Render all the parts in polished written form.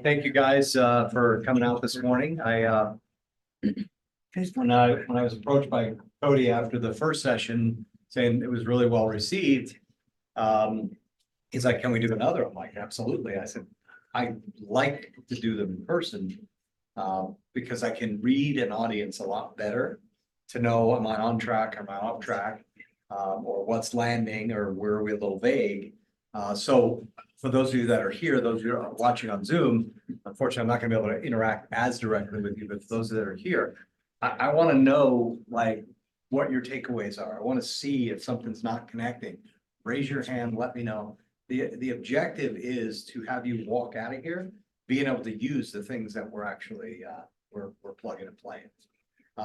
Thank you guys for coming out this morning. When I was approached by Cody after the first session saying it was really well received, he's like, "Can we do another?" I'm like, "Absolutely." I said, "I like to do them in person because I can read an audience a lot better to know, am I on track, am I off track, or what's landing, or where are we a little vague." So for those of you that are here, those of you that are watching on Zoom, unfortunately, I'm not gonna be able to interact as directly with you, but for those that are here, I want to know like what your takeaways are. I want to see if something's not connecting. Raise your hand, let me know. The objective is to have you walk out of here being able to use the things that we're actually we're plugging and playing.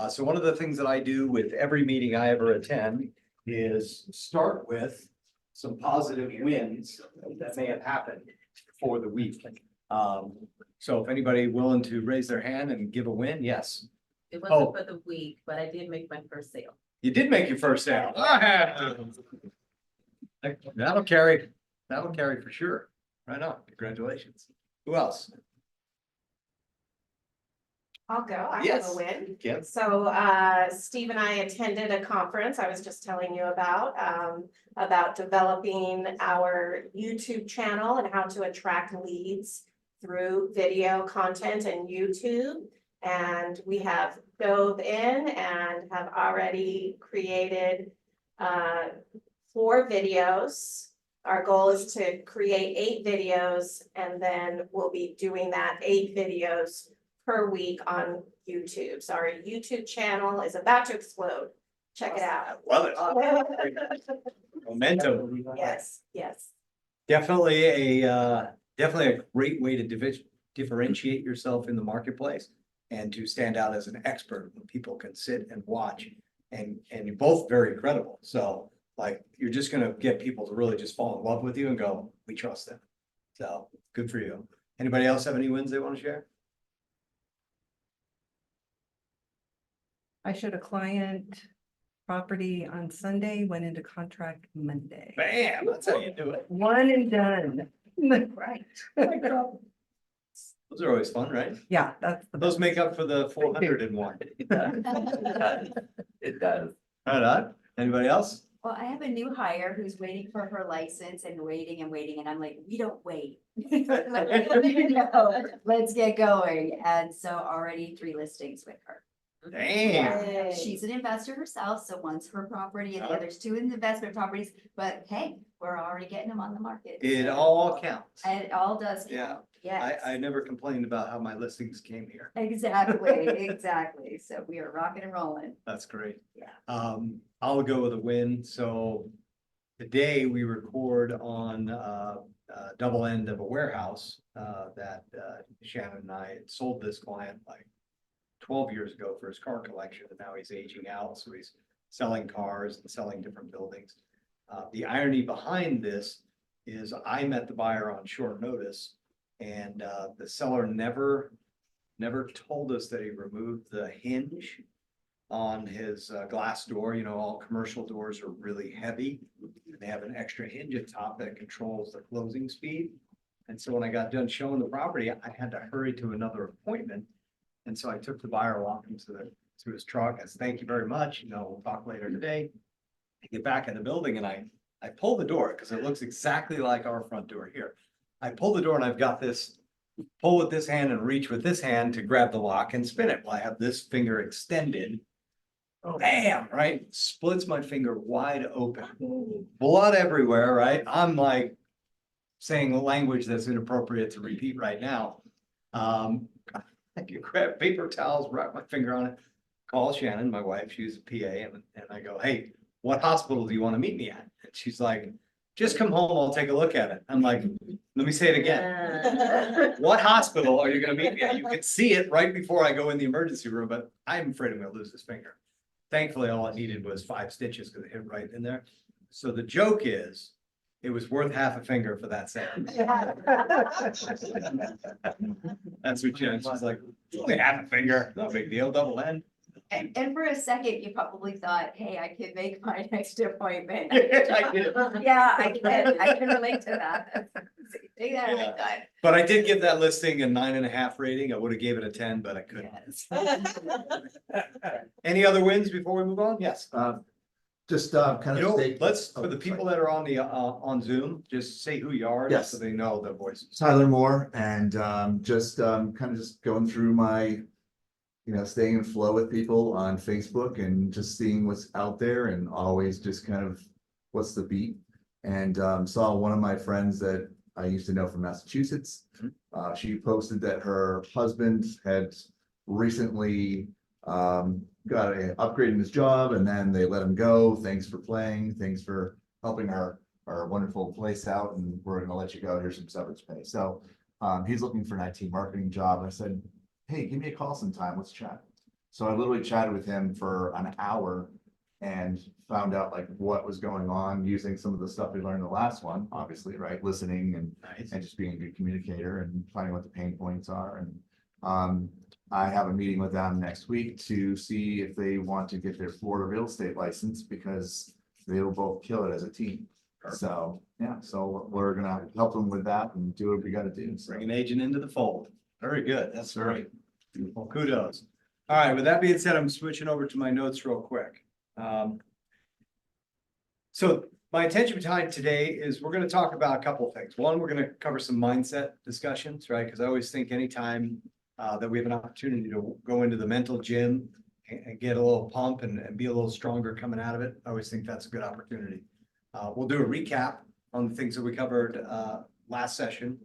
So one of the things that I do with every meeting I ever attend is start with some positive wins that may have happened for the week. So if anybody willing to raise their hand and give a win, yes. It wasn't for the week, but I did make my first sale. You did make your first sale. That'll carry for sure. Right on. Congratulations. Who else? I'll go. I have Yes. a win. Kim? So Steve and I attended a conference I was just telling you about developing our YouTube channel and how to attract leads through video content and YouTube. And we have dove in and have already created 4 videos. Our goal is to create 8 videos, and then we'll be doing that 8 videos per week on YouTube. So our YouTube channel is about to explode. Check it out. Love it. Momentum. Yes, yes. Definitely a great way to differentiate yourself in the marketplace and to stand out as an expert when people can sit and watch, and you're both very credible. So like, you're just gonna get people to really just fall in love with you and go, we trust them. So good for you. Anybody else have any wins they want to share? I showed a client property on Sunday, went into contract Monday. Bam, that's how you do it. One and done. Right. Those are always fun, right? Yeah, that's the Those make up for the 401. It does. Right on. Anybody else? Well, I have a new hire who's waiting for her license and waiting, and I'm like, we don't wait. Let's get going. And so already 3 listings with her. Damn. Yay. She's an investor herself, so one's her property and the other's 2 investment properties, but hey, we're already getting them on the market. It all counts. And it all does Yeah. count. Yes. I never complained about how my listings came here. Exactly, exactly. So we are rocking and rolling. That's great. Yeah. I'll go with a win. So today we record on double end of a warehouse that Shannon and I had sold this client like 12 years ago for his car collection, and now he's aging out, so he's selling cars and selling different buildings. The irony behind this is I met the buyer on short notice, and the seller never told us that he removed the hinge on his glass door. You know, all commercial doors are really heavy, and they have an extra hinge at top that controls the closing speed. And so when I got done showing the property, I had to hurry to another appointment. And so I took the buyer along to his truck. I said, "Thank you very much. You know, we'll talk later today." I get back in the building and I pull the door because it looks exactly like our front door here. I pull the door and I've got this pull with this hand and reach with this hand to grab the lock and spin it. Well, I have this finger extended. Bam, right? Splits my finger wide open. Blood everywhere, right? I'm like saying a language that's inappropriate to repeat right now. I can grab paper towels, wrap my finger on it, call Shannon, my wife, she's a PA, and I go, "Hey, what hospital do you want to meet me at?" And she's like, "Just come home, I'll take a look at it." I'm like, "Let me say it again. What hospital are you gonna meet me at?" You could see it right before I go in the emergency room, but I'm afraid I'm gonna lose this finger. Thankfully, all it needed was 5 stitches because it hit right in there. So the joke is, it was worth half a finger for that sentence. That's what Jen, she's like, "It's only half a finger, no big deal, double end." And for a second, you probably thought, hey, I could make my next appointment. I did. Yeah, I can relate to that. Take that Yeah. out, guy. But I did give that listing a 9.5 rating. I would have gave it a 10, but I couldn't. Yes. Any other wins before we move on? Yes. Just kind You of know, stay. let's, Oh, for the sorry. people that are on the, on Zoom, just say who you are. just So Yes. they know the voices. Tyler Moore, and just kind of just going through my, staying in flow with people on Facebook and just seeing what's out there and always just kind of what's the beat. And saw one of my friends that I used to know from Massachusetts. She posted that her husband had recently got an upgrade in his job, and then they let him go. Thanks for playing. Thanks for helping our wonderful place out, and we're gonna let you go. Here's some severance pay. So he's looking for an IT marketing job. I said, hey, give me a call sometime. Let's chat. So I literally chatted with him for an hour and found out like what was going on using some of the stuff we learned in the last one, obviously, right? Listening and Nice. just being a good communicator and finding what the pain points are. And I have a meeting with them next week to see if they want to get their Florida real estate license, because they will both kill it as a team. So, yeah, so we're gonna help them with that and do what we gotta do. So, Bring an agent into the fold. Very good. That's great. Well, kudos. All right, with that being said, I'm switching over to my notes real quick. So my intention behind today is we're going to talk about a couple of things. One, we're going to cover some mindset discussions, right? Because I always think anytime that we have an opportunity to go into the mental gym and get a little pump and be a little stronger coming out of it, I always think that's a good opportunity. We'll do a recap on the things that we covered last session.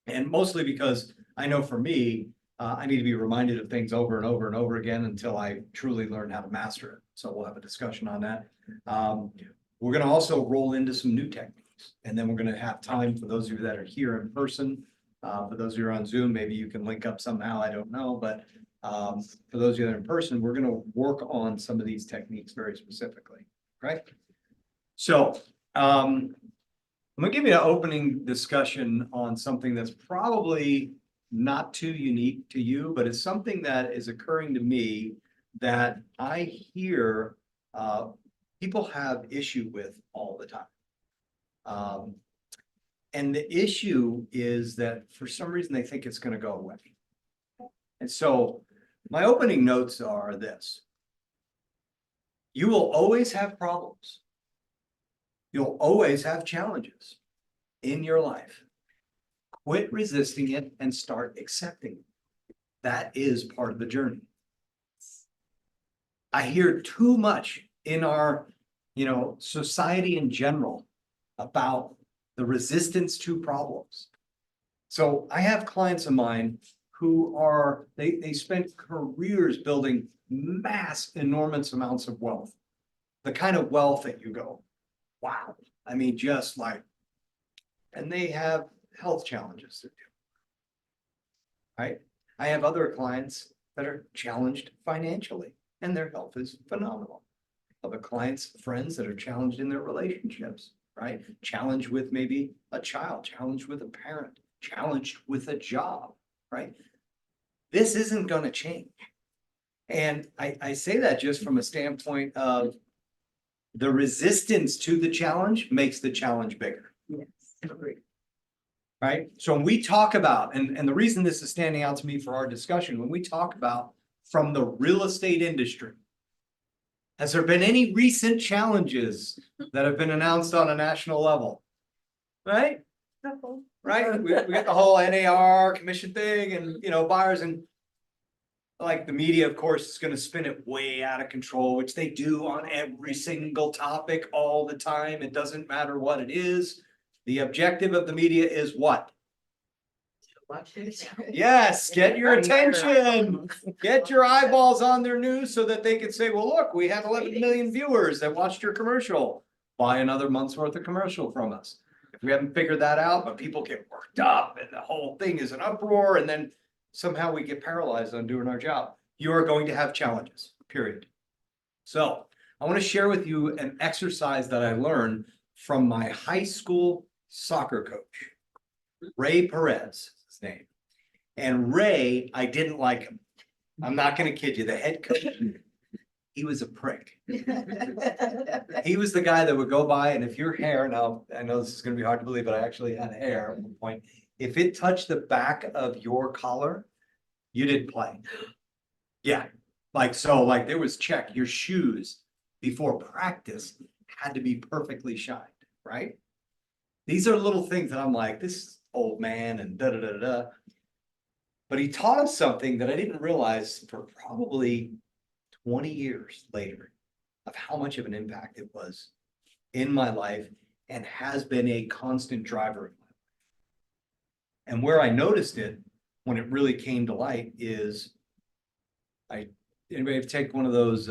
And mostly because I know for me, I need to be reminded of things over and over and over again until I truly learn how to master it. So we'll have a discussion on that. We're going to also roll into some new techniques, and then we're going to have time for those of you that are here in person. For those of you who are on Zoom, maybe you can link up somehow. I don't know, but for those of you that are in person, we're going to work on some of these techniques very specifically, right? So I'm going to give you an opening discussion on something that's probably not too unique to you, but it's something that is occurring to me that I hear people have issue with all the time. And the issue is that for some reason they think it's going to go away. And so my opening notes are this: you will always have problems. You'll always have challenges in your life. Quit resisting it and start accepting it. That is part of the journey. I hear too much in our, society in general about the resistance to problems. So I have clients of mine who are, they spent careers building enormous amounts of wealth. The kind of wealth that you go, wow. I mean, just like, and they have health challenges to do. Right? I have other clients that are challenged financially and their health is phenomenal. Other clients, friends that are challenged in their relationships, right? Challenged with maybe a child, challenged with a parent, challenged with a job, right? This isn't going to change. And I say that just from a standpoint of the resistance to the challenge makes the challenge bigger. Yes, agreed. Right? So when we talk about, and the reason this is standing out to me for our discussion, when we talk about from the real estate industry, has there been any recent challenges that have been announced on a national level? Right? Right? We got the whole NAR commission thing and, buyers, and like the media, of course, is going to spin it way out of control, which they do on every single topic all the time. It doesn't matter what it is. The objective of the media is what? Watch this. Yes, get your attention. Get your eyeballs on their news so that they can say, well, look, we have 11 million viewers that watched your commercial. Buy another month's worth of commercial from us. If we haven't figured that out, but people get worked up and the whole thing is an uproar, and then somehow we get paralyzed on doing our job. You are going to have challenges, period. So I want to share with you an exercise that I learned from my high school soccer coach, Ray Perez, his name. And Ray, I didn't like him. I'm not going to kid you. The head coach he was a prick. He was the guy that would go by, and if your hair, now, I know this is gonna be hard to believe, but I actually had hair at one point. If it touched the back of your collar, you didn't play. Yeah, like, so, like, there was check, your shoes before practice had to be perfectly shined, right? These are little things that I'm like, this old man and da da da da. But he taught us something that I didn't realize for probably 20 years later of how much of an impact it was in my life and has been a constant driver of my life. And where I noticed it when it really came to light is anybody take one of those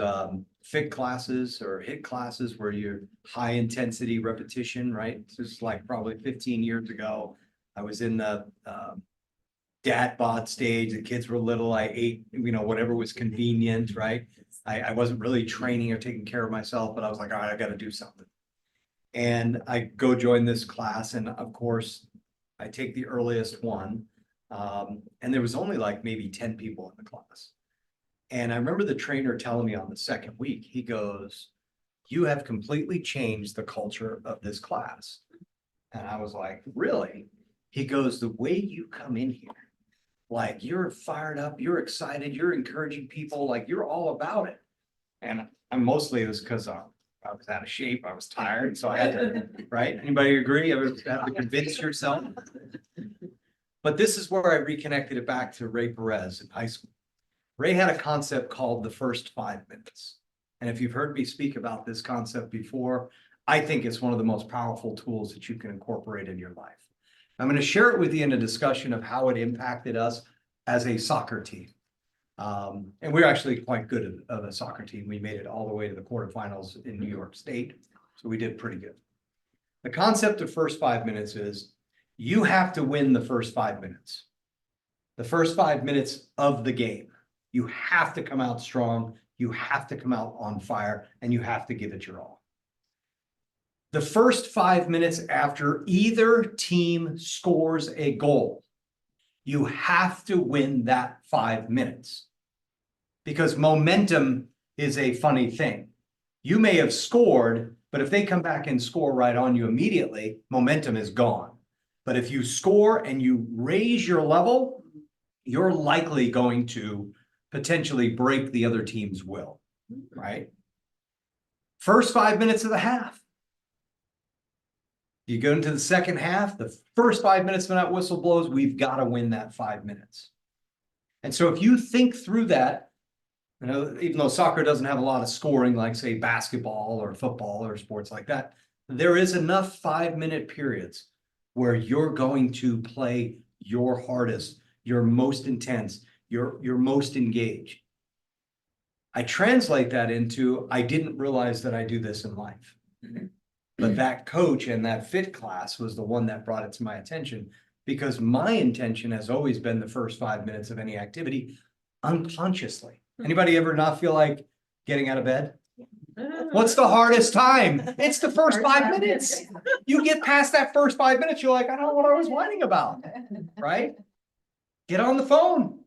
FIT classes or HIT classes where you're high intensity repetition, right? This is like probably 15 years ago. I was in the dad bod stage. The kids were little. I ate, whatever was convenient, right? I wasn't really training or taking care of myself, but I was like, all right, I got to do something. And I go join this class. And of course, I take the earliest one. And there was only like maybe 10 people in the class. And I remember the trainer telling me on the second week, he goes, you have completely changed the culture of this class. And I was like, really? He goes, the way you come in here, like you're fired up, you're excited, you're encouraging people, like you're all about it. And I'm mostly it was because I was out of shape, I was tired, so I had to, right? Anybody agree? I have to convince yourself. But this is where I reconnected it back to Ray Perez in high school. Ray had a concept called the first 5 minutes. And if you've heard me speak about this concept before, I think it's one of the most powerful tools that you can incorporate in your life. I'm going to share it with you in a discussion of how it impacted us as a soccer team. And we're actually quite good of a soccer team. We made it all the way to the quarterfinals in New York State. So we did pretty good. The concept of first 5 minutes is you have to win the first 5 minutes. The first 5 minutes of the game. You have to come out strong, you have to come out on fire, and you have to give it your all. The first 5 minutes after either team scores a goal, you have to win that 5 minutes. Because momentum is a funny thing. You may have scored, but if they come back and score right on you immediately, momentum is gone. But if you score and you raise your level, you're likely going to potentially break the other team's will, right? First 5 minutes of the half. You go into the second half, the first 5 minutes when that whistle blows, we've got to win that 5 minutes. And so if you think through that, even though soccer doesn't have a lot of scoring, like say basketball or football or sports like that, there is enough 5 minute periods where you're going to play your hardest, your most intense, you're most engaged. I translate that into, I didn't realize that I do this in life. But that coach and that FIT class was the one that brought it to my attention, because my intention has always been the first 5 minutes of any activity unconsciously. Anybody ever not feel like getting out of bed? What's the hardest time? It's the first 5 minutes. You get past that first 5 minutes, you're like, I don't know what I was whining about, right? Get on the phone.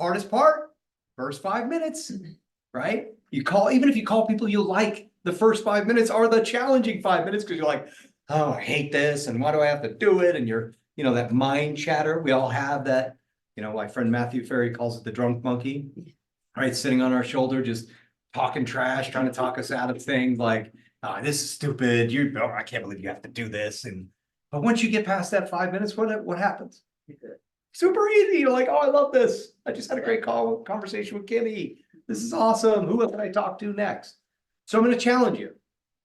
Hardest part, first 5 minutes, right? You call, even if you call people you like, the first 5 minutes are the challenging 5 minutes because you're like, oh, I hate this. And why do I have to do it? And you're, that mind chatter. We all have that, my friend Matthew Ferry calls it the drunk monkey, right? Sitting on our shoulder, just talking trash, trying to talk us out of things like, oh, this is stupid. I can't believe you have to do this. But once you get past that 5 minutes, what happens? Super easy. You're like, oh, I love this. I just had a great conversation with Kimmy. This is awesome. Who can I talk to next? So I'm going to challenge you.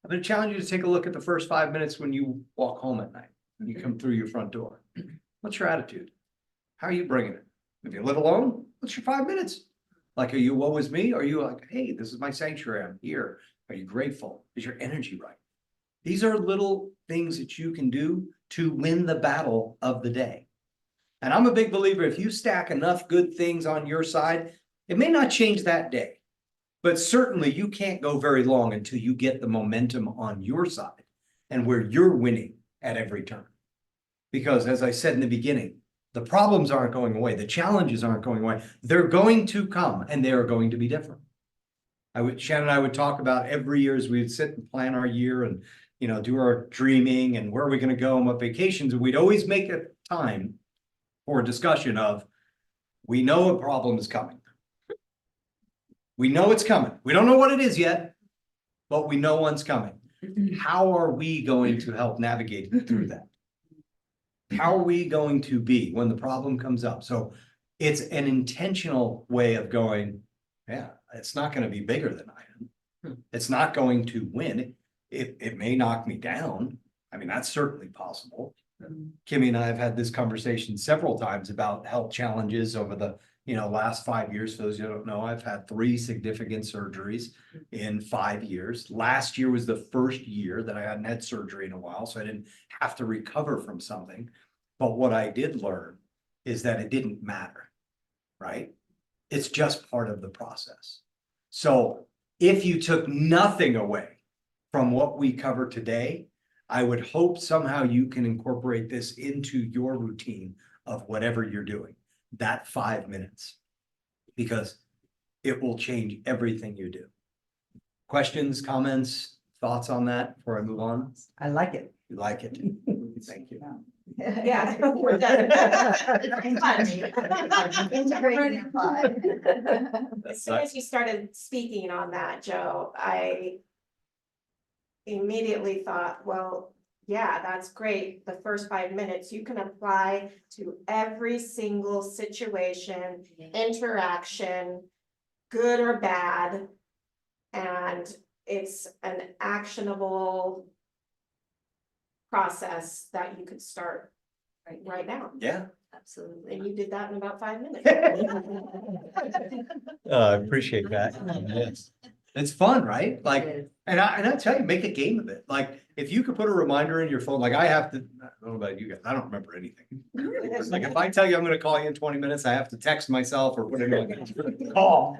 I'm going to challenge you to take a look at the first 5 minutes when you walk home at night, when you come through your front door. What's your attitude? How are you bringing it? If you live alone, what's your 5 minutes? Like, are you woe is me? Are you like, hey, this is my sanctuary, I'm here. Are you grateful? Is your energy right? These are little things that you can do to win the battle of the day. And I'm a big believer, if you stack enough good things on your side, it may not change that day, but certainly you can't go very long until you get the momentum on your side and where you're winning at every turn. Because as I said in the beginning, the problems aren't going away. The challenges aren't going away. They're going to come and they are going to be different. Shannon and I would talk about every year as we'd sit and plan our year and, you know, do our dreaming and where are we gonna go and what vacations, and we'd always make a time for a discussion of, we know a problem is coming. We know it's coming. We don't know what it is yet, but we know one's coming. How are we going to help navigate through that? How are we going to be when the problem comes up? So it's an intentional way of going, yeah, it's not gonna be bigger than I am. It's not going to win. It may knock me down. I mean, that's certainly possible. Kimmy and I have had this conversation several times about health challenges over the, you know, last 5 years. For those who don't know, I've had 3 significant surgeries in 5 years. Last year was the first year that I hadn't had surgery in a while, so I didn't have to recover from something. But what I did learn is that it didn't matter, right? It's just part of the process. So if you took nothing away from what we cover today, I would hope somehow you can incorporate this into your routine of whatever you're doing, that 5 minutes, because it will change everything you do. Questions, comments, thoughts on that before I move on? I like it. You like it? Thank you. Yeah. We're done. Integrating fun. As soon as you started speaking on that, Joe, I immediately thought, well, yeah, that's great. The first 5 minutes you can apply to every single situation, interaction, good or bad. And it's an actionable process that you could start right now. Yeah. Absolutely. And you did that in about 5 minutes. I appreciate that. Yes. It's fun, right? Like, and I tell you, make a game of it. Like, if you could put a reminder in your phone, like I have to, I don't know about you guys, I don't remember anything. It's like, if I tell you I'm gonna call you in 20 minutes, I have to text myself or put it in a call.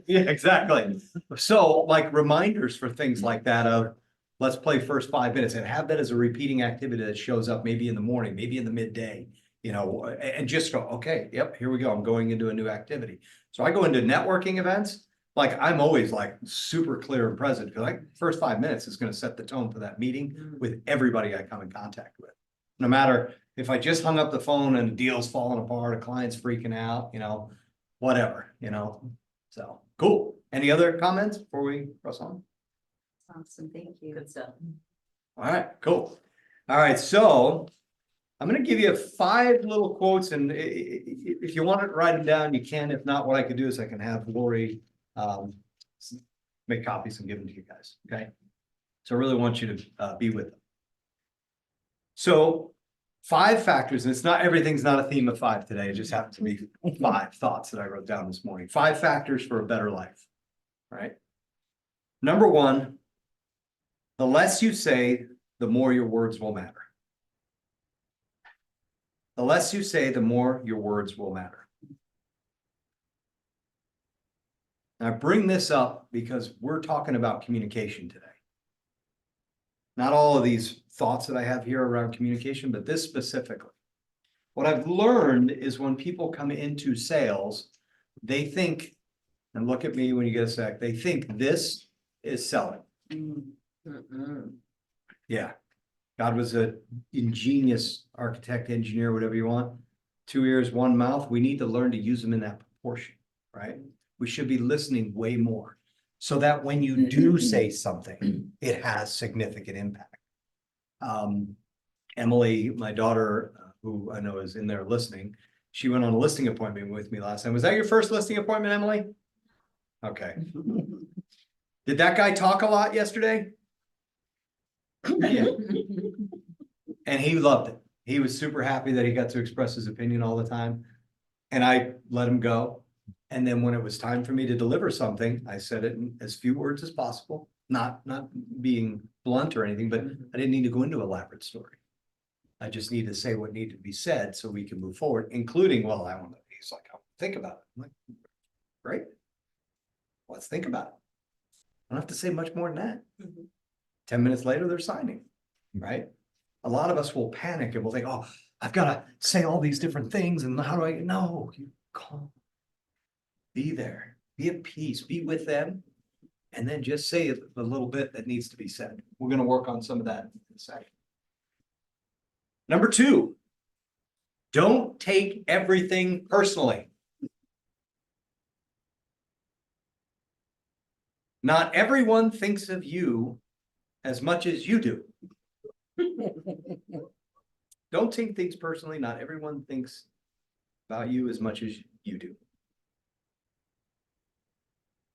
Yeah, exactly. So like reminders for things like that of, let's play first 5 minutes and have that as a repeating activity that shows up maybe in the morning, maybe in the midday, you know, and just go, okay, yep, here we go. I'm going into a new activity. So I go into networking events. Like, I'm always like super clear and present, because like first 5 minutes is gonna set the tone for that meeting with everybody I come in contact with. No matter if I just hung up the phone and the deal's falling apart, a client's freaking out, you know, whatever, you know. So, cool. Any other comments before we press on? Awesome, thank you. Good stuff. All right, cool. All right, so I'm gonna give you 5 little quotes, and if you want to write them down, you can. If not, what I could do is I can have Lori make copies and give them to you guys, okay? So I really want you to be with them. So 5 factors, and it's not, everything's not a theme of 5 today. It just happens to be 5 thoughts that I wrote down this morning. 5 factors for a better life, right? Number 1, the less you say, the more your words will matter. The less you say, the more your words will matter. And I bring this up because we're talking about communication today. Not all of these thoughts that I have here around communication, but this specifically. What I've learned is when people come into sales, they think, and look at me when you get a sec, they think this is selling. Yeah. God was an ingenious architect, engineer, whatever you want. 2 ears, 1 mouth. We need to learn to use them in that proportion, right? We should be listening way more so that when you do say something, it has significant impact. Emily, my daughter, who I know is in there listening, she went on a listing appointment with me last time. Was that your first listing appointment, Emily? Okay. Did that guy talk a lot yesterday? Yeah. And he loved it. He was super happy that he got to express his opinion all the time. And I let him go. And then when it was time for me to deliver something, I said it in as few words as possible, not being blunt or anything, but I didn't need to go into an elaborate story. I just need to say what needed to be said so we can move forward, including, well, I want to, he's like, I'll think about it. I'm like, great. Let's think about it. I don't have to say much more than that. 10 minutes later, they're signing, right? A lot of us will panic and we'll think, oh, I've got to say all these different things. And how do I, no, you calm. Be there, be at peace, be with them. And then just say the little bit that needs to be said. We're gonna work on some of that in a second. Number two, don't take everything personally. Not everyone thinks of you as much as you do. Don't take things personally. Not everyone thinks about you as much as you do.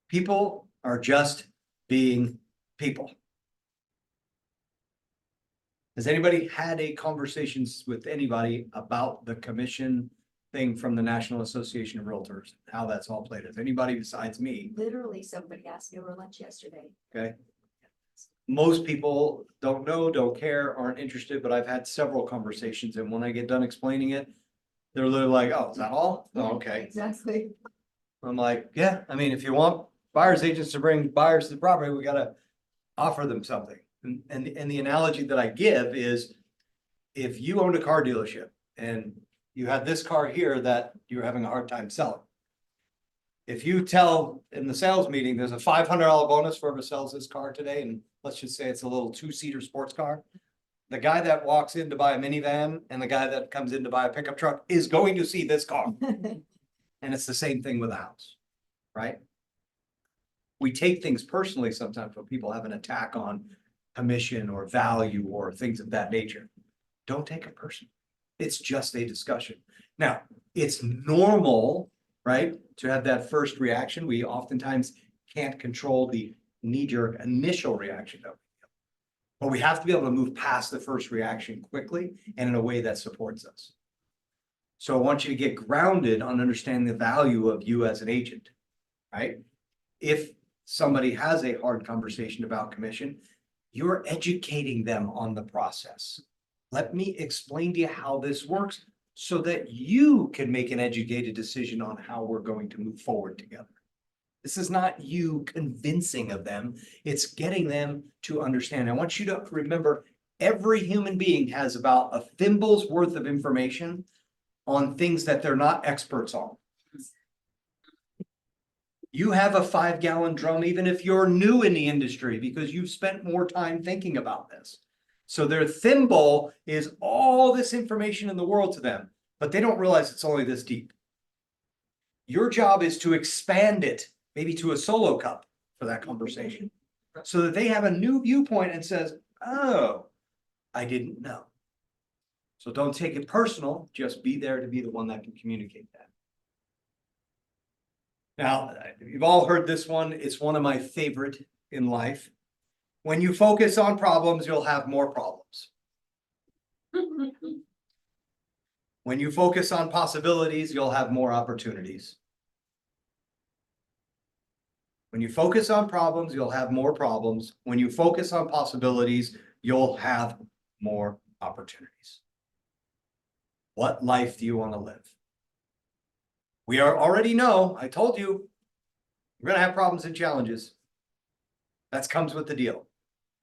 People are just being people. Has anybody had a conversations with anybody about the commission thing from the National Association of Realtors? How that's all played? Has anybody besides me? Literally, somebody asked me over lunch yesterday. Okay. Most people don't know, don't care, aren't interested, but I've had several conversations, and when I get done explaining it, they're literally like, oh, is that all? Oh, okay. Exactly. I'm like, yeah, I mean, if you want buyer's agents to bring buyers to the property, we gotta offer them something. And the analogy that I give is if you owned a car dealership and you had this car here that you're having a hard time selling. If you tell in the sales meeting, there's a $500 bonus for whoever sells this car today, and let's just say it's a little two-seater sports car. The guy that walks in to buy a minivan and the guy that comes in to buy a pickup truck is going to see this car. And it's the same thing with a house, right? We take things personally sometimes when people have an attack on commission or value or things of that nature. Don't take it personally. It's just a discussion. Now, it's normal, right, to have that first reaction. We oftentimes can't control the knee-jerk initial reaction of it. But we have to be able to move past the first reaction quickly and in a way that supports us. So I want you to get grounded on understanding the value of you as an agent, right? If somebody has a hard conversation about commission, you're educating them on the process. Let me explain to you how this works so that you can make an educated decision on how we're going to move forward together. This is not you convincing of them. It's getting them to understand. I want you to remember every human being has about a thimble's worth of information on things that they're not experts on. You have a 5-gallon drum, even if you're new in the industry, because you've spent more time thinking about this. So their thimble is all this information in the world to them, but they don't realize it's only this deep. Your job is to expand it, maybe to a solo cup for that conversation, so that they have a new viewpoint and says, oh, I didn't know. So don't take it personal, just be there to be the one that can communicate that. Now, you've all heard this one. It's one of my favorite in life. When you focus on problems, you'll have more problems. When you focus on possibilities, you'll have more opportunities. When you focus on problems, you'll have more problems. When you focus on possibilities, you'll have more opportunities. What life do you want to live? We already know, I told you, we're going to have problems and challenges. That comes with the deal.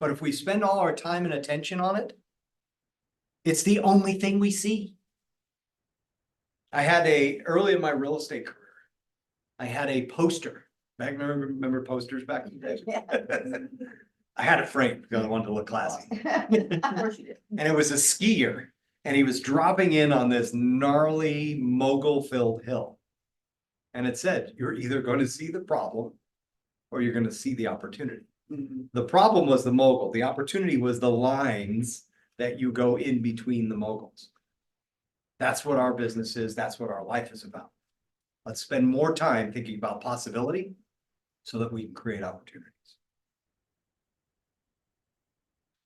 But if we spend all our time and attention on it, it's the only thing we see. I had early in my real estate career, I had a poster. Back, remember posters back in the day? I had it framed because I wanted to look classy. Of course you did. And it was a skier, and he was dropping in on this gnarly mogul-filled hill. And it said, you're either going to see the problem or you're going to see the opportunity. The problem was the mogul. The opportunity was the lines that you go in between the moguls. That's what our business is. That's what our life is about. Let's spend more time thinking about possibility so that we can create opportunities.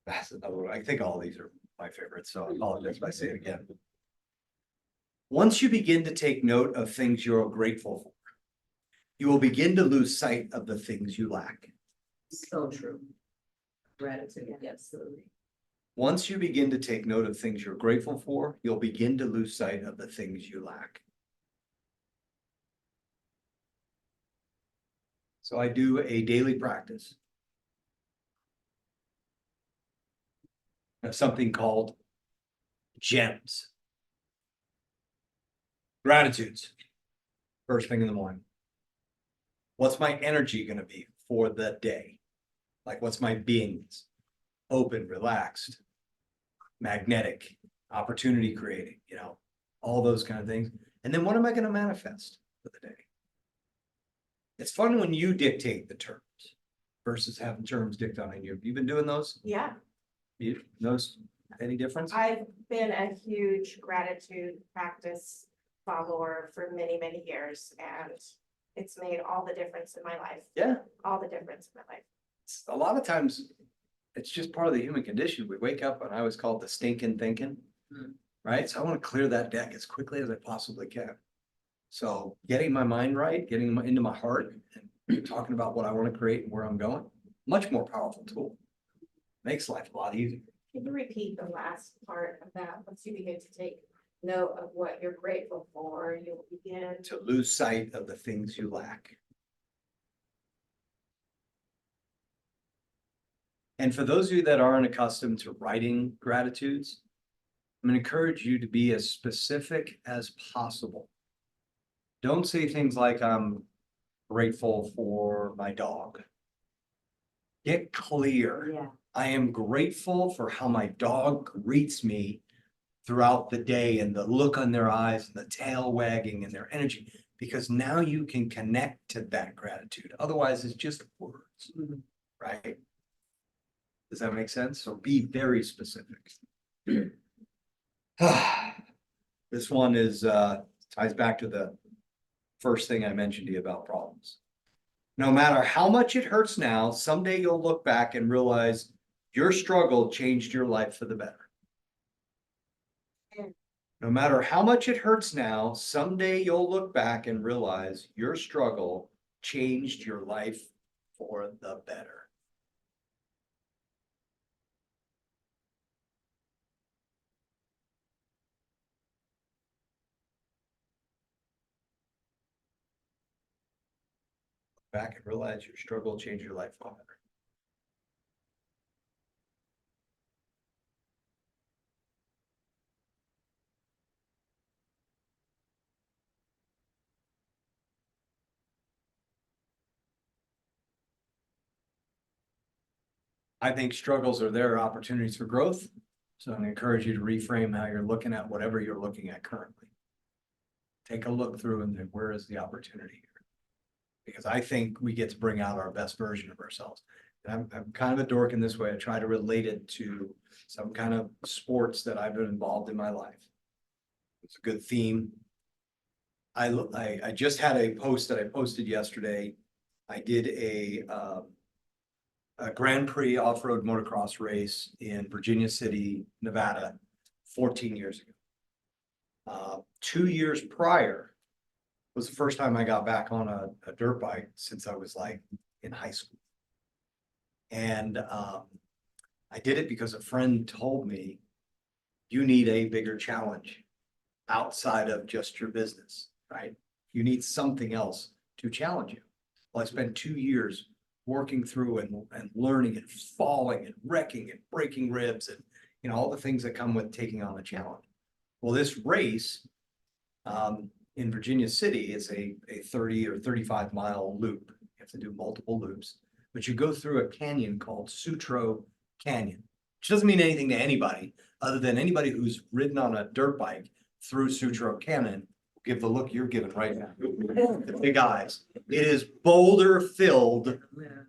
That's another one. I think all of these are my favorites, so I apologize if I say it again. Once you begin to take note of things you're grateful for, you will begin to lose sight of the things you lack. So true. Gratitude, absolutely. Once you begin to take note of things you're grateful for, you'll begin to lose sight of the things you lack. So I do a daily practice of something called gems. Gratitudes. First thing in the morning. What's my energy going to be for the day. Like, what's my beingness? Open, relaxed, magnetic, opportunity creating, all those kind of things. And then what am I gonna manifest for the day? It's fun when you dictate the terms versus having terms dictated on you. You've been doing those? Yeah, You notice any difference? I've been a huge gratitude practice follower for many, many years, and it's made all the difference in my life, Yeah, all the difference in my life. a lot of times it's just part of the human condition. We wake up and I always call it the stinking thinking. Right? So I want to clear that deck as quickly as I possibly can. So getting my mind right, getting into my heart and talking about what I want to create and where I'm going, much more powerful tool. Makes life a lot easier. Can you repeat the last part of that? Once you begin to take note of what you're grateful for, you'll begin To lose sight of the things you lack. And for those of you that aren't accustomed to writing gratitudes, I'm gonna encourage you to be as specific as possible. Don't say things like, I'm grateful for my dog. Get clear. Yeah. I am grateful for how my dog greets me throughout the day and the look on their eyes and the tail wagging and their energy, because now you can connect to that gratitude. Otherwise, it's just words, right? Does that make sense? So be very specific. This one is ties back to the first thing I mentioned to you about problems. No matter how much it hurts now, someday you'll look back and realize your struggle changed your life for the better. No matter how much it hurts now, someday you'll look back and realize your struggle changed your life for the better. Back and realize your struggle changed your life for the better. I think struggles are there opportunities for growth. So I encourage you to reframe how you're looking at whatever you're looking at currently. Take a look through and then where is the opportunity here? Because I think we get to bring out our best version of ourselves. And I'm kind of a dork in this way. I try to relate it to some kind of sports that I've been involved in my life. It's a good theme. I just had a post that I posted yesterday. I did a Grand Prix off-road motocross race in Virginia City, Nevada, 14 years ago. 2 years prior was the first time I got back on a dirt bike since I was like in high school. And I did it because a friend told me, you need a bigger challenge outside of just your business, right? You need something else to challenge you. Well, I spent 2 years working through and learning and falling and wrecking and breaking ribs and, all the things that come with taking on a challenge. Well, this race in Virginia City is a 30 or 35 mile loop. You have to do multiple loops, but you go through a canyon called Sutro Canyon, which doesn't mean anything to anybody other than anybody who's ridden on a dirt bike through Sutro Canyon. Give the look you're giving right now. The big eyes. It is boulder filled,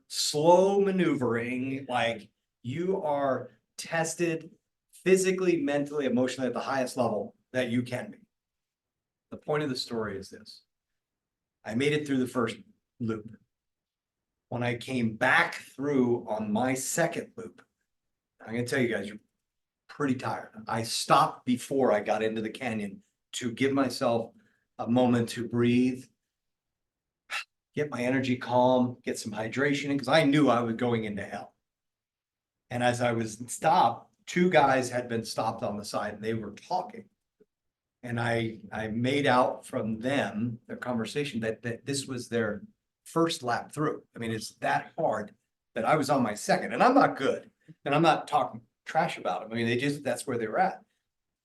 slow maneuvering, like you are tested physically, mentally, emotionally at the highest level that you can be. The point of the story is this. I made it through the first loop. When I came back through on my second loop, I'm gonna tell you guys, you're pretty tired. I stopped before I got into the canyon to give myself a moment to breathe, get my energy calm, get some hydration, because I knew I was going into hell. And as I was stopped, 2 guys had been stopped on the side and they were talking. And I made out from them, their conversation, that this was their first lap through. I mean, it's that hard that I was on my second, and I'm not good. And I'm not talking trash about them. I mean, that's where they were at.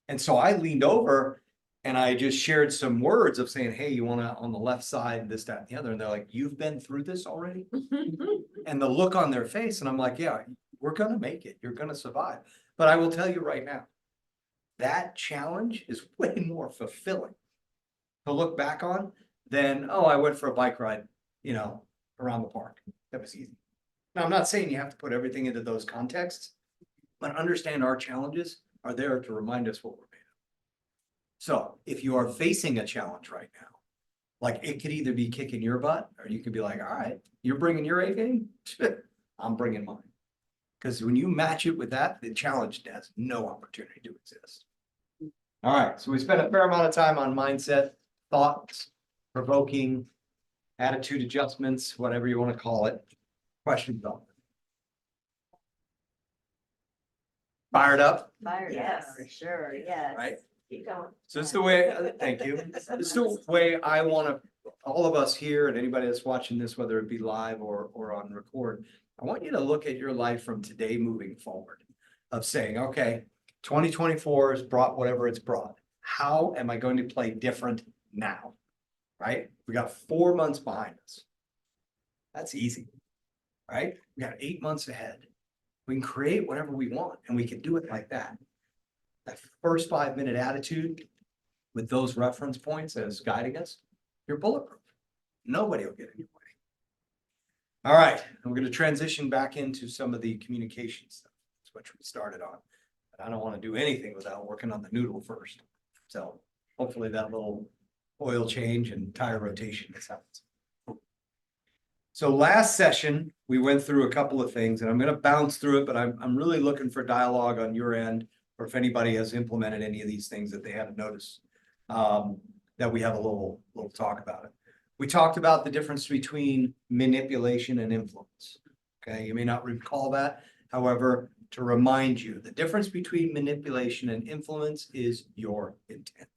And so I leaned over And I just shared some words of saying, hey, you wanna, on the left side, this, that, and the other, and they're like, you've been through this already? And the look on their face, and I'm like, yeah, we're gonna make it, you're gonna survive. But I will tell you right now, that challenge is way more fulfilling to look back on than, oh, I went for a bike ride, around the park. That was easy. Now, I'm not saying you have to put everything into those contexts, but understand our challenges are there to remind us what we're made of. So if you are facing a challenge right now, like it could either be kicking your butt, or you could be like, all right, you're bringing your A game, I'm bringing mine. Because when you match it with that, the challenge has no opportunity to exist. All right, so we spent a fair amount of time on mindset, thoughts, provoking, attitude adjustments, whatever you want to call it. Questions on it? Fired up, Fired up, Yes. for sure, yes. right? Keep going. So it's the way, thank you. It's the way I want to, all of us here and anybody that's watching this, whether it be live or on record, I want you to look at your life from today moving forward of saying, okay, 2024 has brought whatever it's brought. How am I going to play different now? Right? We got 4 months behind us. That's easy, right? We got 8 months ahead. We can create whatever we want and we can do it like that. That first 5-minute attitude with those reference points as guiding us, you're bulletproof. Nobody will get in your way. All right, and we're going to transition back into some of the communication stuff. That's what we started on. But I don't want to do anything without working on the noodle first. So hopefully that little oil change and tire rotation has happened. So last session, we went through a couple of things, and I'm going to bounce through it, but I'm really looking for dialogue on your end, or if anybody has implemented any of these things that they haven't noticed, that we have a little talk about it. We talked about the difference between manipulation and influence. Okay, you may not recall that. However, to remind you, the difference between manipulation and influence is your intent,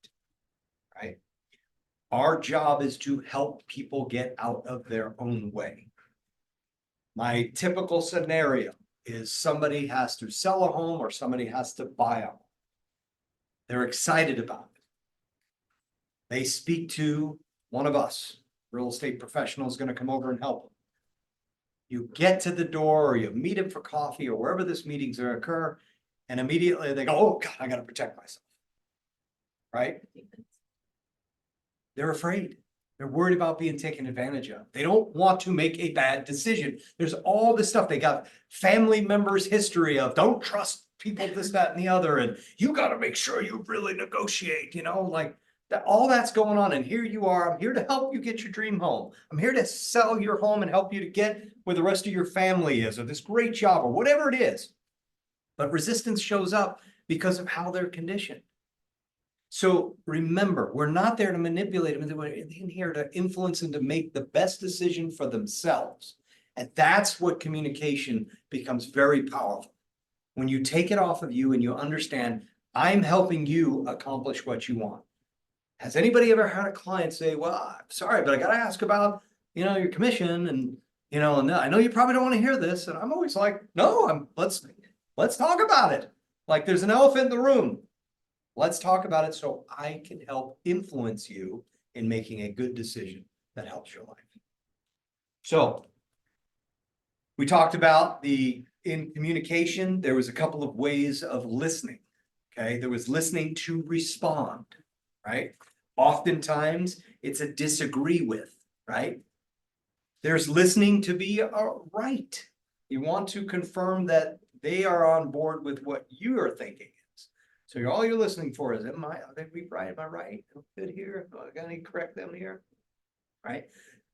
right? Our job is to help people get out of their own way. My typical scenario is somebody has to sell a home or somebody has to buy a home. They're excited about it. They speak to one of us, real estate professional is going to come over and help them. You get to the door or you meet him for coffee or wherever this meeting's going to occur, and immediately they go, oh God, I got to protect myself, right? They're afraid. They're worried about being taken advantage of. They don't want to make a bad decision. There's all this stuff. They got family members' history of don't trust people, this, that, and the other. And you got to make sure you really negotiate, like that, all that's going on. And here you are. I'm here to help you get your dream home. I'm here to sell your home and help you to get where the rest of your family is, or this great job, or whatever it is. But resistance shows up because of how they're conditioned. So remember, we're not there to manipulate them. We're in here to influence and to make the best decision for themselves. And that's what communication becomes very powerful. When you take it off of you and you understand, I'm helping you accomplish what you want. Has anybody ever had a client say, well, I'm sorry, but I got to ask about, your commission and, and I know you probably don't want to hear this. And I'm always like, no, let's talk about it. Like there's an elephant in the room. Let's talk about it so I can help influence you in making a good decision that helps your life. So we talked about in communication, there was a couple of ways of listening. Okay, there was listening to respond, right? Oftentimes it's a disagree with, right? There's listening to be right. You want to confirm that they are on board with what you are thinking. So all you're listening for is, are they right? Am I right? Am I good here? Do I got to correct them here? Right?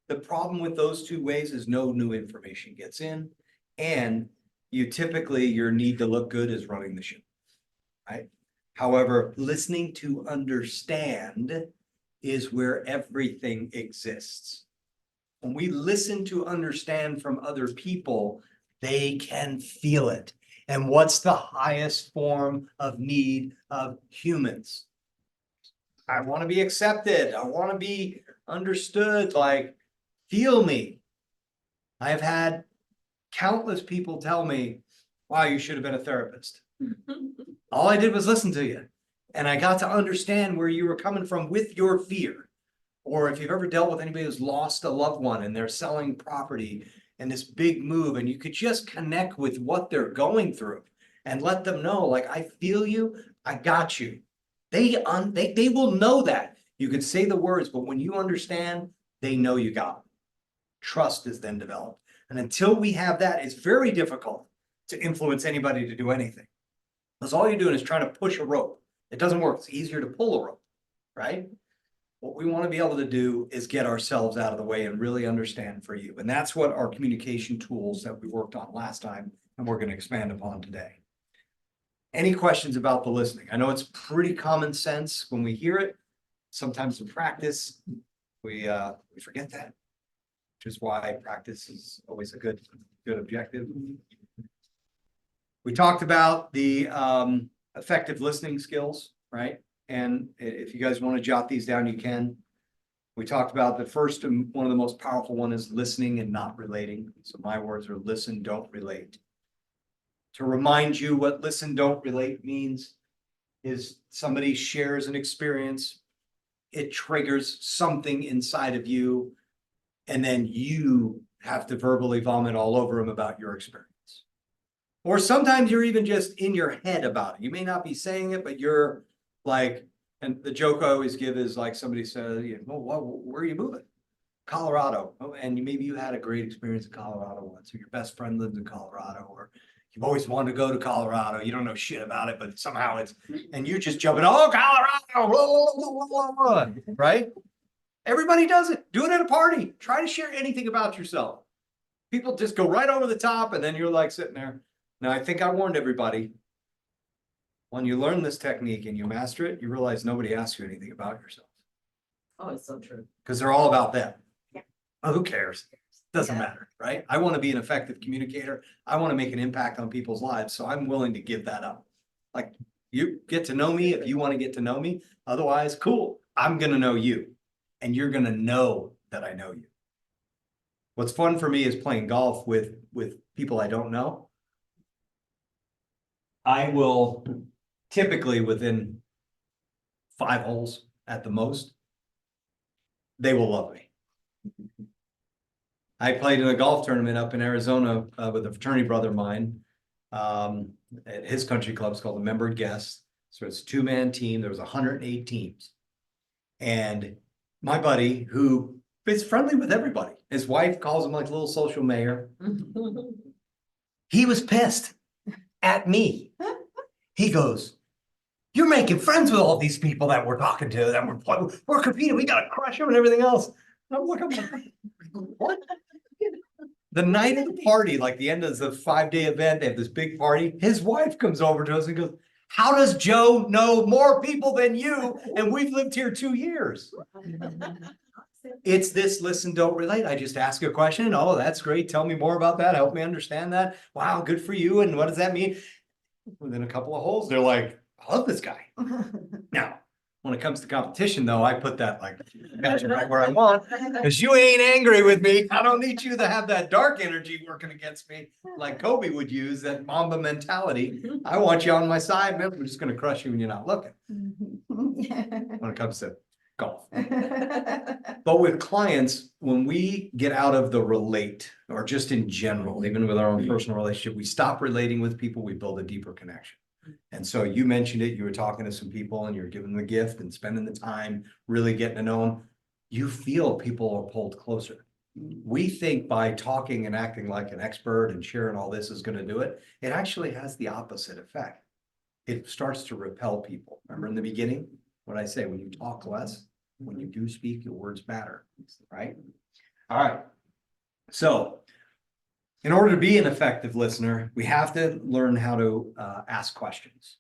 The problem with those two ways is no new information gets in, and your need to look good is running the show, right? However, listening to understand is where everything exists. When we listen to understand from other people, they can feel it. And what's the highest form of need of humans? I want to be accepted. I want to be understood, like, feel me. I have had countless people tell me, wow, you should have been a therapist. All I did was listen to you. And I got to understand where you were coming from with your fear. Or if you've ever dealt with anybody who's lost a loved one and they're selling property and this big move, and you could just connect with what they're going through and let them know, like, I feel you, I got you. They will know that. You could say the words, but when you understand, they know you got them. Trust is then developed. And until we have that, it's very difficult to influence anybody to do anything. Because all you're doing is trying to push a rope. It doesn't work. It's easier to pull a rope, right? What we want to be able to do is get ourselves out of the way and really understand for you. And that's what our communication tools that we worked on last time and we're going to expand upon today. Any questions about the listening? I know it's pretty common sense when we hear it. Sometimes in practice, we forget that, which is why practice is always a good objective. We talked about the effective listening skills, right? And if you guys want to jot these down, you can. We talked about the first and one of the most powerful one is listening and not relating. So my words are listen, don't relate. To remind you what listen, don't relate means is somebody shares an experience, it triggers something inside of you, and then you have to verbally vomit all over them about your experience. Or sometimes you're even just in your head about it. You may not be saying it, but you're like, and the joke I always give is like somebody says, where are you moving? Colorado. Oh, and maybe you had a great experience in Colorado once, or your best friend lives in Colorado, or you've always wanted to go to Colorado. You don't know shit about it, but somehow it's, and you just jump in, oh, Colorado, blah, blah, blah, right? Everybody does it. Do it at a party. Try to share anything about yourself. People just go right over the top, and then you're like sitting there. Now, I think I warned everybody. When you learn this technique and you master it, you realize nobody asks you anything about yourself. Oh, it's so true. Because they're all about them. Yeah. Oh, who cares? Doesn't matter, right? I want to be an effective communicator. I want to make an impact on people's lives. So I'm willing to give that up. Like, you get to know me if you want to get to know me. Otherwise, cool. I'm going to know you. And you're going to know that I know you. What's fun for me is playing golf with people I don't know. I will typically within 5 holes at the most, they will love me. I played in a golf tournament up in Arizona with a fraternity brother of mine at his country club. It's called the Membered Guest. So it's a 2-man team. There was 108 teams. And my buddy, who is friendly with everybody, his wife calls him like a little social mayor. He was pissed at me. He goes, you're making friends with all these people that we're talking to, that we're competing. We got to crush them and everything else. And I'm looking like, what? The night of the party, like the end of the 5-day event, they have this big party. His wife comes over to us and goes, how does Joe know more people than you? And we've lived here 2 years. It's this listen, don't relate. I just ask a question. Oh, that's great. Tell me more about that. Help me understand that. Wow, good for you. And what does that mean? Within a couple of holes, they're like, I love this guy. Now, when it comes to competition, though, I put that like, got you right where I want, because you ain't angry with me. I don't need you to have that dark energy working against me like Kobe would use, that Mamba mentality. I want you on my side, man. We're just going to crush you when you're not looking when it comes to golf. But with clients, when we get out of the relate, or just in general, even with our own personal relationship, we stop relating with people, we build a deeper connection. And so you mentioned it, you were talking to some people and you're giving them a gift and spending the time really getting to know them. You feel people are pulled closer. We think by talking and acting like an expert and sharing all this is going to do it. It actually has the opposite effect. It starts to repel people. Remember in the beginning, what I say, when you talk less, when you do speak, your words matter, right? All right. So in order to be an effective listener, we have to learn how to ask questions,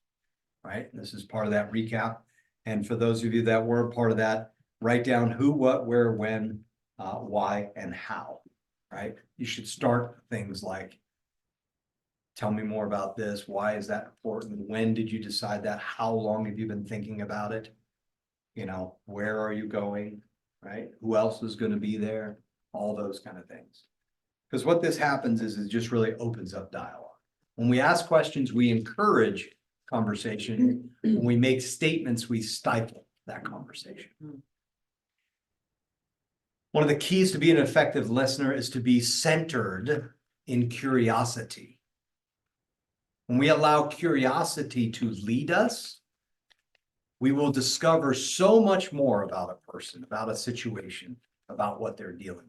right? This is part of that recap. And for those of you that weren't part of that, write down who, what, where, when, why, and how, right? You should start things like, tell me more about this. Why is that important? When did you decide that? How long have you been thinking about it? You know, where are you going, right? Who else is going to be there? All those kind of things. Because what this happens is it just really opens up dialogue. When we ask questions, we encourage conversation. When we make statements, we stifle that conversation. One of the keys to be an effective listener is to be centered in curiosity. When we allow curiosity to lead us, we will discover so much more about a person, about a situation, about what they're dealing with.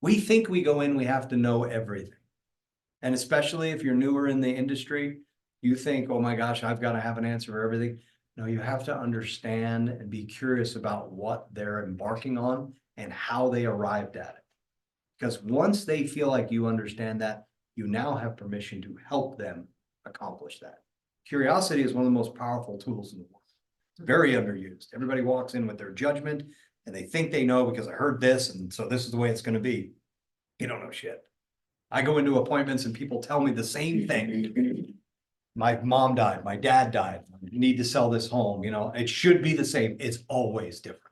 We think we go in, we have to know everything. And especially if you're newer in the industry, you think, oh my gosh, I've got to have an answer for everything. No, you have to understand and be curious about what they're embarking on and how they arrived at it. Because once they feel like you understand that, you now have permission to help them accomplish that. Curiosity is one of the most powerful tools in the world. It's very underused. Everybody walks in with their judgment and they think they know because I heard this and so this is the way it's going to be. You don't know shit. I go into appointments and people tell me the same thing. My mom died, my dad died, you need to sell this home, you know, it should be the same. It's always different.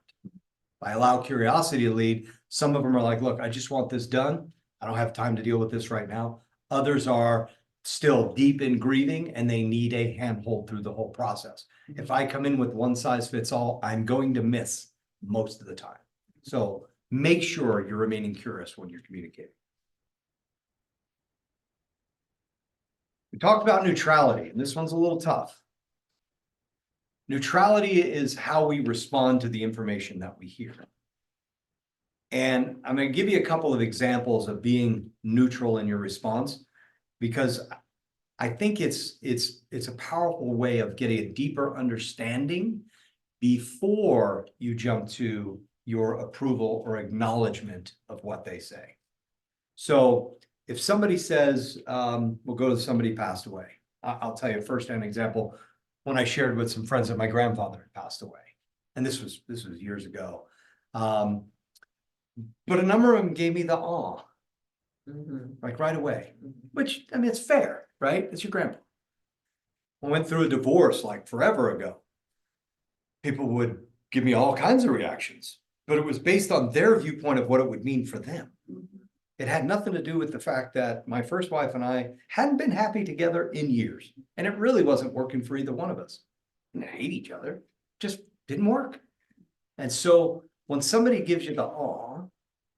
I allow curiosity to lead. Some of them are like, look, I just want this done. I don't have time to deal with this right now. Others are still deep in grieving and they need a handhold through the whole process. If I come in with one size fits all, I'm going to miss most of the time. So make sure you're remaining curious when you're communicating. We talked about neutrality, and this one's a little tough. Neutrality is how we respond to the information that we hear. And I'm going to give you a couple of examples of being neutral in your response, because I think it's a powerful way of getting a deeper understanding before you jump to your approval or acknowledgement of what they say. So if somebody says, we'll go to somebody passed away. I'll tell you a firsthand example. When I shared with some friends that my grandfather had passed away, and this was years ago. But a number of them gave me the awe, like right away, which, I mean, it's fair, right? It's your grandpa. I went through a divorce like forever ago. People would give me all kinds of reactions, but it was based on their viewpoint of what it would mean for them. It had nothing to do with the fact that my first wife and I hadn't been happy together in years. And it really wasn't working for either one of us. We didn't hate each other, just didn't work. And so when somebody gives you the awe,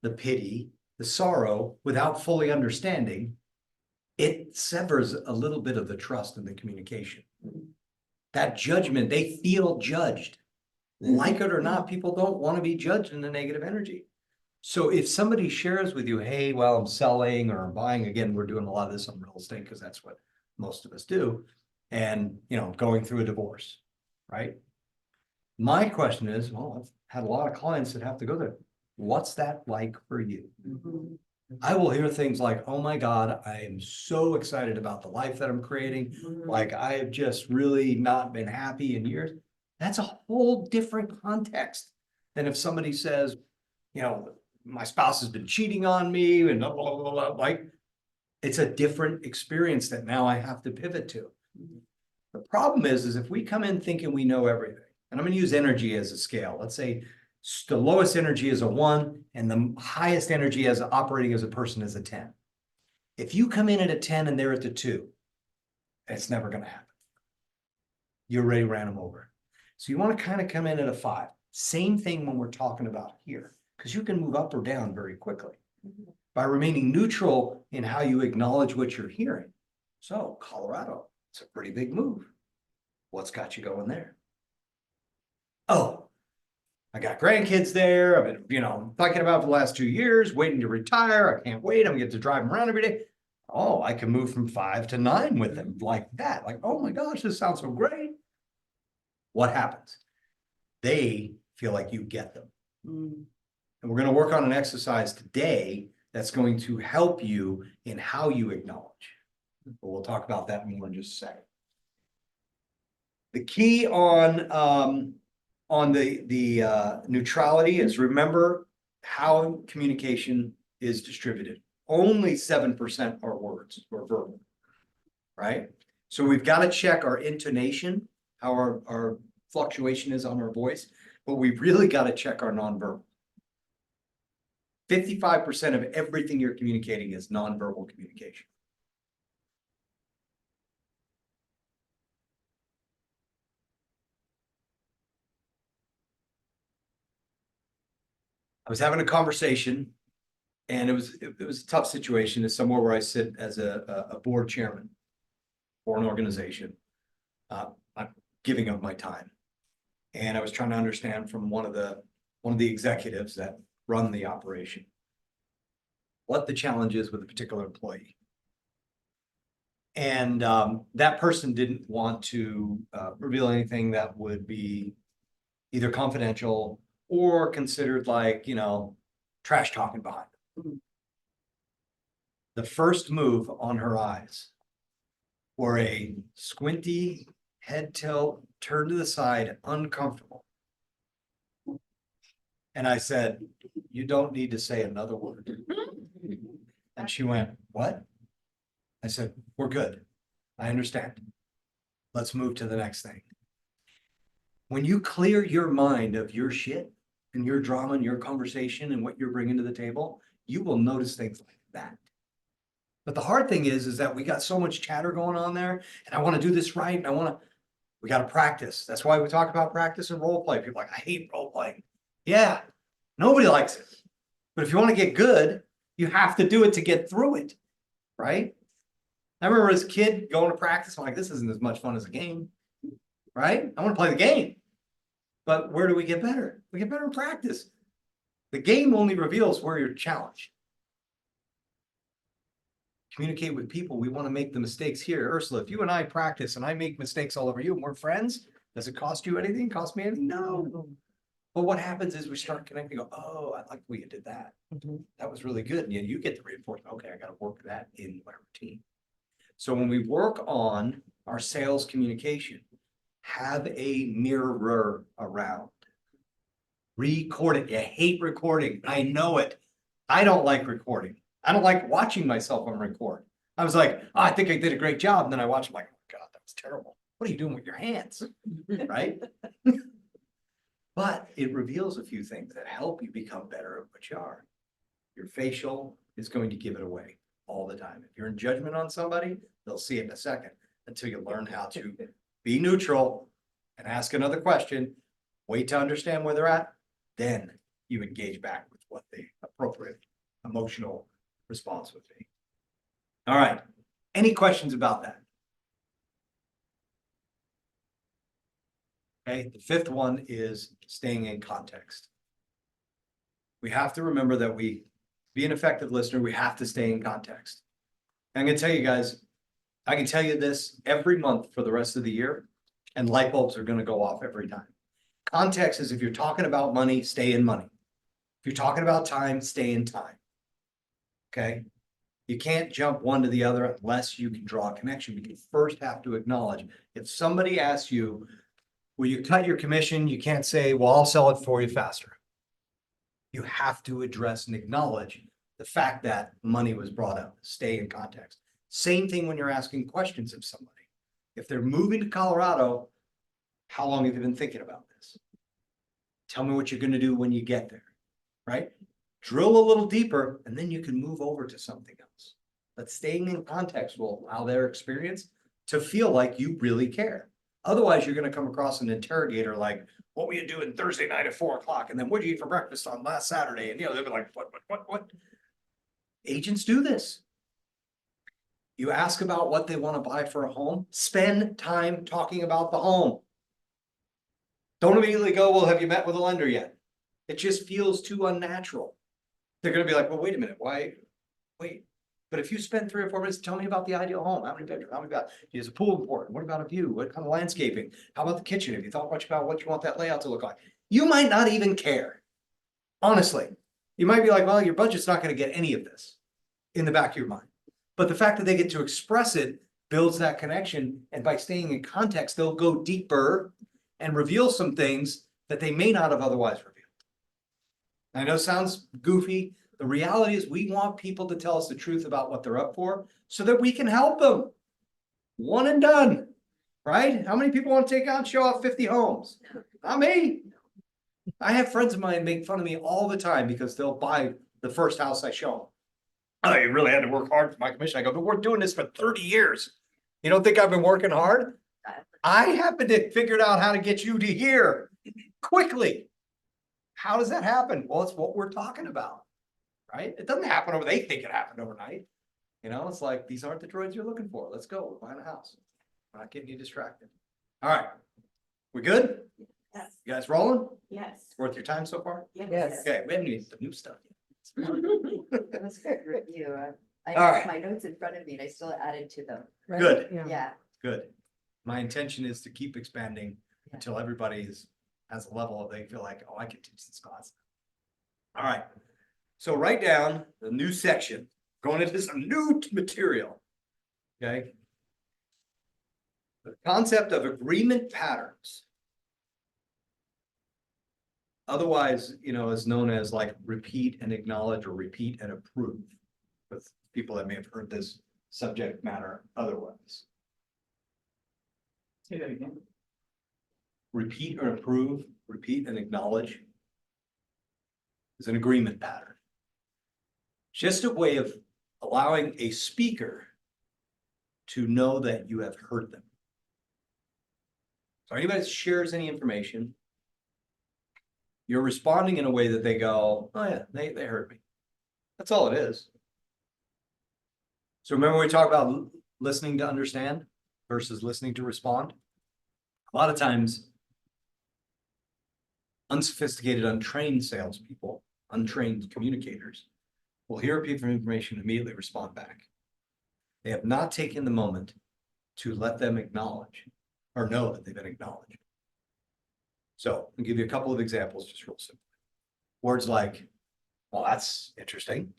the pity, the sorrow without fully understanding, it severs a little bit of the trust in the communication. That judgment, they feel judged. Like it or not, people don't want to be judged in the negative energy. So if somebody shares with you, hey, well, I'm selling or I'm buying, again, we're doing a lot of this on real estate because that's what most of us do. And, you know, going through a divorce, right? My question is, well, I've had a lot of clients that have to go there. What's that like for you? I will hear things like, oh my God, I am so excited about the life that I'm creating. Like I have just really not been happy in years. That's a whole different context than if somebody says, you know, my spouse has been cheating on me and blah, blah, blah, blah. Like it's a different experience that now I have to pivot to. The problem is if we come in thinking we know everything, and I'm going to use energy as a scale. Let's say the lowest energy is a 1 and the highest energy as operating as a person is a 10. If you come in at a 10 and they're at the 2, it's never going to happen. You already ran them over. So you want to kind of come in at a 5. Same thing when we're talking about here, because you can move up or down very quickly by remaining neutral in how you acknowledge what you're hearing. So Colorado, it's a pretty big move. What's got you going there? Oh, I got grandkids there. I've been, you know, thinking about for the last 2 years, waiting to retire. I can't wait. I'm gonna get to drive them around every day. Oh, I can move from 5 to 9 with them like that. Like, oh my gosh, this sounds so great. What happens? They feel like you get them. And we're going to work on an exercise today that's going to help you in how you acknowledge. But we'll talk about that more in just a second. The key on the neutrality is remember how communication is distributed. Only 7% are words or verbal, right? So we've got to check our intonation, how our fluctuation is on our voice, but we've really got to check our nonverbal. 55% of everything you're communicating is nonverbal communication. was having a conversation. And it was a tough situation. It's somewhere where I sit as a board chairman for an organization. I'm giving up my time. And I was trying to understand from one of the executives that run the operation what the challenge is with a particular employee. And that person didn't want to reveal anything that would be either confidential or considered like, trash talking behind them. The first move on her eyes were a squinty, head tilt, turn to the side, uncomfortable. And I said, you don't need to say another word. And she went, what? I said, we're good. I understand. Let's move to the next thing. When you clear your mind of your shit and your drama and your conversation and what you're bringing to the table, you will notice things like that. But the hard thing is that we got so much chatter going on there, and I want to do this right, and we got to practice. That's why we talk about practice and role play. People are like, I hate role playing. Yeah, nobody likes it. But if you want to get good, you have to do it to get through it, right? I remember as a kid going to practice, I'm like, this isn't as much fun as a game, right? I want to play the game. But where do we get better? We get better in practice. The game only reveals where you're challenged. Communicate with people. We want to make the mistakes here. Ursula, if you and I practice and I make mistakes all over you and we're friends, does it cost you anything? Cost me anything? No. But what happens is we start connecting, go, oh, I like the way you did that. That was really good. And you get the reinforcement. Okay, I got to work that in my routine. So when we work on our sales communication, have a mirror around. Record it. You hate recording. I know it. I don't like recording. I don't like watching myself on record. I was like, oh, I think I did a great job. And then I watched, I'm like, oh God, that was terrible. What are you doing with your hands? Right? But it reveals a few things that help you become better at what you are. Your facial is going to give it away all the time. If you're in judgment on somebody, they'll see it in a second until you learn how to be neutral and ask another question, wait to understand where they're at, then you engage back with what the appropriate emotional response would be. All right. Any questions about that? Okay. The fifth one is staying in context. We have to remember that be an effective listener, we have to stay in context. I'm going to tell you guys, I can tell you this every month for the rest of the year, and light bulbs are going to go off every time. Context is if you're talking about money, stay in money. If you're talking about time, stay in time. Okay. You can't jump one to the other unless you can draw a connection. You first have to acknowledge if somebody asks you, will you cut your commission? You can't say, well, I'll sell it for you faster. You have to address and acknowledge the fact that money was brought up. Stay in context. Same thing when you're asking questions of somebody. If they're moving to Colorado, how long have you been thinking about this? Tell me what you're going to do when you get there, right? Drill a little deeper, and then you can move over to something else. But staying in context will allow their experience to feel like you really care. Otherwise, you're going to come across an interrogator like, what were you doing Thursday night at 4:00? And then what did you eat for breakfast on last Saturday? And they'll be like, what? Agents do this. You ask about what they want to buy for a home, spend time talking about the home. Don't immediately go, well, have you met with a lender yet? It just feels too unnatural. They're going to be like, well, wait a minute. Why? Wait. But if you spend 3 or 4 minutes, tell me about the ideal home. How many bedrooms? How many bathrooms? Is a pool important? What about a view? What kind of landscaping? How about the kitchen? Have you thought much about what you want that layout to look like? You might not even care. Honestly, you might be like, well, your budget's not going to get any of this in the back of your mind. But the fact that they get to express it builds that connection. And by staying in context, they'll go deeper and reveal some things that they may not have otherwise revealed. I know it sounds goofy. The reality is we want people to tell us the truth about what they're up for so that we can help them. One and done, right? How many people want to take out and show off 50 homes? Not me. I have friends of mine make fun of me all the time because they'll buy the first house I show them. Oh, you really had to work hard for my commission. I go, but we're doing this for 30 years. You don't think I've been working hard? I happen to figure out how to get you to here quickly. How does that happen? Well, it's what we're talking about, right? It doesn't happen over, they think it happened overnight. You know, it's like, these aren't the droids you're looking for. Let's go, we're buying a house. We're not getting you distracted. All right, we good? Yes. You guys rolling? Yes. Worth your time so far? Yes. Okay, we haven't even the new stuff yet. It was good review. I All right. have my notes in front of me and I still added to them. Right? Good. Yeah. Good. My intention is to keep expanding Yeah. until everybody has a level of they feel like, oh, I can teach this class. All right. So write down the new section, going into some new material. Okay. The concept of agreement patterns. Otherwise, you know, is known as like repeat and acknowledge or repeat and approve. With people that may have heard this subject matter otherwise. Say that again. Repeat or approve, repeat and acknowledge is an agreement pattern. Just a way of allowing a speaker to know that you have heard them. So anybody that shares any information, you're responding in a way that they go, oh yeah, they heard me. That's all it is. So remember we talked about listening to understand versus listening to respond? A lot of times, unsophisticated, untrained salespeople, untrained communicators will hear a piece of information and immediately respond back. They have not taken the moment to let them acknowledge or know that they've been acknowledged. So I'll give you a couple of examples, just real simple. Words like, well, that's interesting.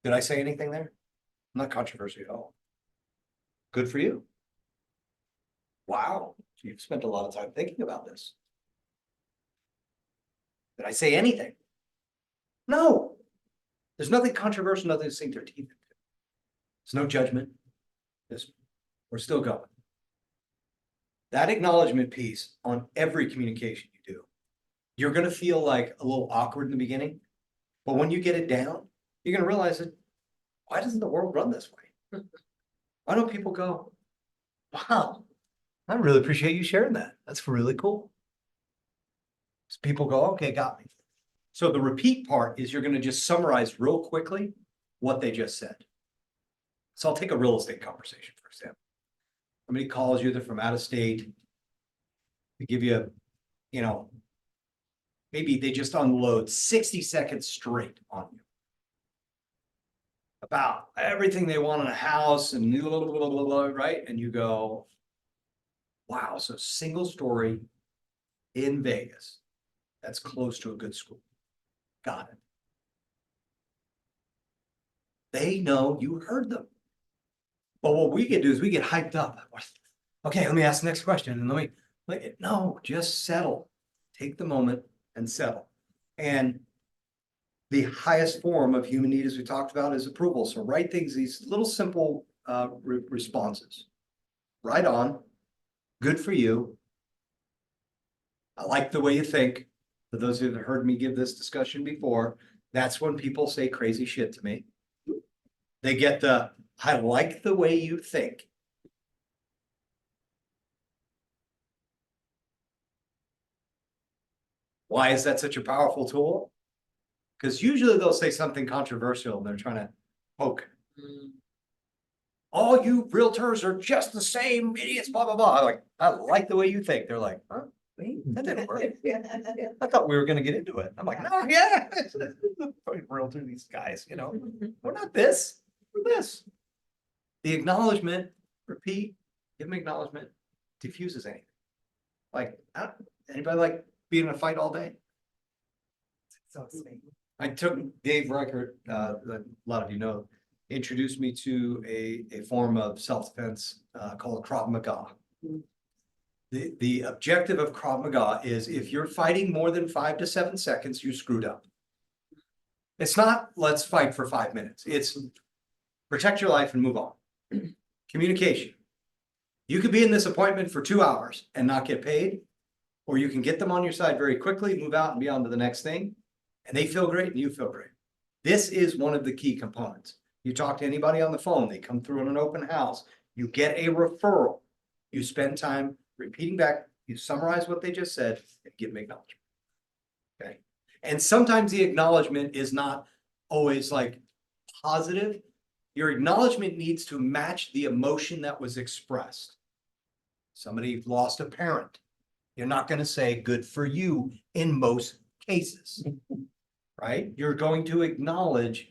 Did I say anything there? Not controversial at all. Good for you. Wow, you've spent a lot of time thinking about this. Did I say anything? No. There's nothing controversial, nothing to sink their teeth into. There's no judgment. We're still going. That acknowledgement piece on every communication you do, you're going to feel like a little awkward in the beginning, but when you get it down, you're going to realize that, why doesn't the world run this way? Why don't people go, wow, I really appreciate you sharing that. That's really cool. So people go, okay, got me. So the repeat part is you're going to just summarize real quickly what they just said. So I'll take a real estate conversation, for example. Somebody calls you, they're from out of state. They give you, you know, maybe they just unload 60 seconds straight on you about everything they want in a house and blah, blah, blah, blah, blah, right? And you go, wow, so single story in Vegas. That's close to a good school. Got it. They know you heard them. But what we can do is we get hyped up. Okay, let me ask the next question and no, just settle. Take the moment and settle. And the highest form of human need, as we talked about, is approval. So write things, these little simple responses. Right on. Good for you. I like the way you think. For those who have heard me give this discussion before, that's when people say crazy shit to me. They get the, I like the way you think. Why is that such a powerful tool? Because usually they'll say something controversial and they're trying to poke. All you realtors are just the same idiots, blah, blah, blah. I like the way you think. They're like, huh? Wait, that didn't work. I thought we were going to get into it. I'm like, no, yeah. Realtor, these guys, you know, we're not this, we're this. The acknowledgement, repeat, give them acknowledgement, diffuses anything. Like, anybody like being in a fight all day? So I took Dave Reichert, a lot of you know, introduced me to a form of self-defense called Krav Maga. The objective of Krav Maga is if you're fighting more than 5 to 7 seconds, you're screwed up. It's not let's fight for 5 minutes. It's protect your life and move on. Communication. You could be in this appointment for 2 hours and not get paid, or you can get them on your side very quickly, move out and be on to the next thing, and they feel great and you feel great. This is one of the key components. You talk to anybody on the phone, they come through in an open house, you get a referral, you spend time repeating back, you summarize what they just said and give them acknowledgement. And sometimes the acknowledgement is not always like positive. Your acknowledgement needs to match the emotion that was expressed. Somebody lost a parent. You're not gonna say good for you in most cases. Right? You're going to acknowledge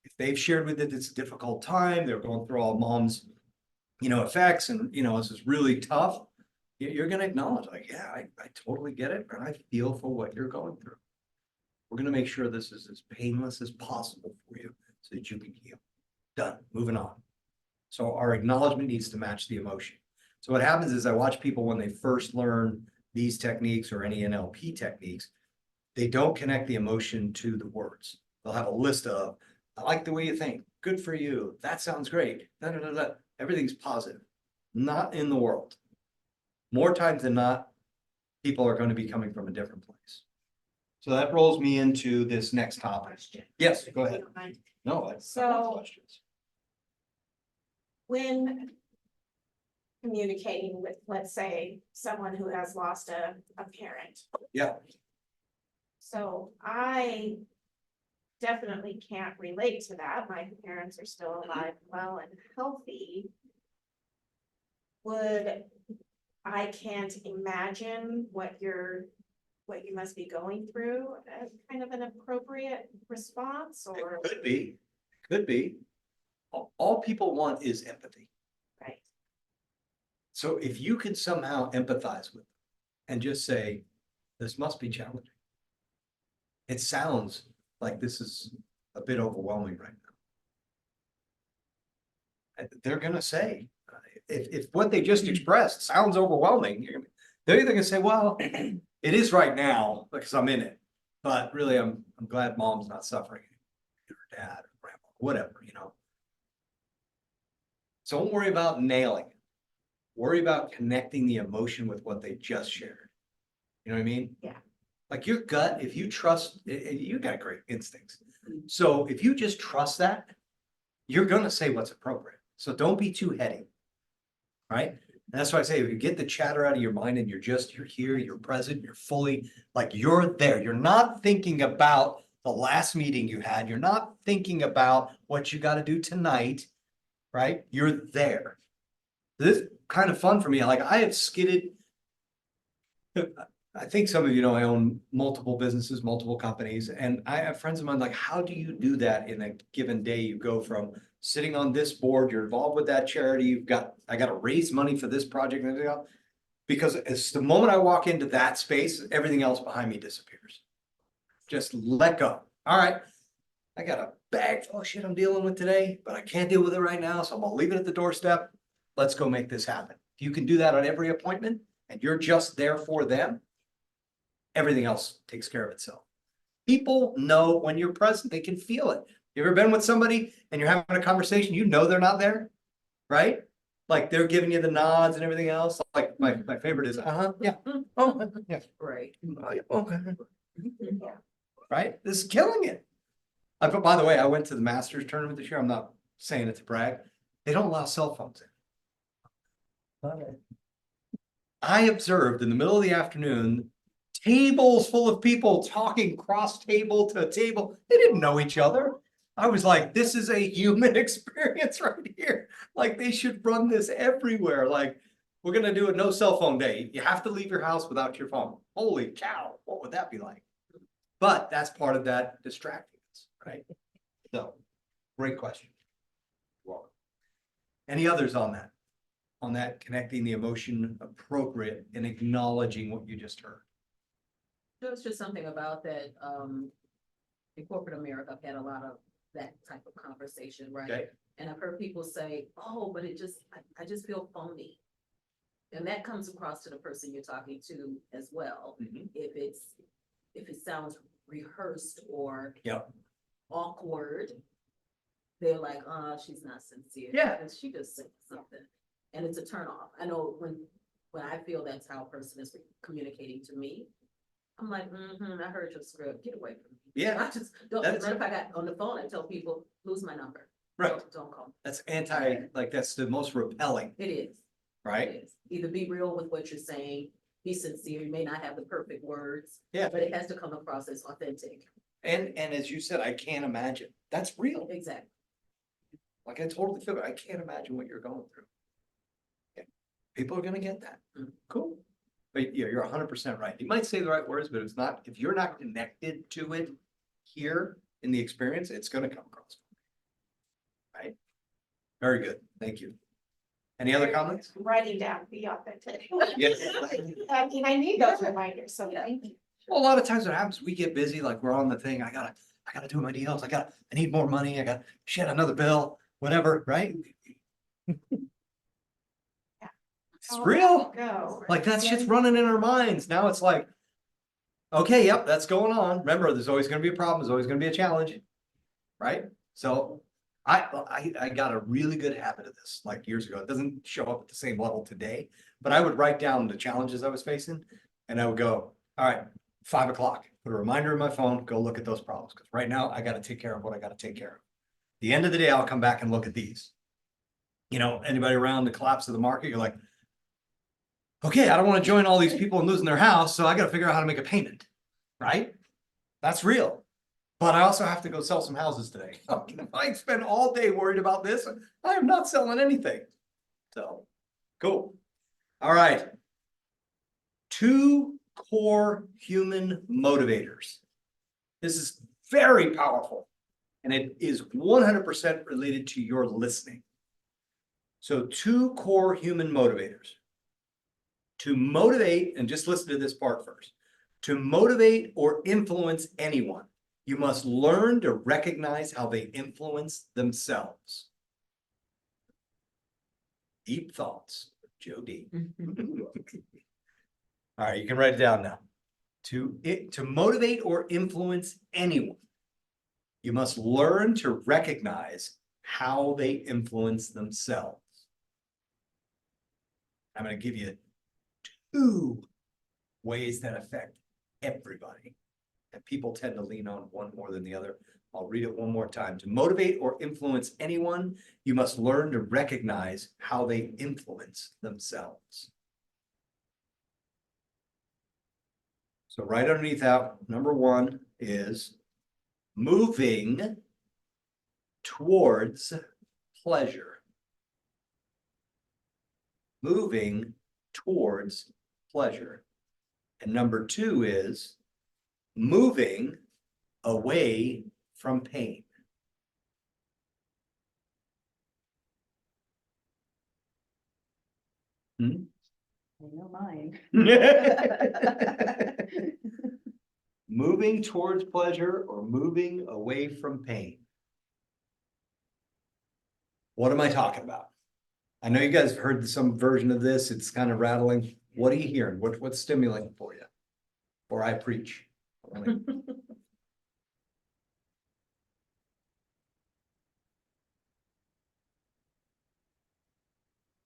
if they've shared with it, it's a difficult time, they're going through all mom's, effects and, this is really tough. You're gonna acknowledge like, yeah, I totally get it, and I feel for what you're going through. We're gonna make sure this is as painless as possible for you so that you can heal. Done, moving on. So our acknowledgement needs to match the emotion. So what happens is I watch people when they first learn these techniques or any NLP techniques, they don't connect the emotion to the words. They'll have a list of, I like the way you think, good for you, that sounds great, da, da, da, da. Everything's positive. Not in the world. More times than not, people are going to be coming from a different place. So that rolls me into this next topic. Question. Yes, go If you ahead. don't mind. No, I have So- questions. When communicating with, let's say, someone who has lost a parent. Yeah. So I definitely can't relate to that. My parents are still alive, well and healthy. I can't imagine what you must be going through as kind of an appropriate response or, It could be. All people want is empathy. right? So if you can somehow empathize with them and just say, this must be challenging. It sounds like this is a bit overwhelming right now. And they're gonna say, if what they just expressed sounds overwhelming, they're either gonna say, well, it is right now because I'm in it. But really, I'm glad mom's not suffering, or dad, or grandma, whatever, So don't worry about nailing it. Worry about connecting the emotion with what they just shared. You know what I mean? Yeah. Like your gut, if you trust, you got great instincts. So if you just trust that, you're gonna say what's appropriate. So don't be too heady. Right? And that's why I say, if you get the chatter out of your mind and you're here, you're present, you're fully, like you're there. You're not thinking about the last meeting you had. You're not thinking about what you gotta do tonight, right? You're there. This is kind of fun for me. Like I have skidded. I think some of you know I own multiple businesses, multiple companies, and I have friends of mine like, how do you do that in a given day? You go from sitting on this board, you're involved with that charity, I got to raise money for this project and everything else. Because as the moment I walk into that space, everything else behind me disappears. Just let go. All right. I got a bag full of shit I'm dealing with today, but I can't deal with it right now. So I'm gonna leave it at the doorstep. Let's go make this happen. If you can do that on every appointment and you're just there for them, everything else takes care of itself. People know when you're present, they can feel it. You ever been with somebody and you're having a conversation, they're not there, right? Like they're giving you the nods and everything else. Like my favorite is, yeah, oh, yeah, Right. okay. Right? This is killing it. By the way, I went to the Masters tournament this year. I'm not saying it to brag. They don't allow cell phones in. I observed in the middle of the afternoon, tables full of people talking cross table to table. They didn't know each other. I was like, this is a human experience right here. Like they should run this everywhere. Like we're going to do a no cell phone day. You have to leave your house without your phone. Holy cow. What would that be like? But that's part of that distracting us, right? So great question. Welcome. Any others on that? On that connecting the emotion appropriate and acknowledging what you just heard. There was just something about that, in corporate America, I've had a lot of that type of conversation, right? Okay. And I've heard people say, oh, but I just feel phony. And that comes across to the person you're talking to as well. Mhm. If it sounds rehearsed or Yep. awkward, they're like, oh, she's not sincere. Yeah. And she just said something. And it's a turnoff. I know when I feel that's how a person is communicating to me, I'm like, I heard your script. Get away from me. Yeah. I just don't. That's- Matter of fact, I got on the phone, I tell people, lose my number. Right. Don't call me. That's that's the most repelling, It is. right? It is. Either be real with what you're saying, be sincere, you may not have the perfect words. Yeah. But it has to come across as authentic. And as you said, I can't imagine. That's real. Exactly. Like I totally feel it. I can't imagine what you're going through. Yeah. People are gonna get that. Cool. But yeah, you're 100% right. You might say the right words, but if you're not connected to it here in the experience, it's gonna come across. Right? Very good. Thank you. Any other comments? Writing down, be authentic. Yes. I mean, I need those reminders, so thank you. Well, a lot of times what happens, we get busy, like we're on the thing, I gotta do my deals, I need more money, I got, shit, another bill, whatever, right? It's real, Go. like that shit's running in our minds, now it's like. Okay, yep, that's going on, remember, there's always gonna be a problem, there's always gonna be a challenge. Right, so I got a really good habit of this, like years ago, it doesn't show up at the same level today. But I would write down the challenges I was facing, and I would go, all right, 5 o'clock, put a reminder in my phone, go look at those problems, because right now I gotta take care of what I gotta take care of. The end of the day, I'll come back and look at these. You know, anybody around the collapse of the market, you're like, okay, I don't want to join all these people in losing their house, so I gotta figure out how to make a payment, right? That's real. But I also have to go sell some houses today. If I spend all day worried about this, I am not selling anything. So, cool. All right. 2 core human motivators. This is very powerful, and it is 100% related to your listening. So 2 core human motivators. To motivate, and just listen to this part first. To motivate or influence anyone, you must learn to recognize how they influence themselves. Deep thoughts, Joe D. All right, you can write it down now. To motivate or influence anyone, you must learn to recognize how they influence themselves. I'm going to give you 2 ways that affect everybody. And people tend to lean on one more than the other. I'll read it one more time. To motivate or influence anyone, you must learn to recognize how they influence themselves. So right underneath that, number 1 is moving towards pleasure. Moving towards pleasure. And number 2 is moving away from pain. I know mine. Moving towards pleasure or moving away from pain. What am I talking about? I know you guys have heard some version of this. It's kind of rattling. What are you hearing? What's stimulating for you? Or I preach.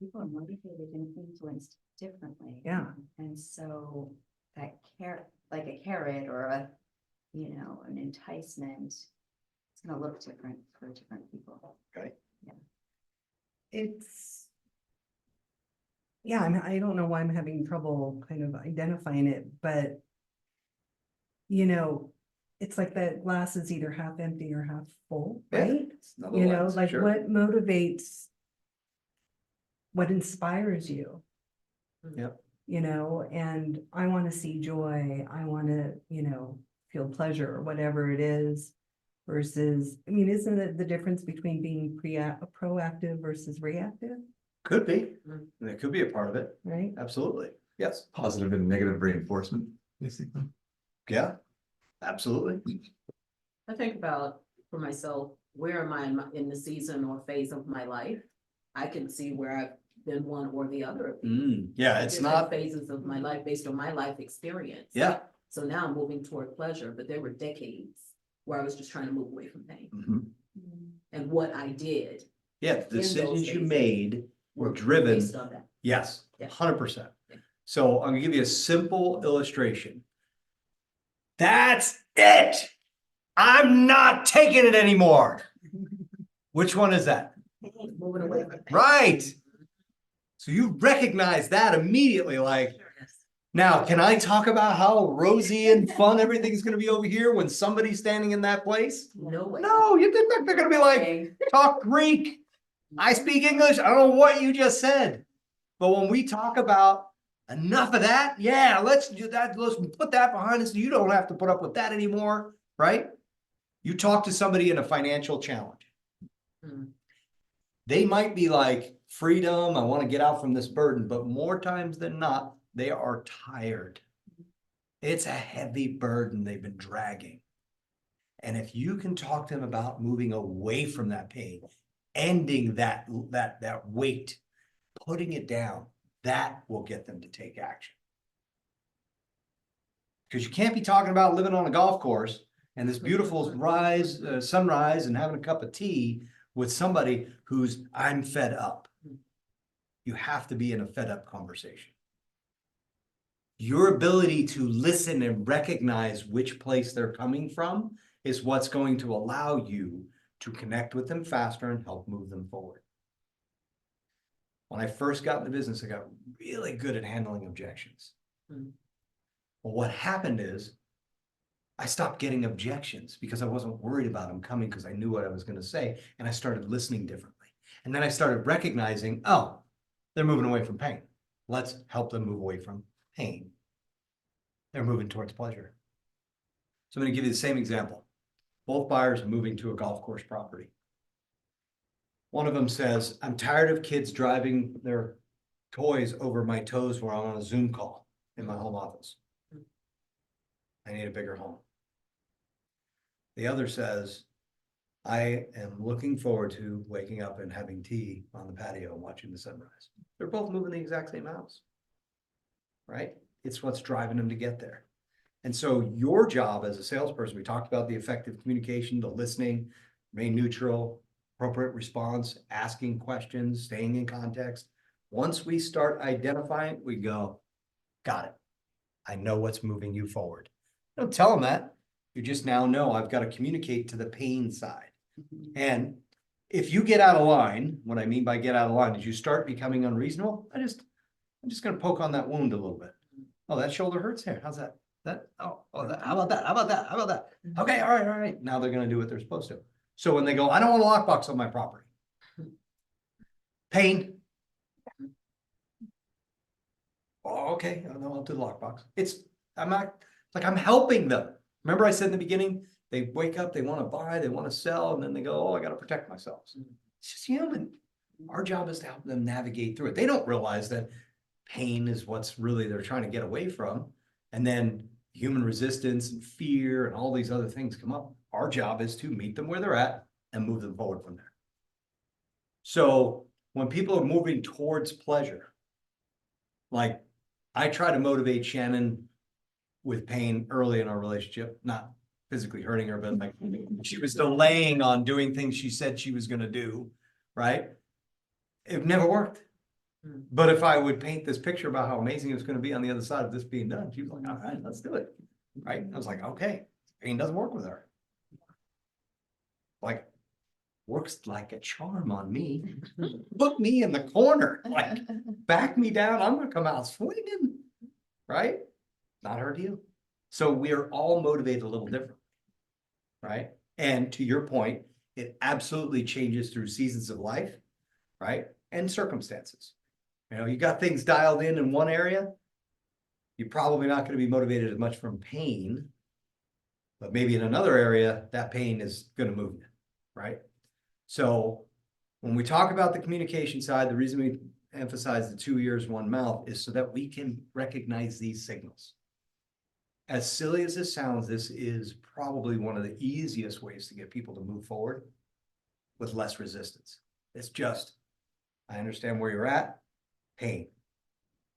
People are motivated and influenced differently. Yeah. And so that like a carrot or an enticement, it's gonna look different for different people. Okay. It's. Yeah, I don't know why I'm having trouble kind of identifying it, but. It's like that glass is either half empty or half full, Yeah, right? it's another lens, Like sure. what motivates. What inspires you? Yep. And I want to see joy, I want to, feel pleasure or whatever it is. Versus, isn't it the difference between being proactive versus reactive, Could be. That could be a part of it. right? Absolutely. Yes. Positive and negative reinforcement, basically. Yeah. Absolutely. I think about for myself, where am I in the season or phase of my life? I can see where I've been one or the other of these. Yeah, it's Different not. phases of my life based on my life experience. Yeah. So now I'm moving toward pleasure, but there were decades where I was just trying to move away from pain. Mhm. And what I did Yeah, the those decisions you phases made were were driven. based on that. Yes, Yeah. 100%. Yeah. So I'm gonna give you a simple illustration. That's it. I'm not taking it anymore. Which one is that? Moving away from pain. Right. So you recognize that immediately, like, Yes. Now, can I talk about how rosy and fun everything's gonna be over here when somebody's standing in that place? No way. No, you think they're gonna be like, talk Greek. I speak English. I don't know what you just said. But when we talk about enough of that, yeah, let's do that. Let's put that behind us. You don't have to put up with that anymore, right? You talk to somebody in a financial challenge. Hmm. They might be like, freedom, I want to get out from this burden, but more times than not, they are tired. It's a heavy burden they've been dragging. And if you can talk to them about moving away from that pain, ending that weight, putting it down, that will get them to take action. Because you can't be talking about living on a golf course and this beautiful sunrise and having a cup of tea with somebody who's, I'm fed up. You have to be in a fed up conversation. Your ability to listen and recognize which place they're coming from is what's going to allow you to connect with them faster and help move them forward. When I first got in the business, I got really good at handling objections. Hmm. Well, what happened is I stopped getting objections because I wasn't worried about them coming because I knew what I was going to say. And I started listening differently. And then I started recognizing, oh, they're moving away from pain. Let's help them move away from pain. They're moving towards pleasure. So I'm going to give you the same example. Both buyers are moving to a golf course property. One of them says, I'm tired of kids driving their toys over my toes while I'm on a Zoom call in my home office. I need a bigger home. The other says, I am looking forward to waking up and having tea on the patio and watching the sunrise. They're both moving the exact same house, right? It's what's driving them to get there. And so your job as a salesperson, we talked about the effective communication, the listening, remain neutral, appropriate response, asking questions, staying in context. Once we start identifying, we go, got it. I know what's moving you forward. Don't tell them that. You just now know I've got to communicate to the pain side. And if you get out of line, what I mean by get out of line is you start becoming unreasonable. I'm just going to poke on that wound a little bit. Oh, that shoulder hurts here. How's that? How about that? How about that? How about that? Okay, all right. Now they're going to do what they're supposed to. So when they go, I don't want a lockbox on my property. Pain. Oh, okay. I'll do the lockbox. I'm helping them. Remember I said in the beginning, they wake up, they want to buy, they want to sell, and then they go, oh, I got to protect myself. It's just human. Our job is to help them navigate through it. They don't realize that pain is what's really they're trying to get away from. And then human resistance and fear and all these other things come up. Our job is to meet them where they're at and move them forward from there. So when people are moving towards pleasure, like I try to motivate Shannon with pain early in our relationship, not physically hurting her, but like she was delaying on doing things she said she was going to do, right? It never worked. But if I would paint this picture about how amazing it's going to be on the other side of this being done, she was like, all right, let's do it. Right? I was like, okay, pain doesn't work with her. Like, works like a charm on me. Put me in the corner, like back me down. I'm going to come out swinging, right? Not her deal. So we're all motivated a little different, right? And to your point, it absolutely changes through seasons of life, right? And circumstances. You know, you got things dialed in one area, you're probably not going to be motivated as much from pain, but maybe in another area, that pain is going to move you, right? So when we talk about the communication side, the reason we emphasize the 2 ears, 1 mouth is so that we can recognize these signals. As silly as this sounds, this is probably one of the easiest ways to get people to move forward with less resistance. It's just, I understand where you're at. Pain.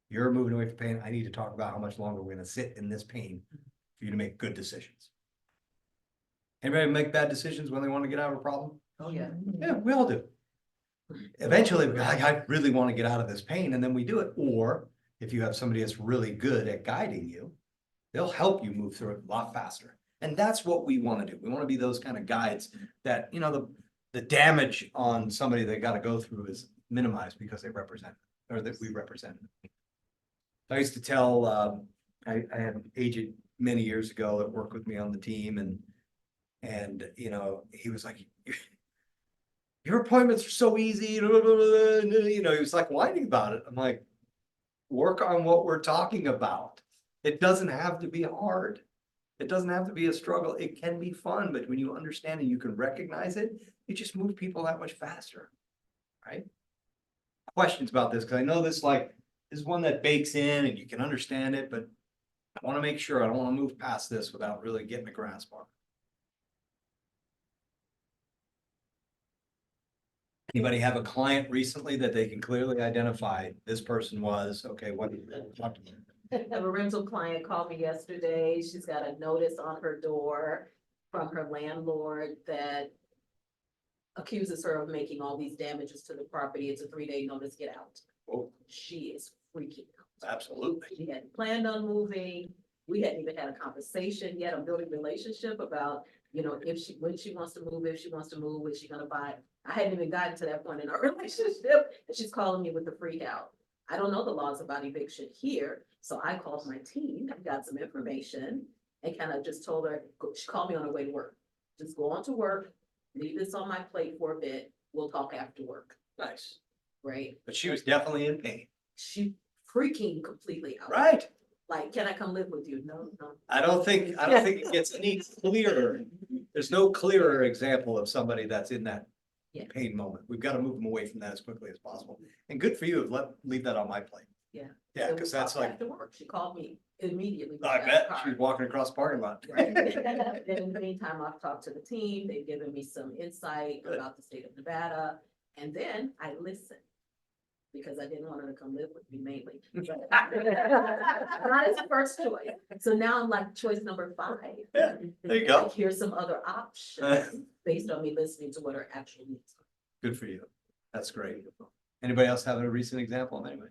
You're moving away from pain. I need to talk about how much longer we're going to sit in this pain for you to make good decisions. Anybody make bad decisions when they want to get out of a problem? Oh, yeah. Yeah, we all do. Eventually, we're like, I really want to get out of this pain, and then we do it. Or if you have somebody that's really good at guiding you, they'll help you move through it a lot faster. And that's what we want to do. We want to be those kind of guides that, you know, the damage on somebody they got to go through is minimized because they represent, or that we represent. I used to tell, I had an agent many years ago that worked with me on the team and, you know, he was like, your appointments are so easy, blah, blah, blah, blah," you know, he was like whining about it. I'm like, work on what we're talking about. It doesn't have to be hard. It doesn't have to be a struggle. It can be fun, but when you understand and you can recognize it, you just move people that much faster, right? Questions about this, because I know this is one that bakes in and you can understand it, but I want to make sure, I don't want to move past this without really getting a grasp on it. Anybody have a client recently that they can clearly identify this person was, okay, what? Talk to me. I have a rental client called me yesterday. She's got a notice on her door from her landlord that accuses her of making all these damages to the property. It's a 3-day notice, get out. Oh, She is freaking out. absolutely. She hadn't planned on moving. We hadn't even had a conversation yet on building relationship about, you know, when she wants to move, if she wants to move, is she gonna buy? I hadn't even gotten to that point in our relationship, and she's calling me with the freak out. I don't know the laws about eviction here, so I called my team and got some information and kind of just told her, she called me on her way to work. Just go on to work, leave this on my plate for a bit, we'll talk after work, Nice. right? But she was definitely in pain. She freaking completely out. Right. Like, can I come live with you? No, no. I don't think it gets any clearer. There's no clearer example of somebody that's in that Yeah. pain moment. We've got to move them away from that as quickly as possible. And good for you. Leave that on my plate. Yeah. Yeah, So we because that's talked like, after work. She called me immediately. I got bet in the she's car. walking across the parking lot. Right. Then in the meantime, I've talked to the team. They've given me some insight Good. about the state of Nevada. And then I listened. Because I didn't want her to come live with me mainly. Not as a first choice. So now I'm like choice number 5. Yeah, there you go. Like, here's some other options based on me listening to what her actual needs are. Good for you. That's great. Anybody else have a recent example anyway?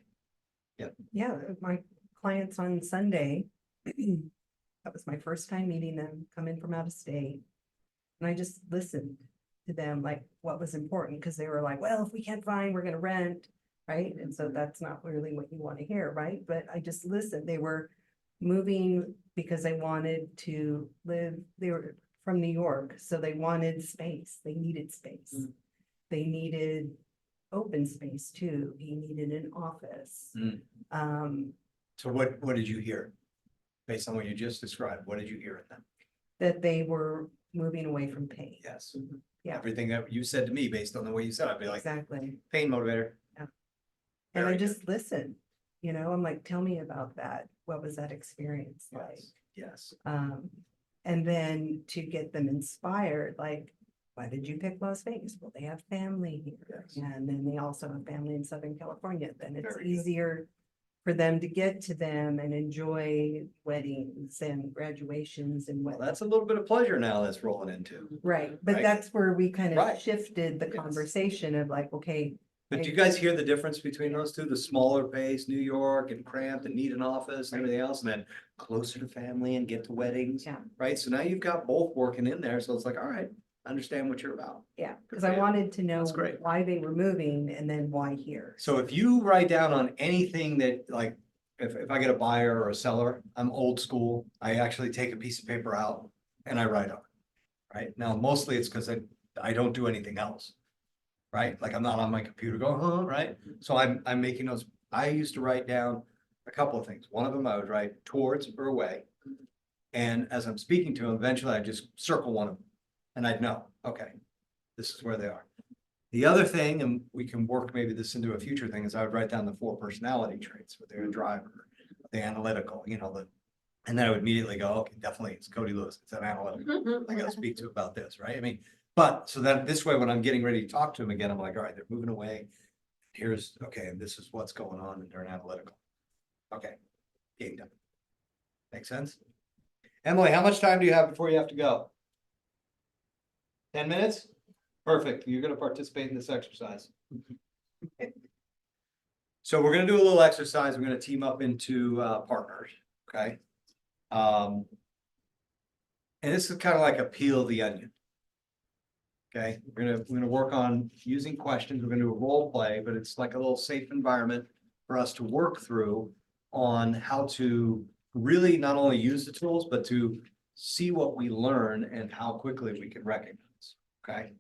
Yeah, my clients on Sunday, that was my first time meeting them, coming from out of state. And I just listened to them, like what was important, because they were like, well, if we can't find, we're gonna rent, right? And so that's not really what you want to hear, right? But I just listened. They were moving because they wanted to live, they were from New York, so they wanted space, they needed space. Mm. They needed open space too, he needed an office. Mm. So what did you hear? Based on what you just described, what did you hear in them? That they were moving away from pain. Yes. Yeah. Everything that you said to me, based on the way you said, it, I'd be like, Exactly. pain motivator. And I Very just listened, you know, I'm like, tell me about that. What was that experience like? Yes. Yes. And then to get them inspired, like, why did you pick Las Vegas? Well, they have family here. Yes. And then they also have family in Southern California. Then it's Very good. easier for them to get to them and enjoy weddings and graduations and Well, what. that's a little bit of pleasure now that's rolling into. Right, but Right. that's where we kind Right. of shifted the Yes. conversation of like, okay, But do you guys hear the difference between those two? The smaller pace, New York and cramped and need an office and everything else, and then closer to family and get to weddings. Yeah. Right? So now you've got both working in there. So it's like, all right, I understand what you're about. yeah, because for I you. wanted to know That's great. why they were moving and then why here. So if you write down on anything that like, if I get a buyer or a seller, I'm old school. I actually take a piece of paper out and I write on it. Right? Now, mostly it's because I don't do anything else. Right? Like I'm not on my computer going, huh, right? So I'm making those. I used to write down a couple of things. One of them I would write towards or away. And as I'm speaking to them, eventually I just circle one of them and I'd know, okay, this is where they are. The other thing, and we can work maybe this into a future thing, is I would write down the 4 personality traits, whether they're a driver, the analytical, you know, and then I would immediately go, okay, definitely it's Cody Lewis, it's an analytical. I gotta speak to about this, right? I mean, but so that this way, when I'm getting ready to talk to them again, I'm like, all right, they're moving away. Here's, okay, and this is what's going on, and they're an analytical. Okay, game done. Make sense? Emily, how much time do you have before you have to go? 10 minutes? Perfect. You're gonna participate in this exercise. So we're gonna do a little exercise. We're gonna team up into partners, okay? And this is kind of like a peel the onion. Okay, we're gonna work on using questions. We're gonna do a role play, but it's like a little safe environment for us to work through on how to really not only use the tools, but to see what we learn and how quickly we can recognize, okay?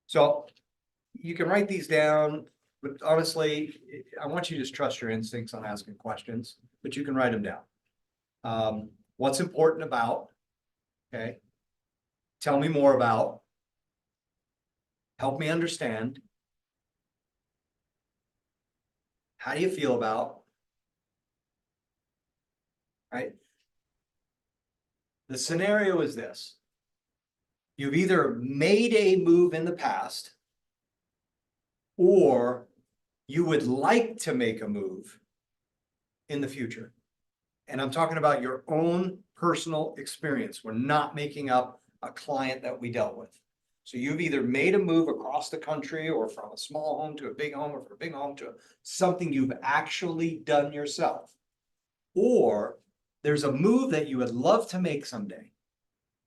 So you can write these down, but honestly, I want you to just trust your instincts on asking questions, but you can write them down. What's important about, okay? Tell me more about. Help me understand. How do you feel about? Right? The scenario is this. You've either made a move in the past, or you would like to make a move in the future. And I'm talking about your own personal experience. We're not making up a client that we dealt with. So you've either made a move across the country, or from a small home to a big home, or from a big home to something you've actually done yourself. Or there's a move that you would love to make someday.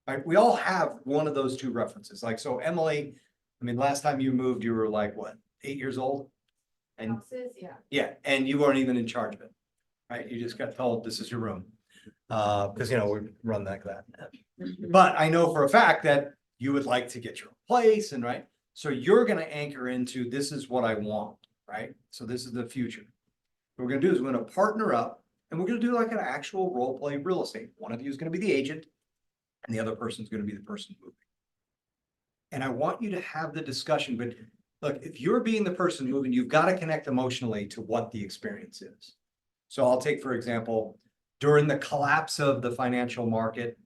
Right? We all have one of those two references. Like, so Emily, I mean, last time you moved, you were like, what, 8 years old? And yeah, and you weren't even in charge of it, right? You just got told, this is your room. Because, we run like that. But I know for a fact that you would like to get your own place, and right? So you're gonna anchor into, this is what I want, right? So this is the future. What we're gonna do is we're gonna partner up, and we're gonna do like an actual role play real estate. One of you is gonna be the agent, and the other person's gonna be the person moving. And I want you to have the discussion, but look, if you're being the person moving, you've got to connect emotionally to what the experience is. So I'll take, for example, during the collapse of the financial market,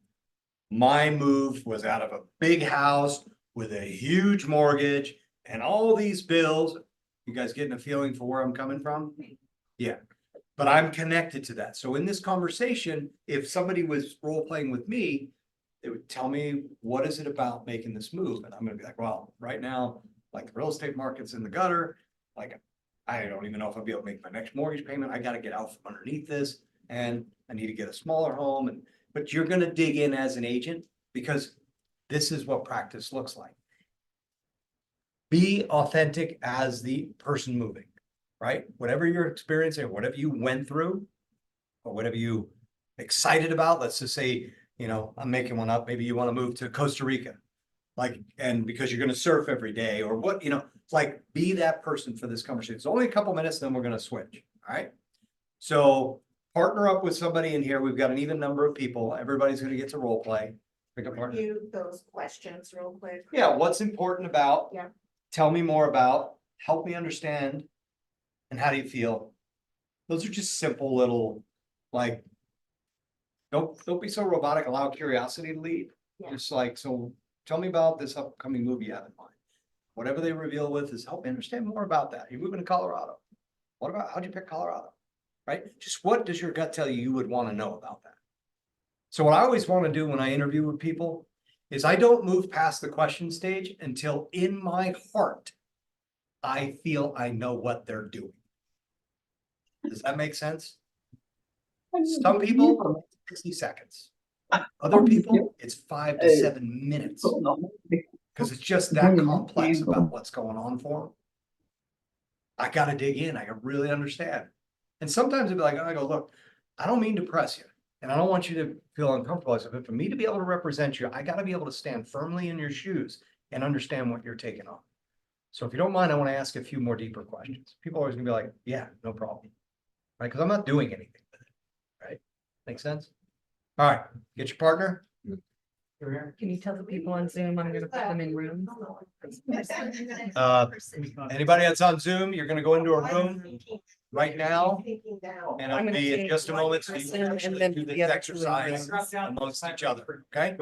my move was out of a big house with a huge mortgage and all these bills. You guys getting a feeling for where I'm coming from? Yeah, but I'm connected to that. So in this conversation, if somebody was role playing with me, they would tell me, what is it about making this move? And I'm gonna be like, well, right now, like the real estate market's in the gutter. Like, I don't even know if I'll be able to make my next mortgage payment. I gotta get out from underneath this, and I need to get a smaller home. But you're gonna dig in as an agent, because this is what practice looks like. Be authentic as the person moving, right? Whatever you're experiencing, whatever you went through, or whatever you excited about, let's just say, I'm making one up. Maybe you want to move to Costa Rica, and because you're going to surf every day, or what, it's like, be that person for this conversation. It's only a couple minutes, then we're going to switch. All right. So partner up with somebody in here. We've got an even number of people. Everybody's going to get to role play. Pick a partner. Review those questions real quick. Yeah. What's important about? Yeah. Tell me more about. Help me understand. And how do you feel? Those are just simple little, like, don't be so robotic. Allow curiosity to lead. Yeah. Just like, so tell me about this upcoming movie you have in mind. Whatever they reveal with is, help me understand more about that. You're moving to Colorado. What about, how'd you pick Colorado? Right? Just what does your gut tell you would want to know about that? So what I always want to do when I interview with people is, I don't move past the question stage until in my heart, I feel I know what they're doing. Does that make sense? Some people, 60 seconds. Other people, it's 5 to 7 minutes. Because it's just that complex about what's going on for them. I gotta dig in, I gotta really understand. And sometimes it'd be like, I go, look, I don't mean to press you, and I don't want you to feel uncomfortable. I said, but for me to be able to represent you, I gotta be able to stand firmly in your shoes and understand what you're taking on. So if you don't mind, I want to ask a few more deeper questions. People are always gonna be like, yeah, no problem. Right? Because I'm not doing anything with it. Right? Make sense? All right, get your partner. Can you tell the people on Zoom I'm gonna put them in rooms? Anybody that's on Zoom, you're gonna go into a room right now, and it'll be in just a moment, so you can actually do this exercise amongst each other, okay?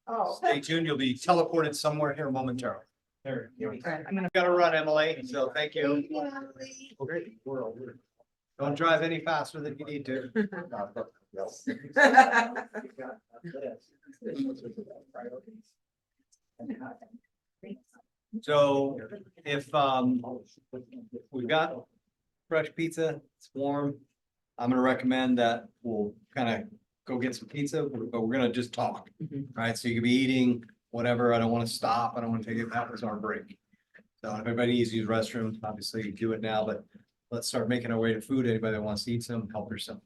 Oh. Stay tuned, you'll be teleported somewhere here momentarily. There. I'm gonna. Gotta run, Emily, so thank you. Don't drive any faster than you need to. So if we've got fresh pizza, it's warm, I'm gonna recommend that we'll kind of go get some pizza, but we're gonna just talk. Right, so you could be eating whatever. I don't want to stop. I don't want to take it. That was our break. So if everybody needs to use restrooms, obviously you do it now, but let's start making our way to food. Anybody that wants to eat some, help yourself.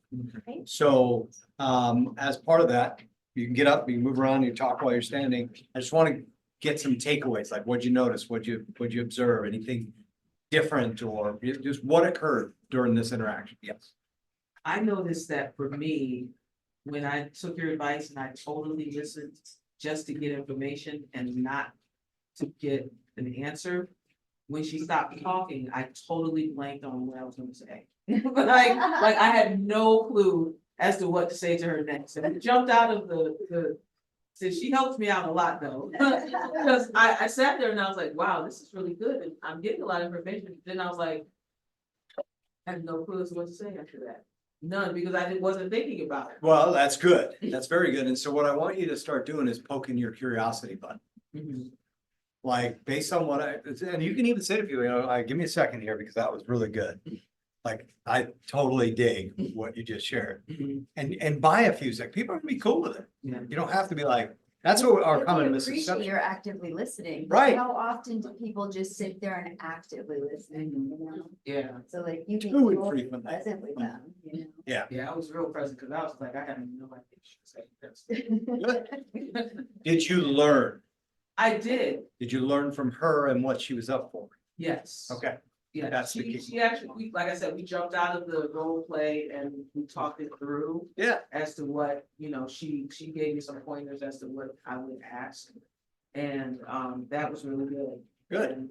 Okay. So, as part of that, you can get up, you can move around, you talk while you're standing. I just want to get some takeaways, like what'd you notice? What'd you observe? Anything different or just what occurred during this interaction? Yes. I noticed that for me, when I took your advice and I totally listened just to get information and not to get an answer. When she stopped talking, I totally blanked on what I was gonna say. Like I had no clue as to what to say to her next. And I jumped out of so she helped me out a lot though. Because I sat there and I was like, wow, this is really good. And I'm getting a lot of information. Then I was like, I had no clue as to what to say after that. None, because wasn't thinking about it. Well, that's good. That's very good. And so what I want you to start doing is poking your curiosity button. Mhm. Like based on what and you can even say to people, give me a second here because that was really good. Like I totally dig what you just shared Mhm. and buy a few seconds. People are gonna be cool with it. Yeah. You don't have to be like, that's what our If they common appreciate misconception. You're actively listening. but Right. How often do people just sit there and actively listen, you know? Yeah, So like you can Too be infrequently. present with them, you yeah, I was real present because I was like, I had no idea she was saying this. know? Did you learn? I did, Did you learn from her and what she was up for? yes. Okay, Yeah, That's the she key. actually, like I said, we jumped out of the role play and we talked it through yeah, as to what, she gave me some pointers as to what I would ask. And that was really good. Good. And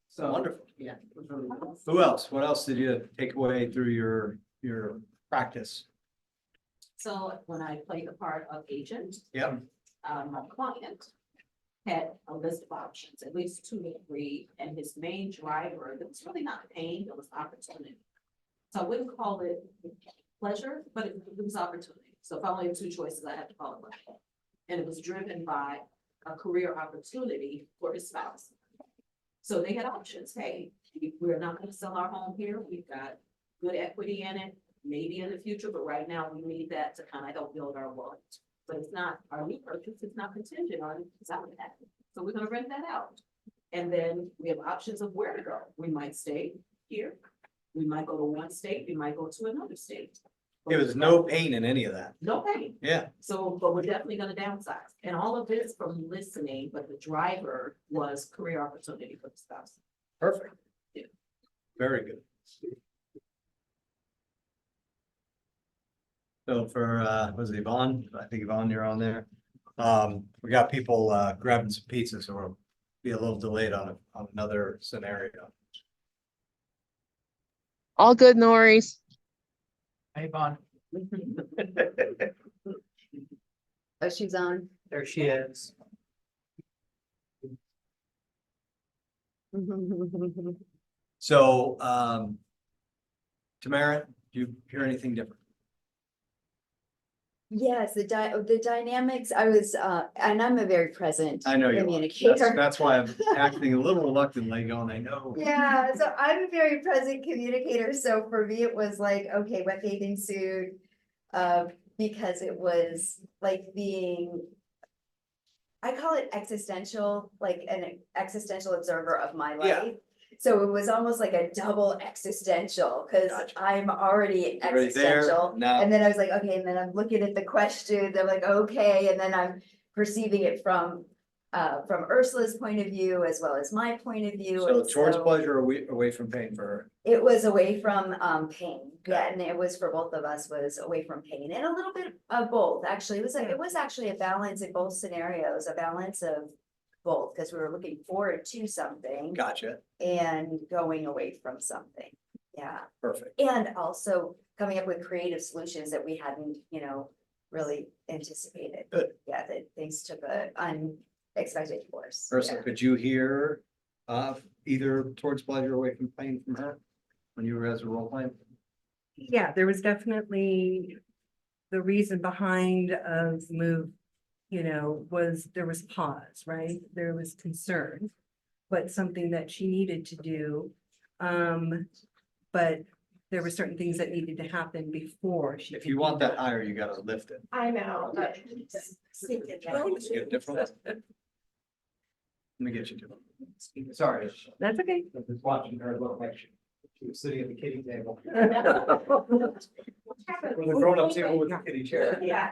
so. Wonderful. Yeah, it was really good. who else? What else did you take away through your practice? So when I played the part of agent, Yeah, my client had a list of options, at least 2 to 3, and his main driver, it was really not pain, it was opportunity. So I wouldn't call it pleasure, but it was opportunity. So if I only had 2 choices, I had to call it pleasure. And it was driven by a career opportunity for his spouse. So they had options. Hey, we're not gonna sell our home here. We've got good equity in it, maybe in the future, but right now we need that to kind of help build our wealth. But it's not, our new purchase is not contingent on selling that. So we're gonna rent that out. And then we have options of where to go. We might stay here. We might go to one state, we might go to another state. there was no pain in any of that. No pain. Yeah, So, but we're definitely gonna downsize. And all of this from listening, but the driver was career opportunity for the spouse. perfect. Yeah. Very good. So for, was it Yvonne? I think Yvonne, you're on there. We got people, grabbing some pizza, so we'll be a little delayed on another scenario. All good, Norris. Hey, Yvonne. Oh, she's on. There she is. So, Tamara, do you hear anything different? Yes, the dynamics, I was, and I'm a very present I know you are. communicator. That's why I'm acting a little reluctantly going, I know. Yeah, so I'm a very present communicator, so for me, it was like, okay, what bathing suit? Because it was like being. I call it existential, like an existential observer of my Yeah. life. So it was almost like a double existential, cause Gotcha. I'm already You're already there, existential. now- And then I was like, okay, and then I'm looking at the questions, I'm like, okay, and then I'm perceiving it from Ursula's point of view as well as my point of view. So and towards so pleasure, away from pain for her. It was away from pain, yeah, and it was for both of us was away from pain and a little bit of both, actually, it was actually a balance in both scenarios, a balance of both, because we were looking forward to something Gotcha, and going away from something, yeah. perfect. And also coming up with creative solutions that we hadn't, really anticipated. Good. Yeah, that things took a unexpected course. Ursula, yeah. could you hear either towards pleasure, away from pain from her? When you were as a role playing? Yeah, there was definitely the reason behind of the move, was there was pause, right? There was concern, but something that she needed to do. But there were certain things that needed to happen before she. If could you do want that higher, you gotta lift it. I know, but Let's get a different one. Let me get you to it. Sorry. That's okay. I'm just watching her look like she She was sitting at the kiddie table. With a grown-up table with a kiddie chair. Yeah.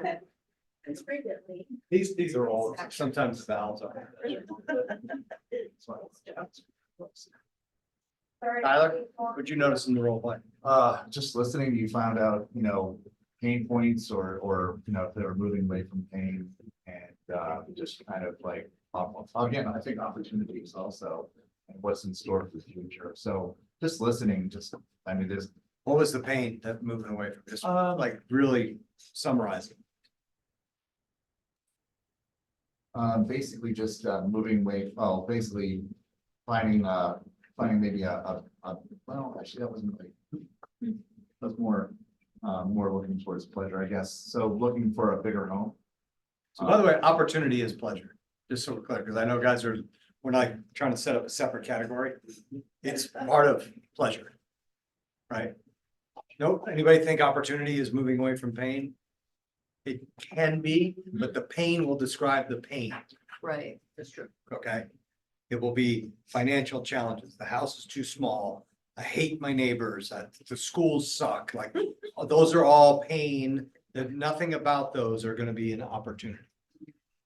It's frequently. These are all, sometimes the valves are. Tyler, what'd you notice in the role play? Just listening, you found out, pain points or, if they were moving away from pain and, just kind of like, again, I think opportunities also and what's in store for the future. So just listening, there's, What was the pain that moving away from this, like really summarizing? basically just, moving away, basically finding maybe well, actually, that wasn't like, that's more looking towards pleasure, I guess. So looking for a bigger home. So by the way, opportunity is pleasure, just so we're clear, because I know guys we're not trying to set up a separate category. It's part of pleasure. Right? Nope, anybody think opportunity is moving away from pain? It can be, but the pain will describe the pain, Right. That's true. okay? It will be financial challenges, the house is too small, I hate my neighbors, the schools suck, like, those are all pain. That nothing about those are gonna be an opportunity.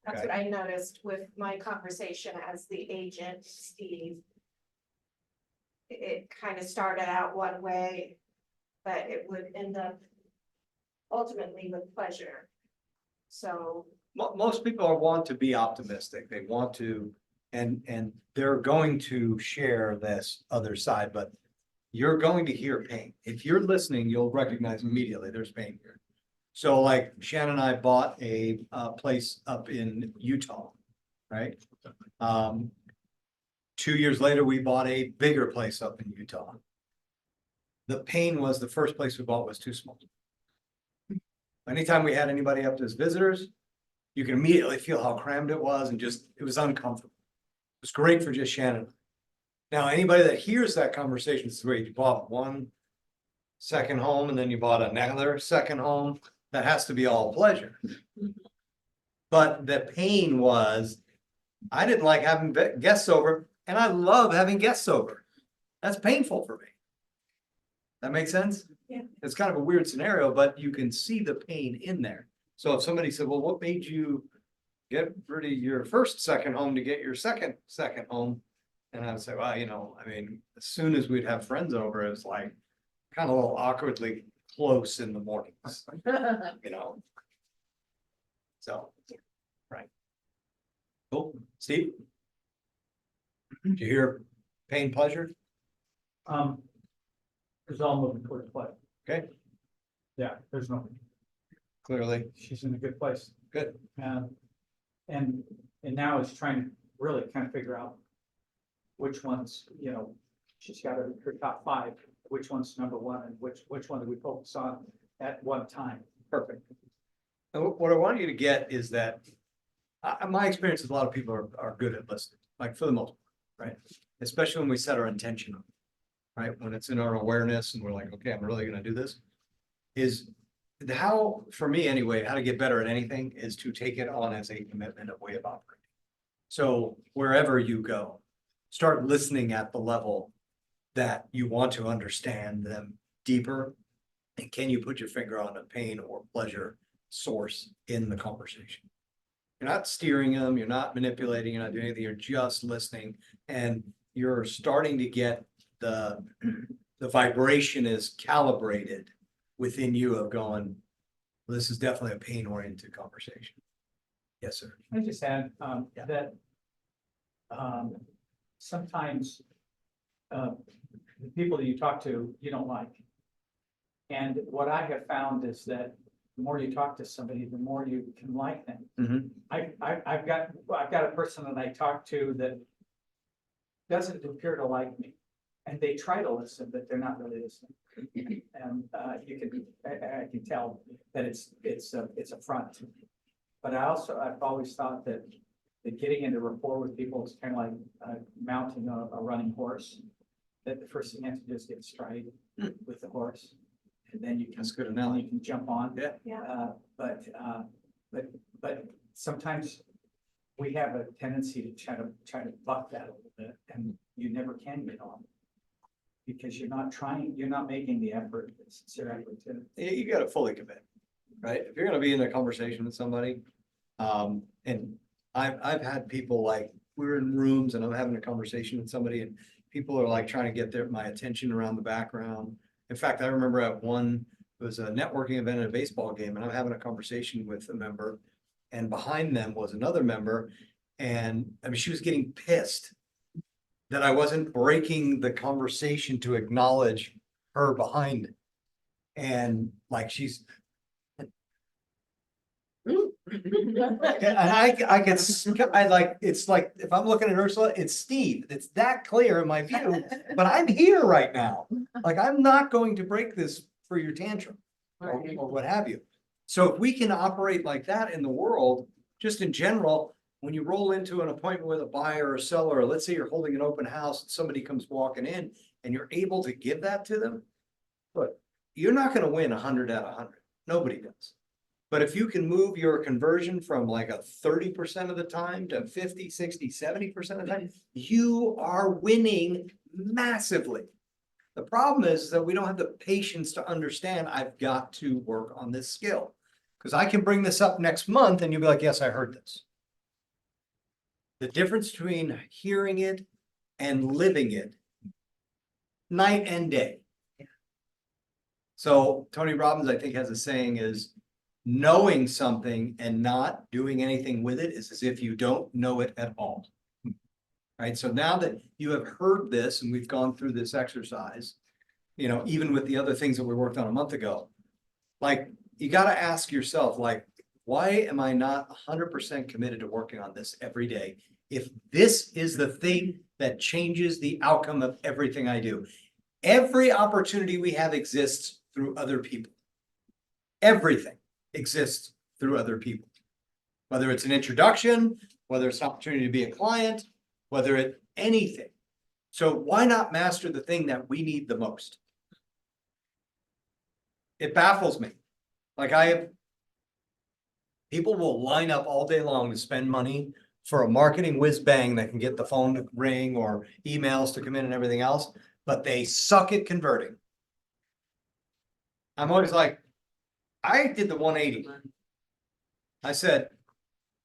That's what I noticed with my conversation as the agent, Steve. It kind of started out one way, but it would end up ultimately with pleasure. So, Most people want to be optimistic, they want to, and they're going to share this other side, but you're going to hear pain. If you're listening, you'll recognize immediately there's pain here. So like Shannon and I bought a place up in Utah, right? 2 years later, we bought a bigger place up in Utah. The pain was the first place we bought was too small. Anytime we had anybody up as visitors, you can immediately feel how crammed it was and just, it was uncomfortable. It was great for just Shannon. Now, anybody that hears that conversation is great. You bought one second home and then you bought another second home. That has to be all pleasure. But the pain was, I didn't like having guests over and I love having guests over. That's painful for me. That makes sense? Yeah. It's kind of a weird scenario, but you can see the pain in there. So if somebody said, well, what made you get rid of your second home to get your second home? And I would say, well, as soon as we'd have friends over, it was like kind of a little awkwardly close in the mornings, So, right. Cool. Steve? Did you hear pain, pleasure? It's all moving towards play. Okay, Yeah, there's no, clearly, she's in a good place. good. And now it's trying to really kind of figure out which ones, she's got her top 5, which one's number 1 and which one do we focus on at one time. Perfect. And what I want you to get is that my experience is a lot of people are good at listening, like for the most part, right? Especially when we set our intention on, right? When it's in our awareness and we're like, okay, I'm really gonna do this. Is how, for me anyway, how to get better at anything is to take it on as a commitment, a way of operating. So wherever you go, start listening at the level that you want to understand them deeper. And can you put your finger on a pain or pleasure source in the conversation? You're not steering them, you're not manipulating, you're not doing anything, you're just listening. And you're starting to get the vibration is calibrated within you of going, well, this is definitely a pain-oriented conversation. Yes, sir. I just add, Yeah. that sometimes the people that you talk to, you don't like. And what I have found is that the more you talk to somebody, the more you can like them. Mhm. I've got a person that I talk to that doesn't appear to like me. And they try to listen, but they're not really listening. And I can tell that it's a front. But I've always thought that getting into rapport with people is kind of like mounting a running horse. That the first thing you have to do is get stride with the horse. And then you can, That's a good then analogy. you can jump on. Yeah. yeah, But sometimes we have a tendency to try to buck that a little bit, and you never can get on. because you're not making the effort, the sincere effort to. You gotta fully commit, right? If you're gonna be in a conversation with somebody, and I've had people like, we're in rooms and I'm having a conversation with somebody and people are like trying to get my attention around the background. In fact, I remember at one, it was a networking event at a baseball game and I'm having a conversation with a member. And behind them was another member. And I mean, she was getting pissed that I wasn't breaking the conversation to acknowledge her behind. And like, she's, and I get, I like, it's like, if I'm looking at Ursula, it's Steve. It's that clear in my view, but I'm here right now. Like, I'm not going to break this for your tantrum or what have you. So if we can operate like that in the world, just in general, when you roll into an appointment with a buyer or seller, or let's say you're holding an open house, and somebody comes walking in and you're able to give that to them, but you're not gonna win 100 out of 100. Nobody does. But if you can move your conversion from like a 30% of the time to 50, 60, 70% of the time, you are winning massively. The problem is that we don't have the patience to understand I've got to work on this skill. Because I can bring this up next month and you'll be like, yes, I heard this. The difference between hearing it and living it, night and day. So Tony Robbins, I think, has a saying is, knowing something and not doing anything with it is as if you don't know it at all. Right? So now that you have heard this and we've gone through this exercise, you know, even with the other things that we worked on a month ago, like, you got to ask yourself, like, why am I not 100% committed to working on this every day? If this is the thing that changes the outcome of everything I do, every opportunity we have exists through other people. Everything exists through other people. Whether it's an introduction, whether it's an opportunity to be a client, whether it's anything. So why not master the thing that we need the most? It baffles me. Like, people will line up all day long to spend money for a marketing whiz bang that can get the phone to ring or emails to come in and everything else, but they suck at converting. I'm always like, I did the 180. I said,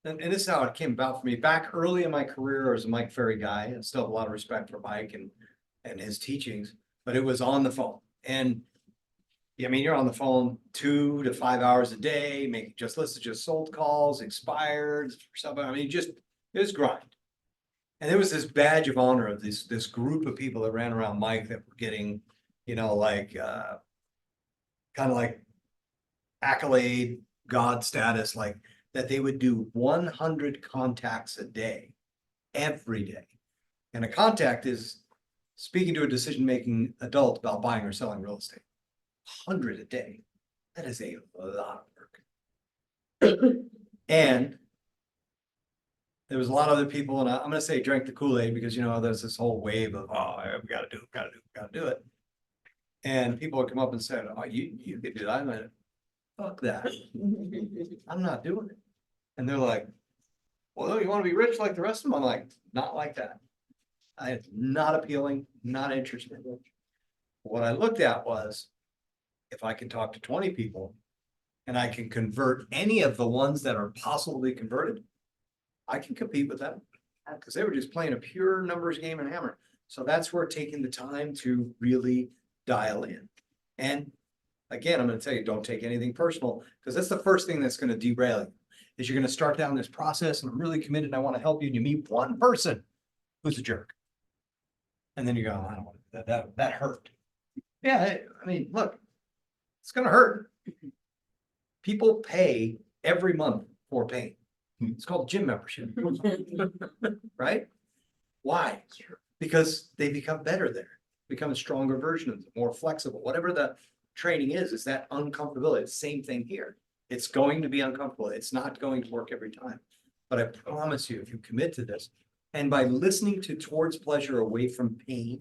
and this is how it came about for me. Back early in my career as a Mike Ferry guy, and still have a lot of respect for Mike and his teachings, but it was on the phone. And I mean, you're on the phone 2 to 5 hours a day, making just sold calls, expired, something. I mean, it was grind. And there was this badge of honor of this group of people that ran around Mike that were getting, you know, like kind of like accolade, God status, like that they would do 100 contacts a day, every day. And a contact is speaking to a decision-making adult about buying or selling real estate. 100 a day. That is a lot of work. And there was a lot of other people, and I'm going to say drank the Kool-Aid because, you know, there's this whole wave of, oh, we got to do it. And people would come up and said, oh, you could do that. I'm like, fuck that. I'm not doing it. And they're like, well, you want to be rich like the rest of them? I'm like, not like that. It's not appealing, not interested. What I looked at was, if I can talk to 20 people and I can convert any of the ones that are possibly converted, I can compete with them because they were just playing a pure numbers game and hammer. So that's where taking the time to really dial in. And again, I'm going to tell you, don't take anything personal because that's the first thing that's going to derail you. Is you're going to start down this process and I'm really committed and I want to help you, and you meet one person who's a jerk. And then you go, I don't want to do that. That hurt. Yeah, I mean, look, it's going to hurt. People pay every month for pain. It's called gym membership. Right? Why? Because they become better there, become a stronger version of them, more flexible. Whatever the training is that uncomfortability. It's the same thing here. It's going to be uncomfortable. It's not going to work every time. But I promise you, if you commit to this, and by listening to towards pleasure away from pain,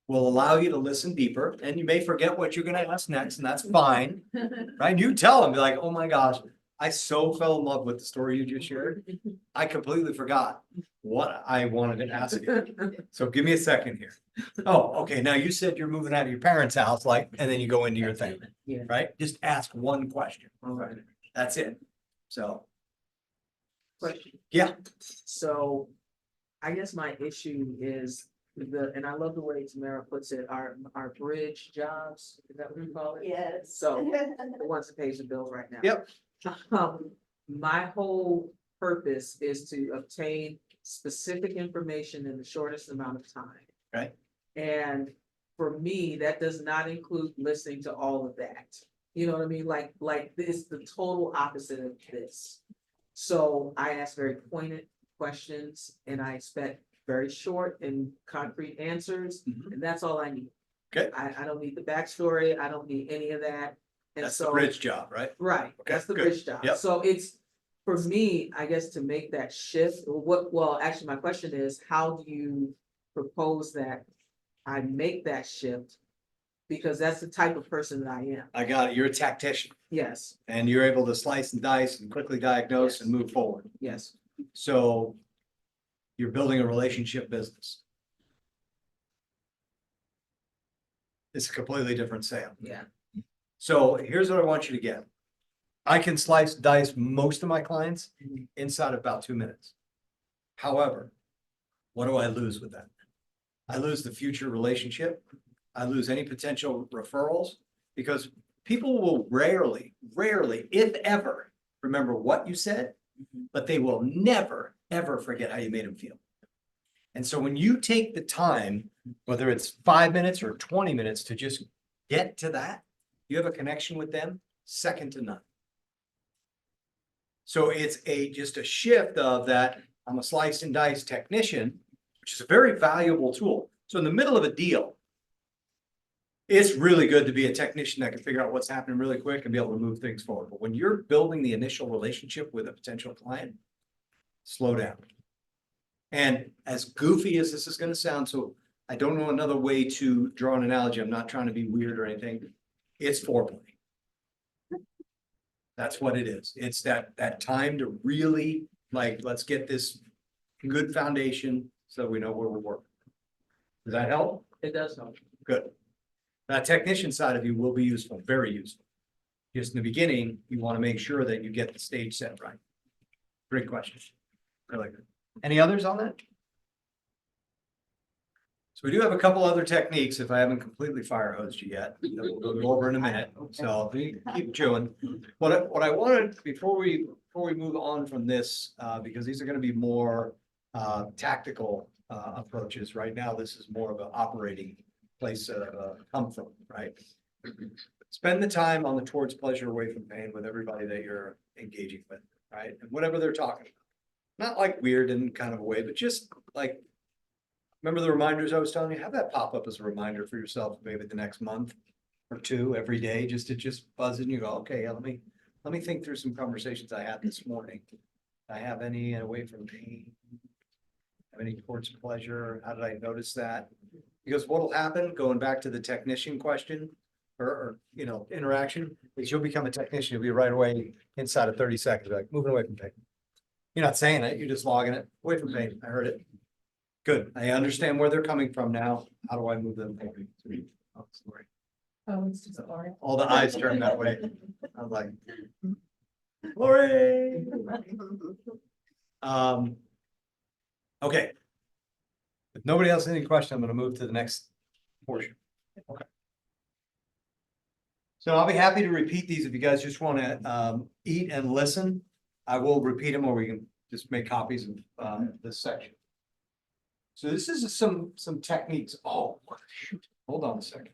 will allow you to listen deeper, and you may forget what you're going to ask next, and that's fine, right? You tell them, be like, oh my gosh, I so fell in love with the story you just shared. I completely forgot what I wanted to ask you. So give me a second here. Oh, okay, now you said you're moving out of your parents' house, like, and then you go into your thing, Yeah. right? Just ask one question. Okay. That's it. So, Question. yeah, So I guess my issue is and I love the way Tamara puts it, our bridge jobs, is that what you call it? Yes. So the ones that pays the bills right now. Yep. My whole purpose is to obtain specific information in the shortest amount of time. Right. And for me, that does not include listening to all of that. You know what I mean? Like this, the total opposite of this. So I ask very pointed questions and I expect very short and concrete answers, Mhm. and that's all I need. Okay. I don't need the backstory, I don't need any of that. And that's the so, bridge job, right? right, Okay, that's the good. bridge job. Yep. So it's, for me, I guess to make that shift, actually, my question is, how do you propose that I make that shift? Because that's the type of person that I am. I got it. You're a tactician Yes, and you're able to slice and dice and quickly diagnose and move forward. yes, So you're building a relationship business. It's a completely different sale. yeah. So here's what I want you to get. I can slice, dice most of my clients inside of about 2 minutes. However, what do I lose with that? I lose the future relationship. I lose any potential referrals because people will rarely, if ever, remember what you said, but they will never, ever forget how you made them feel. And so when you take the time, whether it's 5 minutes or 20 minutes to just get to that, you have a connection with them, second to none. So it's just a shift of that, I'm a slice and dice technician, which is a very valuable tool. So in the middle of a deal, it's really good to be a technician that can figure out what's happening really quick and be able to move things forward. But when you're building the initial relationship with a potential client, slow down. And as goofy as this is going to sound, so I don't know another way to draw an analogy. I'm not trying to be weird or anything. It's foreplay. That's what it is. It's that time to really let's get this good foundation so we know where we're working. Does that help? It does help. Good. That technician side of you will be useful, very useful. Just in the beginning, you want to make sure that you get the stage set right. Great question. I like it. Any others on that? So we do have a couple other techniques if I haven't completely fire hosed you yet. That we'll go over in a minute. So keep chewing. What I wanted before we move on from this, because these are going to be more tactical approaches. Right now, this is more of an operating place to come from, right? Spend the time on the towards pleasure away from pain with everybody that you're engaging with, right? And whatever they're talking about. Not like weird in kind of a way, but just like, remember the reminders I was telling you? Have that pop up as a reminder for yourself, maybe the next month or two, every day, just to buzz in. You go, okay, let me think through some conversations I had this morning. Do I have any away from pain? Have any towards pleasure? How did I notice that? Because what'll happen, going back to the technician question or interaction, is you'll become a technician. You'll be right away inside of 30 seconds, like moving away from pain. You're not saying it, you're just logging it away from pain. I heard it. Good. I understand where they're coming from now. How do I move them forward? Oh, sorry. Oh, it's just Lori. All the eyes turned that way. I was like, Lori. Okay. If nobody else has any question, I'm gonna move to the next portion. Okay. So I'll be happy to repeat these if you guys just wanna eat and listen. I will repeat them or we can just make copies of this section. So this is some techniques. Oh, shoot. Hold on a second.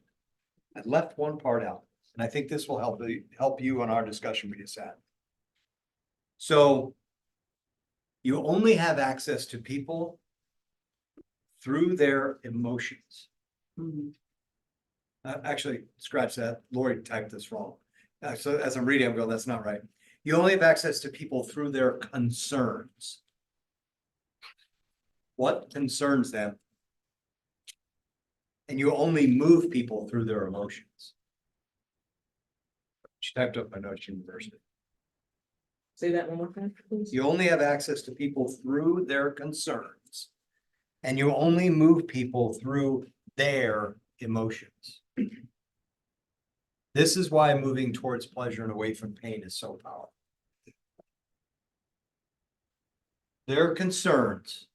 I left one part out, and I think this will help you on our discussion we just had. So you only have access to people through their emotions. Actually, scratch that. Lori typed this wrong. So as I'm reading, I'm going, that's not right. You only have access to people through their concerns. What concerns them? And you only move people through their emotions. She typed up my notes university. Say that one more time, please. You only have access to people through their concerns. And you only move people through their emotions. This is why moving towards pleasure and away from pain is so powerful. Their concerns.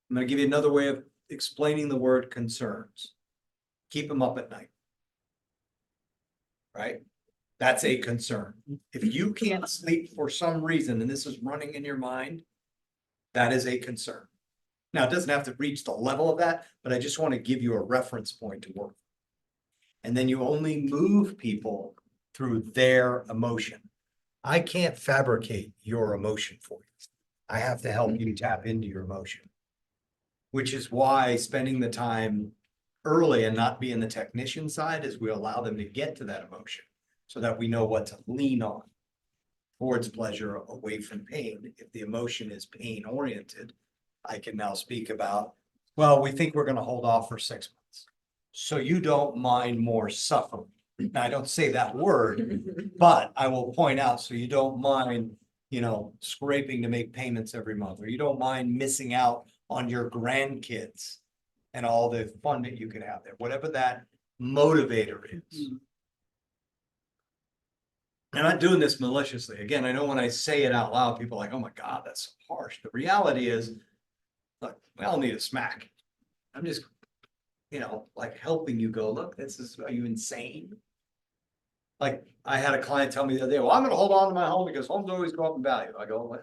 I'm gonna give you another way of explaining the word concerns. Keep them up at night. Right? That's a concern. If you can't sleep for some reason, and this is running in your mind, that is a concern. Now, it doesn't have to reach the level of that, but I just want to give you a reference point to work. And then you only move people through their emotion. I can't fabricate your emotion for you. I have to help you tap into your emotion. Which is why spending the time early and not being the technician side is we allow them to get to that emotion so that we know what to lean on towards pleasure, away from pain. If the emotion is pain oriented, I can now speak about, well, we think we're going to hold off for 6 months. So you don't mind more suffering. Now, I don't say that word, but I will point out, so you don't mind, scraping to make payments every month, or you don't mind missing out on your grandkids and all the fun that you could have there, whatever that motivator is. I'm not doing this maliciously. Again, I know when I say it out loud, people are like, oh my God, that's so harsh. The reality is, look, we all need a smack. I'm just, like helping you go, look, are you insane? Like I had a client tell me the other day, well, I'm gonna hold on to my home because homes always go up in value. I go, well,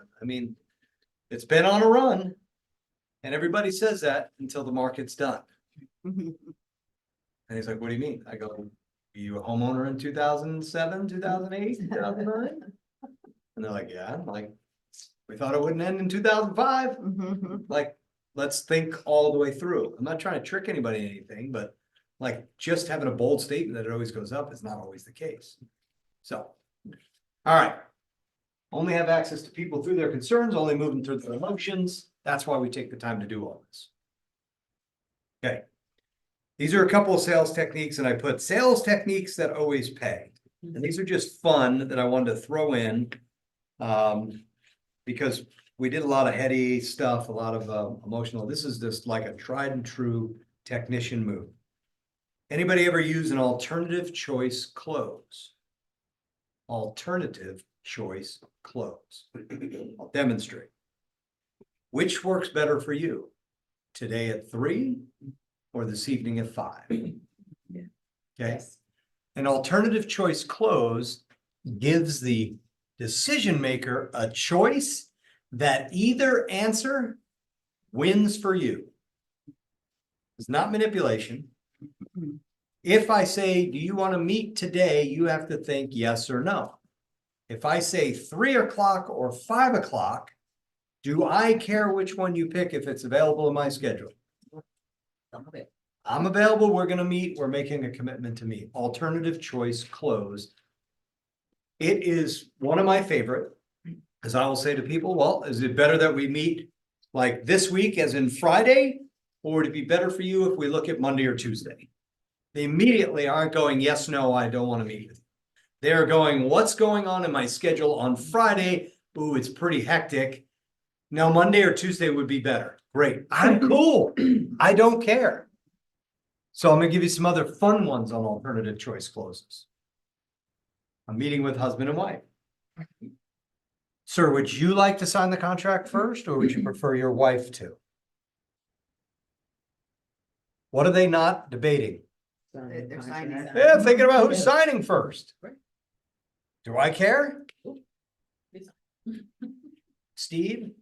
it's been on a run. And everybody says that until the market's done. And he's like, what do you mean? I go, were you a homeowner in 2007, 2008, 2009? And they're like, yeah. I'm like, we thought it wouldn't end in 2005. Like, let's think all the way through. I'm not trying to trick anybody in anything, but like just having a bold statement that it always goes up is not always the case. So, all right. Only have access to people through their concerns, only move them through their emotions. That's why we take the time to do all this. Okay. These are a couple of sales techniques, and I put sales techniques that always pay. And these are just fun that I wanted to throw in because we did a lot of heady stuff, a lot of emotional. This is just like a tried and true technician move. Anybody ever use an alternative choice close? Alternative choice close. I'll demonstrate. Which works better for you? Today at 3 or this evening at 5? Yeah. Okay. An alternative choice close gives the decision maker a choice that either answer wins for you. It's not manipulation. If I say, do you want to meet today? You have to think yes or no. If I say 3 o'clock or 5 o'clock, do I care which one you pick if it's available in my schedule? I'm available. We're going to meet. We're making a commitment to meet. Alternative choice close. It is one of my favorite, because I will say to people, well, is it better that we meet like this week as in Friday, or would it be better for you if we look at Monday or Tuesday? They immediately aren't going, yes, no, I don't want to meet with you. They're going, what's going on in my schedule on Friday? Ooh, it's pretty hectic. Now, Monday or Tuesday would be better. Great. I'm cool. I don't care. So I'm going to give you some other fun ones on alternative choice closes. I'm meeting with husband and wife. Sir, would you like to sign the contract first, or would you prefer your wife to? What are they not debating? They're signing. Yeah, thinking about who's signing first. Do I care? Steve?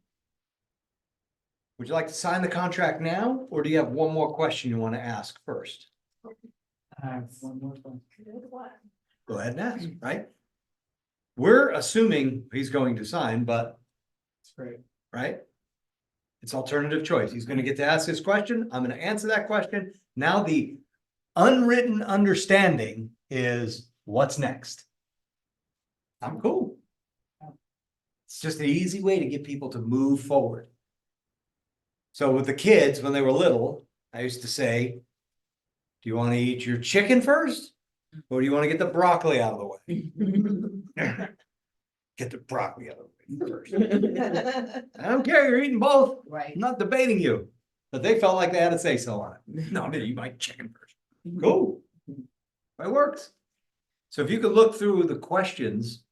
Would you like to sign the contract now, or do you have one more question you want to ask first? I have one more thing. Go ahead and ask, right? We're assuming he's going to sign, but, That's great. right? It's alternative choice. He's going to get to ask his question. I'm going to answer that question. Now the unwritten understanding is what's next. I'm cool. It's just an easy way to get people to move forward. So with the kids, when they were little, I used to say, do you want to eat your chicken first? Or do you want to get the broccoli out of the way? Get the broccoli out of the way. eat first. I don't care, you're eating both. Right. I'm not debating you, but they felt like they had to say so on it. No, I'm gonna eat my chicken first. Cool. It works. So if you could look through the questions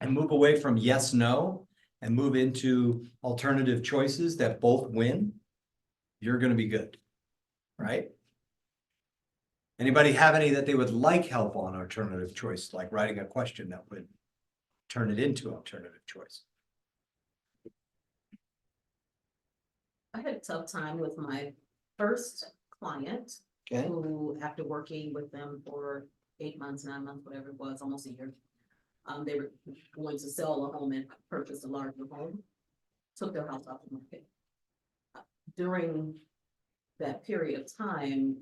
and move away from yes, no, and move into alternative choices that both win, you're gonna be good. Right? Anybody have any that they would like help on alternative choice, like writing a question that would turn it into alternative choice? I had a tough time with my first client, Okay. who, after working with them for 8 months, 9 months, whatever it was, almost a year. They were going to sell a home and purchase a larger home, took their house off the market. During that period of time,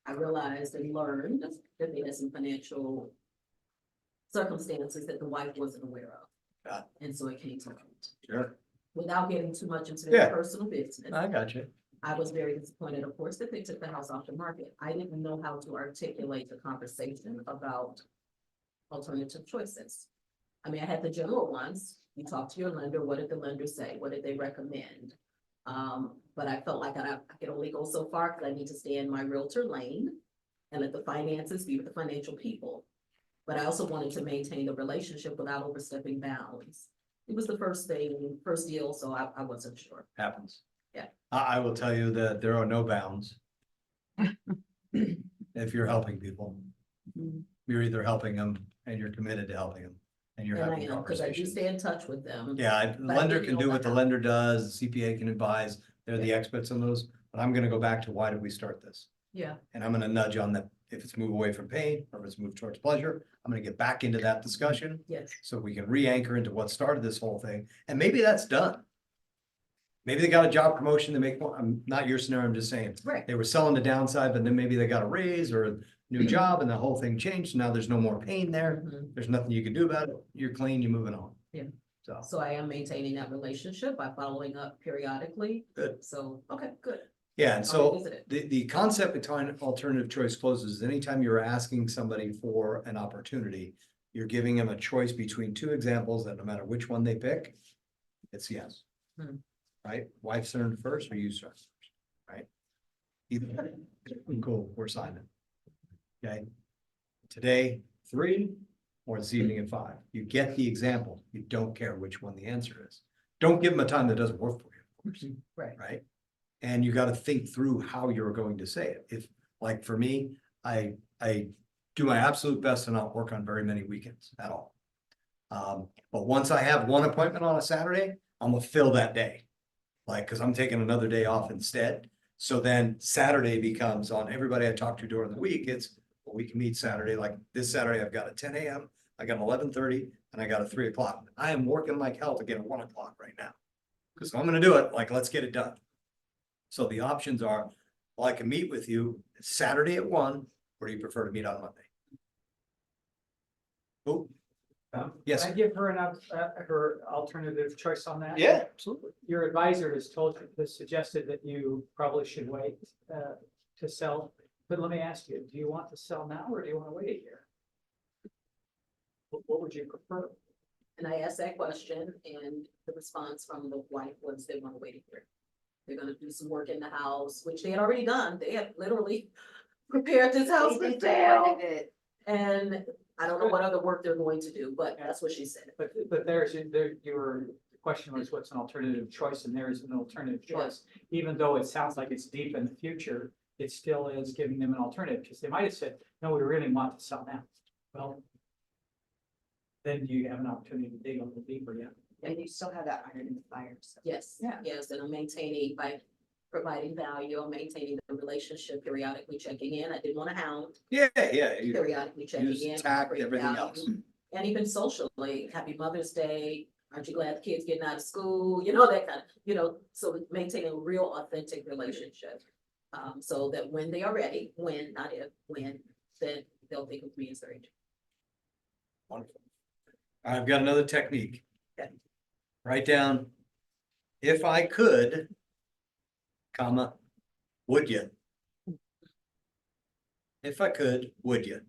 I realized and learned that they had some financial circumstances that the wife wasn't aware of. Got And so it came to light. Sure. Without getting too much into Yeah. their personal business. I got you. I was very disappointed, of course, that they took the house off the market. I didn't know how to articulate the conversation about alternative choices. I mean, I had the general ones. You talk to your lender, what did the lender say? What did they recommend? But I felt like I could only go so far because I need to stay in my realtor lane and let the finances be with the financial people. But I also wanted to maintain the relationship without overstepping bounds. It was the first deal, so I wasn't sure. Happens. Yeah. I will tell you that there are no bounds. If you're helping people, you're either helping them and you're committed to helping them and you're And I having am, because I do conversations. stay in touch with them. Yeah, the But I lender didn't can know do what about the how. lender does, the CPA can advise, they're the experts on those, but I'm gonna go back to why did we start this? Yeah, And I'm gonna nudge on that, if it's move away from pain or if it's move towards pleasure, I'm gonna get back into that discussion. yes, So we can re-anchor into what started this whole thing, and maybe that's done. Maybe they got a job promotion to make more, I'm not your scenario, I'm just saying. right. They were selling the downside, but then maybe they got a raise or a new job and the whole thing changed. Now there's no more pain there. Mhm. There's nothing you can do about it. You're clean, you're moving on. Yeah. So, So I am maintaining that relationship by following up periodically. good. So, okay, good. Yeah, and I'll so revisit it. the concept behind alternative choice closes, is anytime you're asking somebody for an opportunity, you're giving them a choice between two examples that no matter which one they pick, it's yes. Hmm. Right? Wife turned first or you start first, right? Either, cool, we're signing. Okay? Today, 3, or this evening at 5. You get the example. You don't care which one the answer is. Don't give them a time that doesn't work for you, of course. Right. Right? And you got to think through how you're going to say it. If, like for me, I do my absolute best to not work on very many weekends at all. But once I have one appointment on a Saturday, I'm gonna fill that day. Like, cause I'm taking another day off instead. So then Saturday becomes on everybody I talk to during the week, it's, well, we can meet Saturday, like this Saturday, I've got a 10 a.m., I got an 11:30, and I got a 3 o'clock. I am working like hell to get a 1 o'clock right now. Cause I'm gonna do it, like, let's get it done. So the options are, well, I can meet with you Saturday at 1, or do you prefer to meet on Monday? Oh, yes. Can I give her her alternative choice on that? Yeah, absolutely. Your advisor has suggested that you probably should wait to sell, but let me ask you, do you want to sell now or do you want to wait a year? What would you prefer? And I asked that question and the response from the wife was they want to wait a year. They're gonna do some work in the house, which they had already done. They had literally prepared this house for sale. And I don't know what other work they're going to do, but that's what she said. But your question was what's an alternative choice, and there is an alternative Yeah. choice. Even though it sounds like it's deep in the future, it still is giving them an alternative, because they might have said, no, we really want to sell now. Well, then you have an opportunity to dig a little deeper, yeah. And you still have that iron in the fire, so. Yes, Yeah. yes, and I'm maintaining by providing value, I'm maintaining the relationship, periodically checking in. I didn't want to hound, Yeah, yeah. You periodically checking use in. tact, offering everything value. else. And even socially, happy Mother's Day, aren't you glad the kids getting out of school, you know, that kind of, you know, so maintaining a real authentic relationship. So that when they are ready, when, not if, when, then they'll think of me as their agent. Wonderful. I've got another technique. Okay. Write down, if I could, comma, would you? If I could, would you?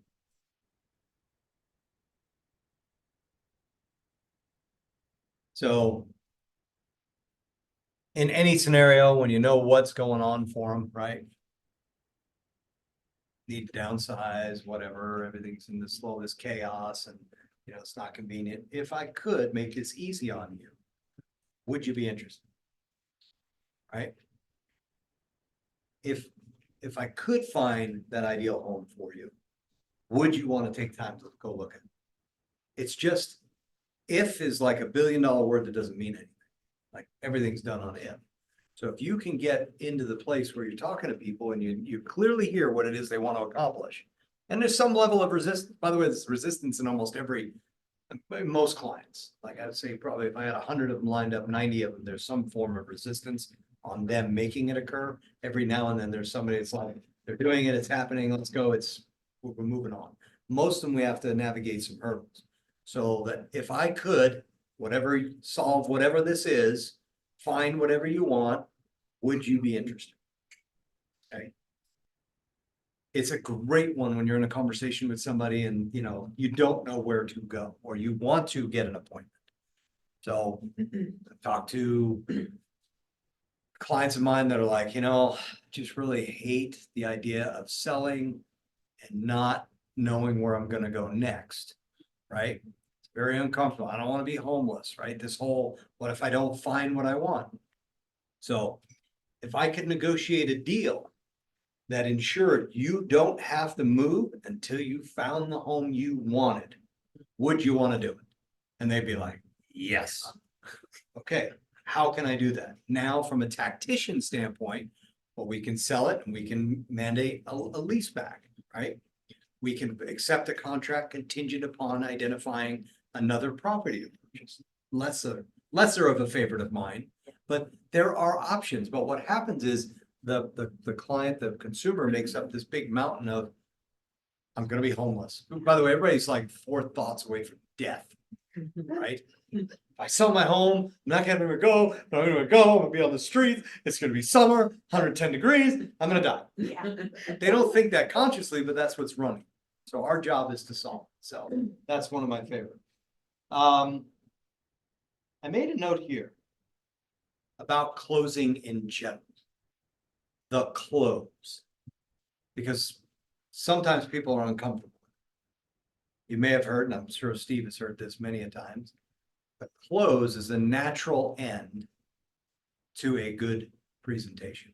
So in any scenario, when you know what's going on for them, right? Need to downsize, whatever, everything's in this chaos and, it's not convenient. If I could make this easy on you, would you be interested? Right? If I could find that ideal home for you, would you want to take time to go look at it? It's just, if is like $1 billion word that doesn't mean anything. Like everything's done on if. So if you can get into the place where you're talking to people and you clearly hear what it is they want to accomplish. And there's some level of resistance, by the way, there's resistance in almost most clients. Like I'd say probably if I had 100 of them lined up, 90 of them, there's some form of resistance on them making it occur. Every now and then there's somebody that's like, they're doing it, it's happening, let's go, we're moving on. Most of them, we have to navigate some hurdles. So that if I could, solve whatever this is, find whatever you want, would you be interested? Okay. It's a great one when you're in a conversation with somebody and, you don't know where to go, or you want to get an appointment. So I've talked to clients of mine that are like, just really hate the idea of selling and not knowing where I'm gonna go next, right? It's very uncomfortable. I don't want to be homeless, right? This whole, what if I don't find what I want? So if I could negotiate a deal that ensured you don't have to move until you found the home you wanted, would you want to do it? And they'd be like, yes. Okay, how can I do that? Now, from a tactician standpoint, well, we can sell it and we can mandate a lease back, right? We can accept a contract contingent upon identifying another property to purchase. Lesser of a favorite of mine, but there are options. But what happens is the client, the consumer makes up this big mountain of, I'm gonna be homeless. By the way, everybody's like 4 thoughts away from death, right? If I sell my home, I'm not gonna go, but I'm gonna go, I'm gonna be on the streets, it's gonna be summer, 110 degrees, I'm gonna die. Yeah. They don't think that consciously, but that's what's running. So our job is to solve it. So that's one of my favorites. I made a note here about closing in general. The close. Because sometimes people are uncomfortable. You may have heard, and I'm sure Steve has heard this many a times, but close is a natural end to a good presentation.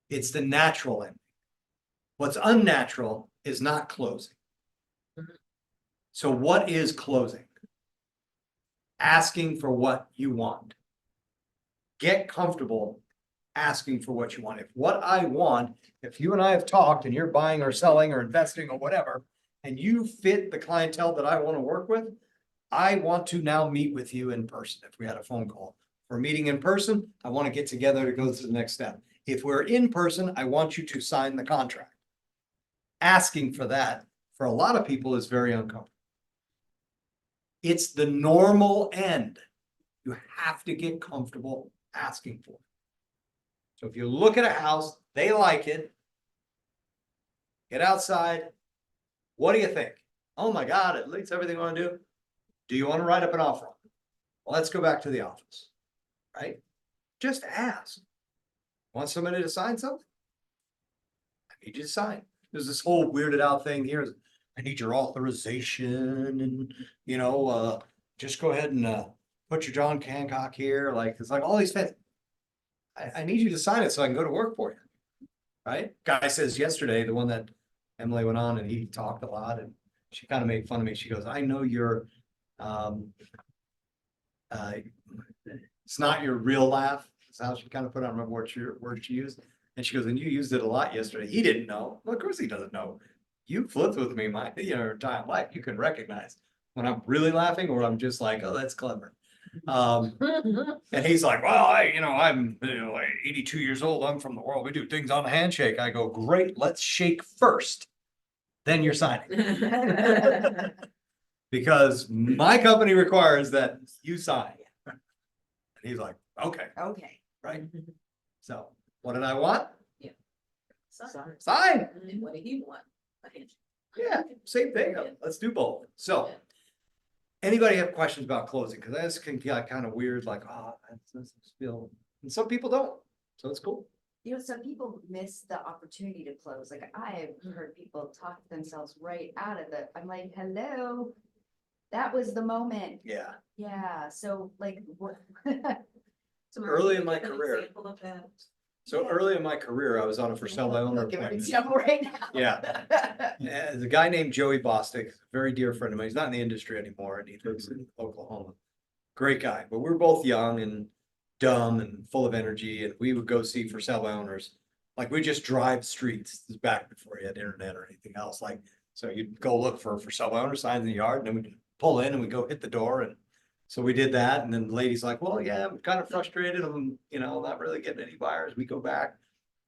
It's the natural end. What's unnatural is not closing. So what is closing? Asking for what you want. Get comfortable asking for what you want. If what I want, if you and I have talked and you're buying or selling or investing or whatever, and you fit the clientele that I want to work with, I want to now meet with you in person. If we had a phone call, if we're meeting in person, I want to get together to go to the next step. If we're in person, I want you to sign the contract. Asking for that for a lot of people is very uncomfortable. It's the normal end. You have to get comfortable asking for it. So if you look at a house, they like it. Get outside. What do you think? Oh my God, it leads everything I want to do. Do you want to write up an offer? Well, let's go back to the office, right? Just ask. Want somebody to sign something? I need you to sign. There's this whole weirded out thing here. I need your authorization and, just go ahead and put your John Hancock here. Like, it's like all these things. I need you to sign it so I can go to work for you. Right? Guy says yesterday, the one that Emily went on and he talked a lot and she kind of made fun of me. She goes, I know you're, it's not your real laugh. That's how she kind of put it. I don't remember what word she used. And she goes, and you used it a lot yesterday. He didn't know. Well, of course he doesn't know. You flipped with me my entire life. You can recognize when I'm really laughing or I'm just like, oh, that's clever. And he's like, well, I'm 82 years old. I'm from the world. We do things on a handshake. I go, great. Let's shake first. Then you're signing. Because my company requires that you sign. And he's like, okay, Okay. right. So what did I want? Sorry. Sign. And what did he want? A handshake. Yeah, same thing. Let's do both. So Anybody have questions about closing? Cause this can get kind of weird, like, that's feel, and some people don't, so it's cool. You know, some people miss the opportunity to close. Like I've heard people talk themselves right out of it. I'm like, hello. That was the moment. Yeah. Yeah, so like, what? So Early can in my you give an career. example of that? So early in my career, I was on a for sale by owner Give an appointment. example right now. Yeah. There's a guy named Joey Bostic, very dear friend of mine. He's not in the industry anymore and he lives in Oklahoma. Great guy, but we were both young and dumb and full of energy and we would go see for sale by owners. Like we just drive streets. This is back before you had internet or anything else. Like, so you'd go look for sale by owner signs in the yard and then we'd pull in and we'd go hit the door. And so we did that. And then the lady's like, well, yeah, I'm kind of frustrated. I'm, not really getting any buyers. We go back,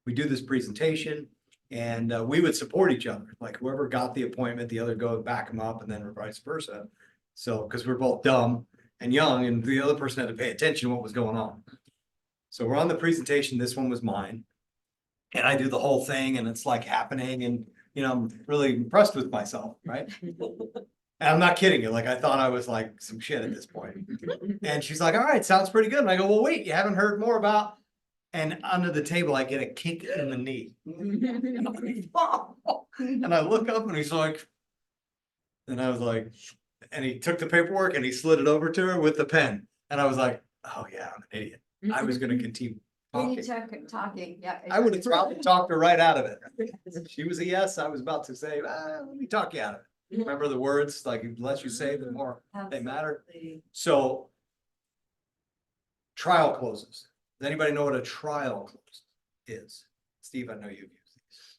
we do this presentation. And we would support each other, like whoever got the appointment, the other go and back them up and then vice versa. So, because we're both dumb and young and the other person had to pay attention to what was going on. So we're on the presentation, this one was mine. And I do the whole thing and it's like happening and, I'm really impressed with myself, right? And I'm not kidding you, like I thought I was like some shit at this point. And she's like, all right, sounds pretty good. And I go, well, wait, you haven't heard more about. And under the table, I get a kick in the knee. And I look up and he's like, and I was like, and he took the paperwork and he slid it over to her with the pen. And I was like, oh yeah, I'm an idiot. I was gonna continue Talking, yeah. I would have probably talked her right out of it. She was a yes. I was about to say, let me talk you out of it. Remember the words, like the less you say, the more they matter. Absolutely. So trial closes. Does anybody know what a trial close is? Steve, I know you've used these.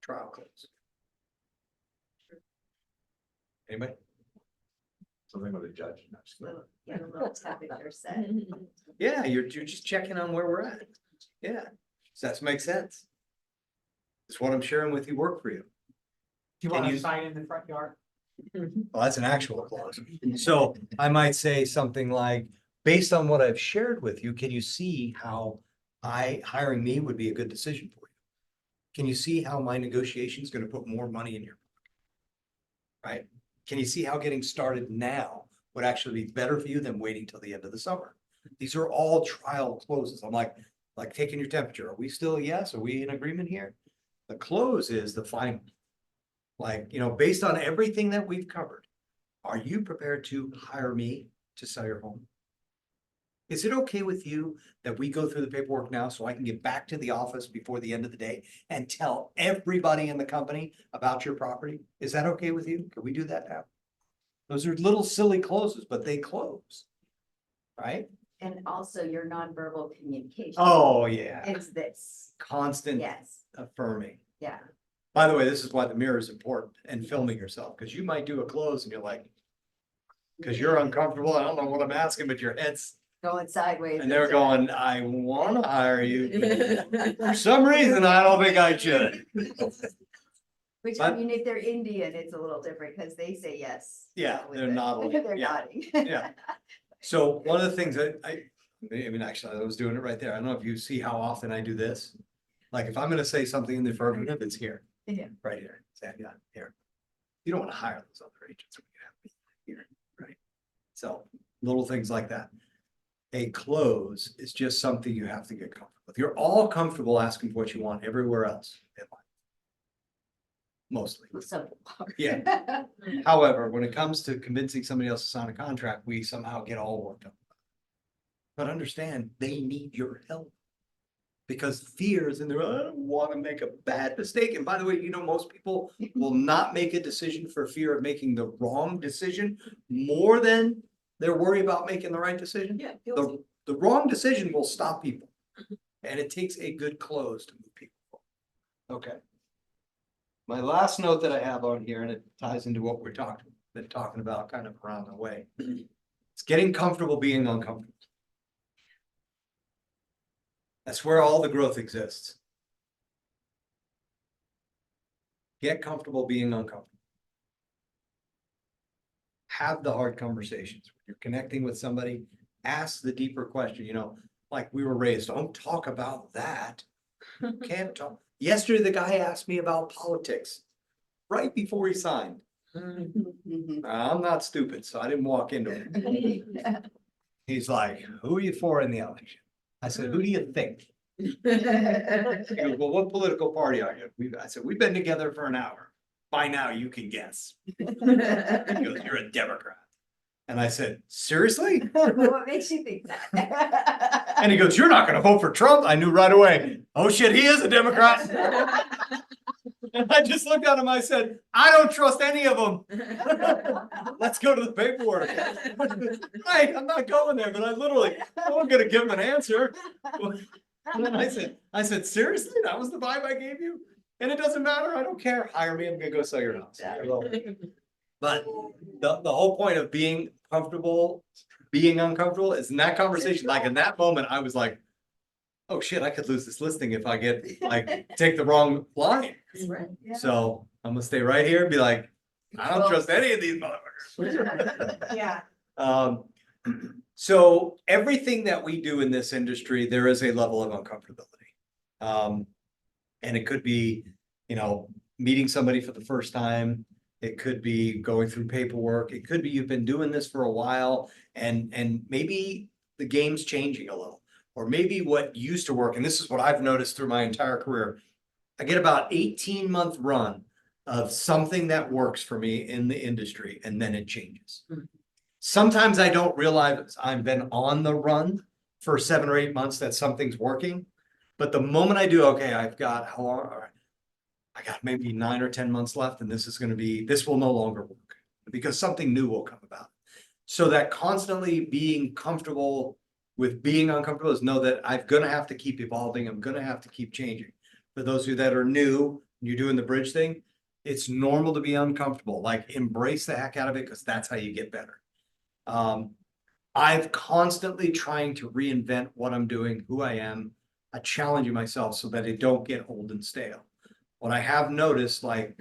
Trial close. Anybody? Something with a judge. No, just kidding. Yeah, a little temperature set. Yeah, you're just checking on where we're at. Yeah, does that make sense? It's what I'm sharing with you, work for you. Do you Can want you- a sign in the front yard? Well, that's an actual clause. So I might say something like, based on what I've shared with you, can you see how hiring me would be a good decision for you? Can you see how my negotiation is going to put more money in your pocket? Right? Can you see how getting started now would actually be better for you than waiting till the end of the summer? These are all trial closes. I'm like taking your temperature. Are we still a yes? Are we in agreement here? The close is the final. Like, based on everything that we've covered, are you prepared to hire me to sell your home? Is it okay with you that we go through the paperwork now so I can get back to the office before the end of the day and tell everybody in the company about your property? Is that okay with you? Can we do that now? Those are little silly closes, but they close. Right? And also your nonverbal communication. Oh, yeah. Is this, Constant yes, affirming. yeah. By the way, this is why the mirror is important and filming yourself, because you might do a close and you're like, because you're uncomfortable. I don't know what I'm asking, but your head's, Going sideways. and they're going, I want to hire you. For some reason, I don't think I should. Which, I mean, if they're Indian, it's a little different because they say yes. Yeah, with they're it. nodding, They're yeah. nodding. Yeah. So one of the things that I mean, actually, I was doing it right there. I don't know if you see how often I do this. Like if I'm gonna say something in the affirmative, it's here. Yeah. Right here. Say, yeah, here. You don't want to hire those other agents when you have me here, right? So little things like that. A close is just something you have to get comfortable with. You're all comfortable asking for what you want everywhere else in life. Mostly. So. Yeah. However, when it comes to convincing somebody else to sign a contract, we somehow get all worked up. But understand, they need your help. Because fear is in there, I don't want to make a bad mistake. And by the way, most people will not make a decision for fear of making the wrong decision more than they're worried about making the right decision. Yeah, guilty. The wrong decision will stop people. And it takes a good close to move people forward. Okay. My last note that I have on here, and it ties into what we're been talking about kind of around the way. It's getting comfortable being uncomfortable. That's where all the growth exists. Get comfortable being uncomfortable. Have the hard conversations. When you're connecting with somebody, ask the deeper question, like we were raised, don't talk about that. Can't talk. Yesterday, the guy asked me about politics right before he signed. I'm not stupid, so I didn't walk into him. He's like, who are you for in the election? I said, who do you think? He goes, well, what political party are you? I said, we've been together for an hour. By now you can guess. He goes, you're a Democrat. And I said, seriously? What makes you think that? And he goes, you're not gonna vote for Trump? I knew right away. Oh shit, he is a Democrat. And I just looked at him, I said, I don't trust any of them. Let's go to the paperwork. Right, I'm not going there, but I wasn't gonna give him an answer. And then I said, seriously, that was the vibe I gave you? And it doesn't matter, I don't care, hire me, I'm gonna go sell your house. But the whole point of being comfortable, being uncomfortable is in that conversation, like in that moment, I was like, oh shit, I could lose this listing if I take the wrong line. So I'm gonna stay right here and be like, I don't trust any of these motherfuckers. Yeah. So everything that we do in this industry, there is a level of uncomfortability. And it could be, meeting somebody for the first time. It could be going through paperwork. It could be you've been doing this for a while and maybe the game's changing a little. Or maybe what used to work, and this is what I've noticed through my entire career. I get about 18-month run of something that works for me in the industry, and then it changes. Sometimes I don't realize I've been on the run for 7 or 8 months that something's working. But the moment I do, okay, I've got how long? All right, I got maybe 9 or 10 months left, and this will no longer work because something new will come about. So that constantly being comfortable with being uncomfortable is know that I'm gonna have to keep evolving. I'm gonna have to keep changing. For those of you that are new, you're doing the bridge thing, it's normal to be uncomfortable. Like embrace the heck out of it because that's how you get better. I've constantly trying to reinvent what I'm doing, who I am, challenging myself so that it don't get old and stale. What I have noticed, like,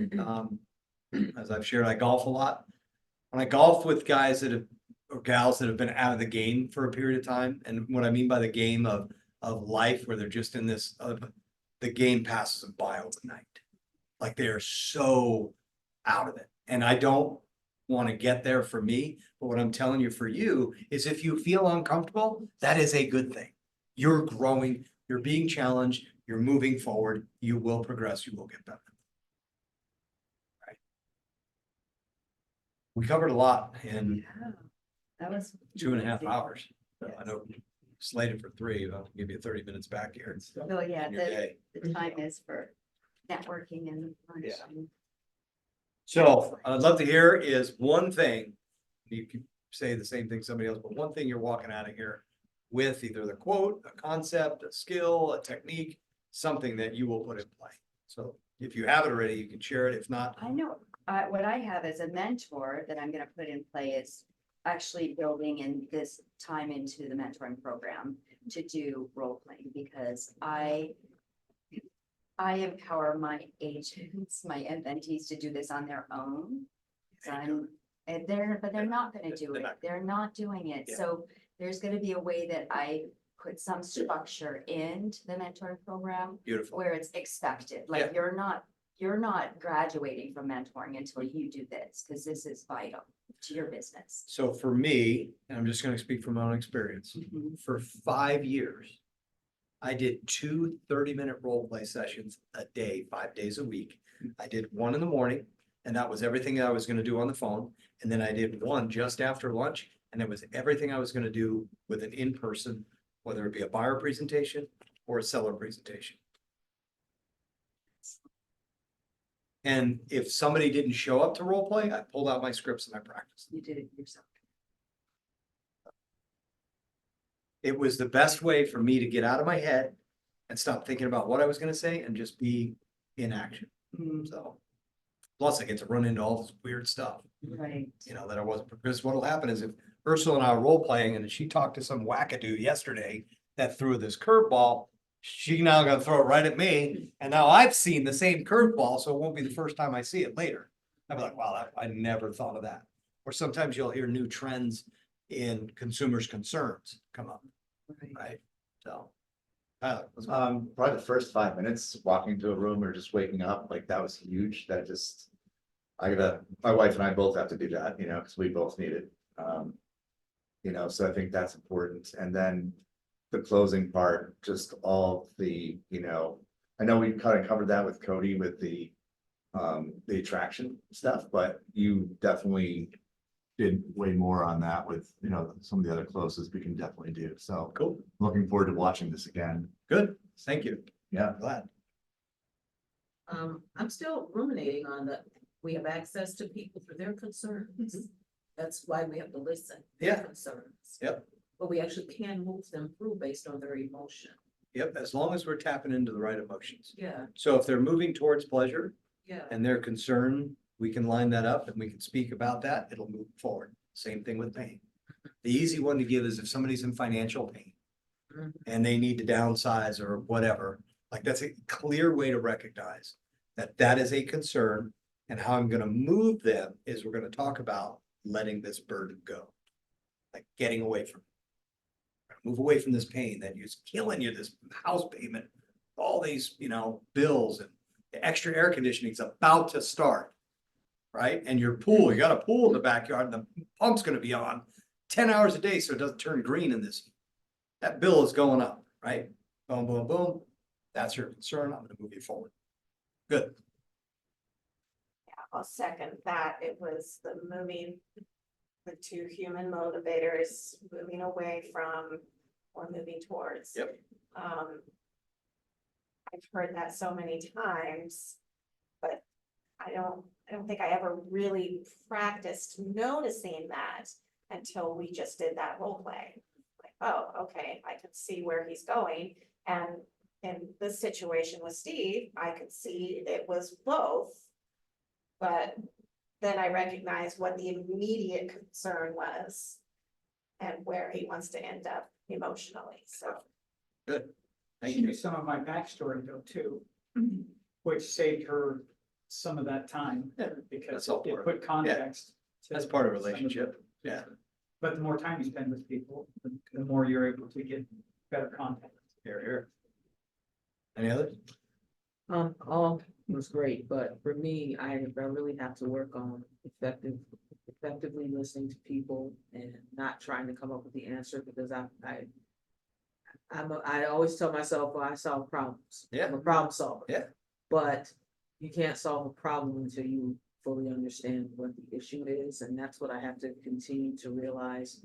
as I've shared, I golf a lot. When I golf with guys or gals that have been out of the game for a period of time, and what I mean by the game of life, where they're just in this, the game passes them by overnight. Like they are so out of it. And I don't want to get there for me, but what I'm telling you for you is if you feel uncomfortable, that is a good thing. You're growing, you're being challenged, you're moving forward, you will progress, you will get better. Right. We covered a lot in That was. 2.5 hours. I know slated for 3, but I'll give you 30 minutes back here. Oh, yeah, in your day. the time is for networking and lunch. Yeah. So I'd love to hear is one thing, you can say the same thing somebody else, but one thing you're walking out of here with either the quote, a concept, a skill, a technique, something that you will put in play. So if you have it already, you can share it. If not, I know, what I have as a mentor that I'm gonna put in play is actually building in this time into the mentoring program to do role playing because I empower my agents, my mentees to do this on their own. But they're not gonna do it. They're not doing it. Yeah. So there's gonna be a way that I put some structure into the mentoring program beautiful. where it's expected, like you're not graduating from mentoring until you do this, because this is vital to your business. So for me, and I'm just going to speak from my own experience, for 5 years, I did 2 30-minute role play sessions a day, 5 days a week. I did one in the morning, and that was everything I was going to do on the phone. And then I did one just after lunch, and it was everything I was going to do with an in-person, whether it be a buyer presentation or a seller presentation. And if somebody didn't show up to role play, I pulled out my scripts and I practiced. You did it yourself. It was the best way for me to get out of my head and stop thinking about what I was going to say and just be in action. So, plus I get to run into all this weird stuff, Right. that I wasn't, because what'll happen is if Ursula and I are role playing and she talked to some wackadoo yesterday that threw this curveball, she now gonna throw it right at me. And now I've seen the same curveball, so it won't be the first time I see it later. I'll be like, wow, I never thought of that. Or sometimes you'll hear new trends in consumers' concerns come up, right? So. Probably the first 5 minutes, walking into a room or just waking up, like that was huge. That just, my wife and I both have to do that, because we both need it. So I think that's important. And then the closing part, just all the, I know we kind of covered that with Cody with the attraction stuff, but you definitely did way more on that with, some of the other closes we can definitely do. So Cool, looking forward to watching this again. good, thank you, Yeah. glad. I'm still ruminating on we have access to people for their concerns. That's why we have to listen. Their Yeah. Concerns. Yep. But we actually can move them through based on their emotion. Yep, as long as we're tapping into the right emotions. Yeah, So if they're moving towards pleasure yeah. and their concern, we can line that up and we can speak about that, it'll move forward. Same thing with pain. The easy one to give is if somebody's in financial pain Mhm. and they need to downsize or whatever, like that's a clear way to recognize that that is a concern. And how I'm gonna move them is we're gonna talk about letting this burden go. Like getting away from it. Move away from this pain that is killing you, this house payment, all these, bills and the extra air conditioning is about to start. Right? And your pool, you got a pool in the backyard and the pump's gonna be on 10 hours a day, so it doesn't turn green in this. That bill is going up, right? Boom, boom, boom. That's your concern. I'm gonna move you forward. Good. I'll second that. It was the two human motivators moving away from or moving towards. Yep. I've heard that so many times, but I don't think I ever really practiced noticing that until we just did that role play. Like, oh, okay, I can see where he's going. And in this situation with Steve, I could see it was both. But then I recognized what the immediate concern was and where he wants to end up emotionally, so. Good. Thank She you. knew some of my backstory though too, which saved her some of that time. Yeah, Because that's all it part of put context. to That's part of some relationship. Yeah. But the more time you spend with people, the more you're able to get better content. Here, here. Any others? All was great, but for me, I really have to work on effectively listening to people and not trying to come up with the answer because I always tell myself, well, I solve problems. Yeah. I'm a problem solver. Yeah. But you can't solve a problem until you fully understand what the issue is, and that's what I have to continue to realize,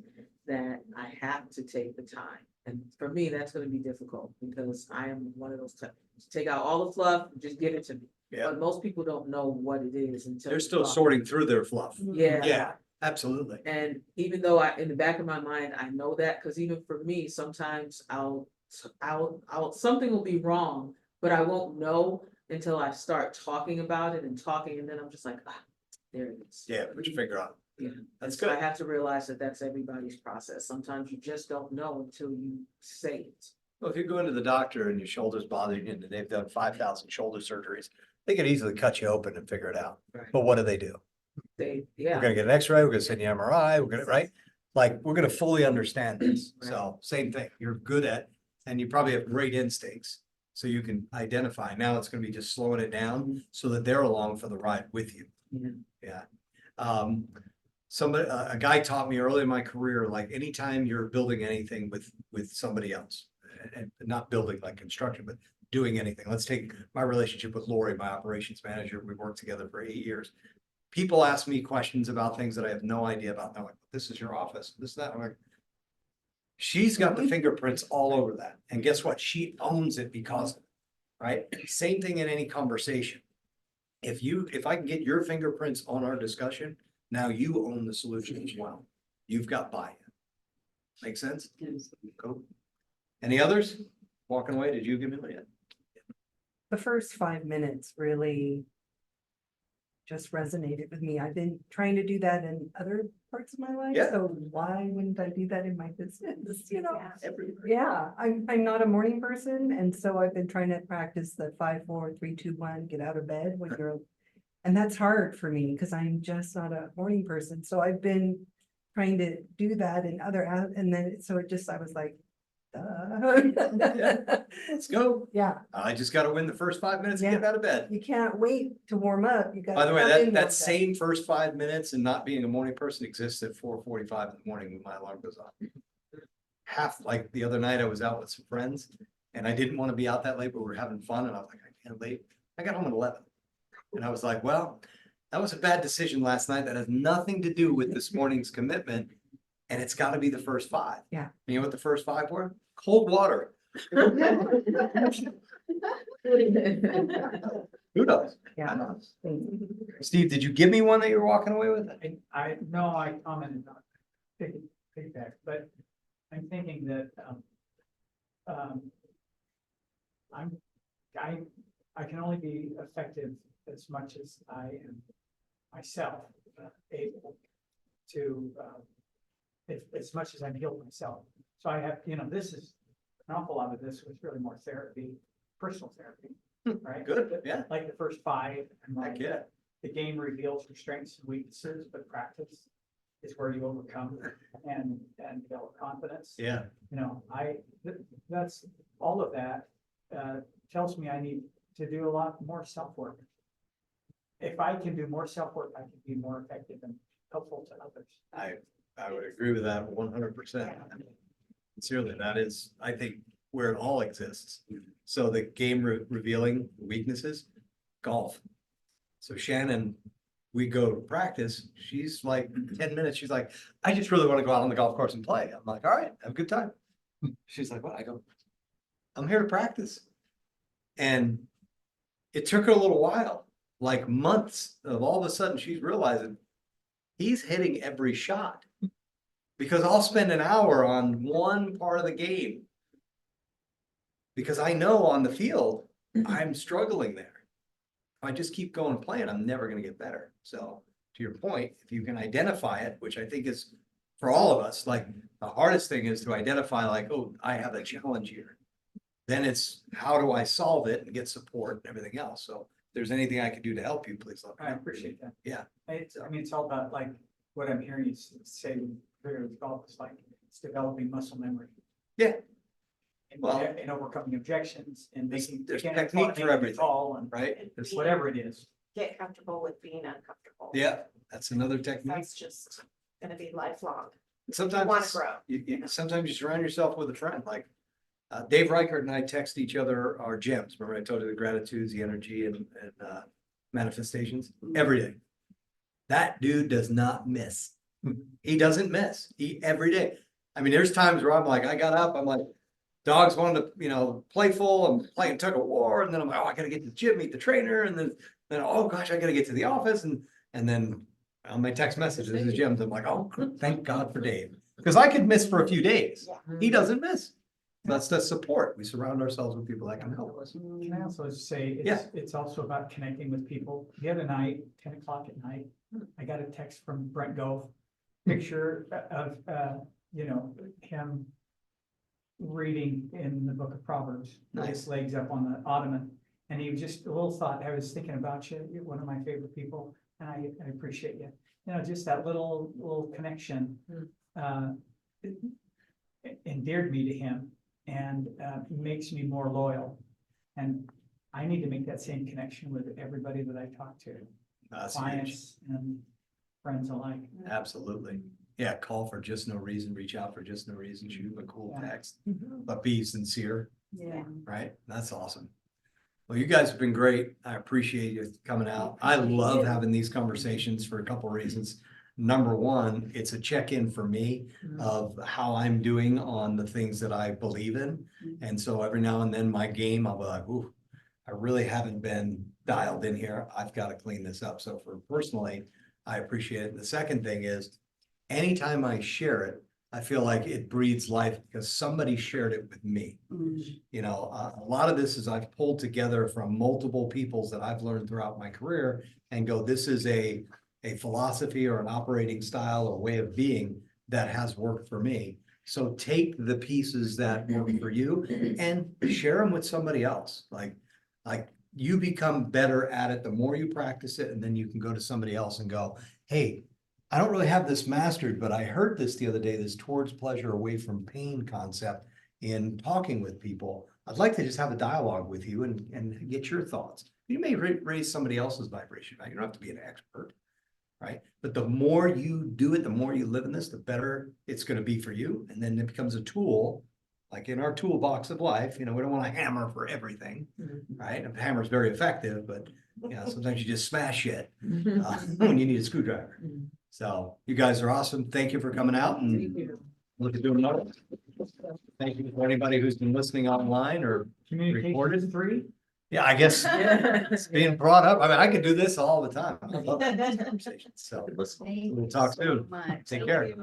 that I have to take the time. And for me, that's gonna be difficult because I am one of those types, take out all the fluff, just give it to me. Yeah. But most people don't know what it is until. They're you still talk. sorting through their fluff. Yeah. Yeah, absolutely. And even though in the back of my mind, I know that, because even for me, sometimes something will be wrong, but I won't know until I start talking about it and then I'm just like, there it is. Yeah, put your finger on it. Yeah. That's So I good. have to realize that that's everybody's process. Sometimes you just don't know until you say it. Well, if you go into the doctor and your shoulder's bothering you and they've done 5,000 shoulder surgeries, they could easily cut you open and figure it out. Right. But what do? We're We're gonna get an X-ray, we're gonna send you MRI, we're gonna, right? Like, we're gonna fully understand this. So same thing, you're good at, and you probably have great instincts. So you can identify. Now it's gonna be just slowing it down so that they're along for the ride with you. Yeah. Yeah. Somebody, a guy taught me early in my career, like anytime you're building anything with somebody else, and not building like construction, but doing anything. Let's take my relationship with Lori, my operations manager. We worked together for 8 years. People ask me questions about things that I have no idea about. They're like, this is your office, this, that. I'm like, she's got the fingerprints all over that. And guess what? She owns it because of it, right? Same thing in any conversation. If I can get your fingerprints on our discussion, now you own the solution as well. You've got buy-in. Make sense? Cool. Any others? Walking away, did you give me that? The first 5 minutes really just resonated with me. I've been trying to do that in other parts of my life, Yeah. so why wouldn't I do that in my business, Yeah. Everywhere. Yeah, I'm not a morning person, and so I've been trying to practice the 5, 4, 3, 2, 1, get out of bed when you're. And that's hard for me because I'm just not a morning person. So I've been trying to do that and and then, so I was like, Let's go. Yeah, I just gotta win the first 5 minutes and get out of bed. you can't wait to warm up. You got. By the way, that same first 5 minutes and not being a morning person exists at 4:45 in the morning when my alarm goes off. Like the other night, I was out with some friends and I didn't want to be out that late, but we were having fun and I was like, I can't late. I got home at 11. And I was like, well, that was a bad decision last night. That has nothing to do with this morning's commitment. And it's gotta be the first 5. Yeah. You know what the first 5 were? Cold water. Who knows? Yeah. Steve, did you give me one that you were walking away with? I commented on feedback, but I'm thinking that, I can only be effective as much as I am myself able to, as much as I'm healed myself. So I have, this is, an awful lot of this was really more therapy, personal therapy, right? Good, yeah. Like the first 5, and Heck like, yeah. the game reveals your strengths and weaknesses, but practice is where you overcome and develop confidence. Yeah. That's, all of that, tells me I need to do a lot more self-work. If I can do more self-work, I can be more effective and helpful to others. I would agree with that 100%. Sincerely, that is, I think, where it all exists. So the game revealing weaknesses, golf. So Shannon, we go to practice. She's like 10 minutes. She's like, I just really want to go out on the golf course and play. I'm like, all right, have a good time. She's like, what? I go, I'm here to practice. And it took her a little while, like months of all of a sudden she's realizing he's hitting every shot. Because I'll spend an hour on one part of the game. Because I know on the field, I'm struggling there. If I just keep going playing, I'm never gonna get better. So to your point, if you can identify it, which I think is for all of us, like the hardest thing is to identify like, oh, I have a challenge here. Then it's how do I solve it and get support and everything else. So if there's anything I can do to help you, please let me I know. appreciate that. Yeah. It's all about like, what I'm hearing you say, with golf is like, it's developing muscle memory. Yeah. And, Well, and overcoming objections and making. there's again, technique for making it everything. Tall and Right? whatever it is. Get comfortable with being uncomfortable. Yeah, that's another technique. That's just gonna be lifelong. Sometimes wanna it's- grow. sometimes you surround yourself with a friend, like Dave Reichert and I text each other our gems. Remember I told you the gratitudes, the energy and manifestations every day. That dude does not miss. He doesn't miss. Every day. I mean, there's times where I'm like, I got up, I'm like, dogs wanted to, playful, I'm playing tug of war, and then I'm like, oh, I gotta get to the gym, meet the trainer, and then oh gosh, I gotta get to the office, and then on my text messages, the gyms, I'm like, oh, thank God for Dave. Because I could miss for a few days. He doesn't miss. That's the support. We surround ourselves with people that can help us. Can I also say, Yeah. it's also about connecting with people. The other night, 10 o'clock at night, I got a text from Brent Gove, picture of, him reading in the book of Proverbs, with his legs up on the ottoman. And he was just a little thought, I was thinking about you, you're one of my favorite people, and I appreciate you. Just that little connection, it endeared me to him and makes me more loyal. And I need to make that same connection with everybody that I talk to, That's huge. clients and friends alike. Absolutely. Yeah, call for just no reason, reach out for just no reason, shoot him a cool Yeah. text, but be sincere, Yeah. right? That's awesome. Well, you guys have been great. I appreciate you coming out. I love having these conversations for a couple of reasons. Number one, it's a check-in for me of how I'm doing on the things that I believe in. And so every now and then my game, I'll be like, ooh, I really haven't been dialed in here. I've got to clean this up. So for personally, I appreciate it. The second thing is anytime I share it, I feel like it breathes life because somebody shared it with me. A lot of this is I've pulled together from multiple peoples that I've learned throughout my career and go, this is a philosophy or an operating style or way of being that has worked for me. So take the pieces that work for you and share them with somebody else. Like you become better at it the more you practice it, and then you can go to somebody else and go, hey, I don't really have this mastered, but I heard this the other day, this towards pleasure away from pain concept. in talking with people, I'd like to just have a dialogue with you and get your thoughts. You may raise somebody else's vibration, right? You don't have to be an expert, right? But the more you do it, the more you live in this, the better it's gonna be for you. And then it becomes a tool, like in our toolbox of life, you know, we don't want to hammer for everything, right? A hammer is very effective, but you know, sometimes you just smash it when you need a screwdriver. So you guys are awesome. Thank you for coming out and look at doing another. Thank you for anybody who's been listening online or recorded. Communication free? Yeah, I guess it's being brought up. I mean, I could do this all the time. I love these conversations. So Listen. Thank we'll you talk so soon. much. Take care.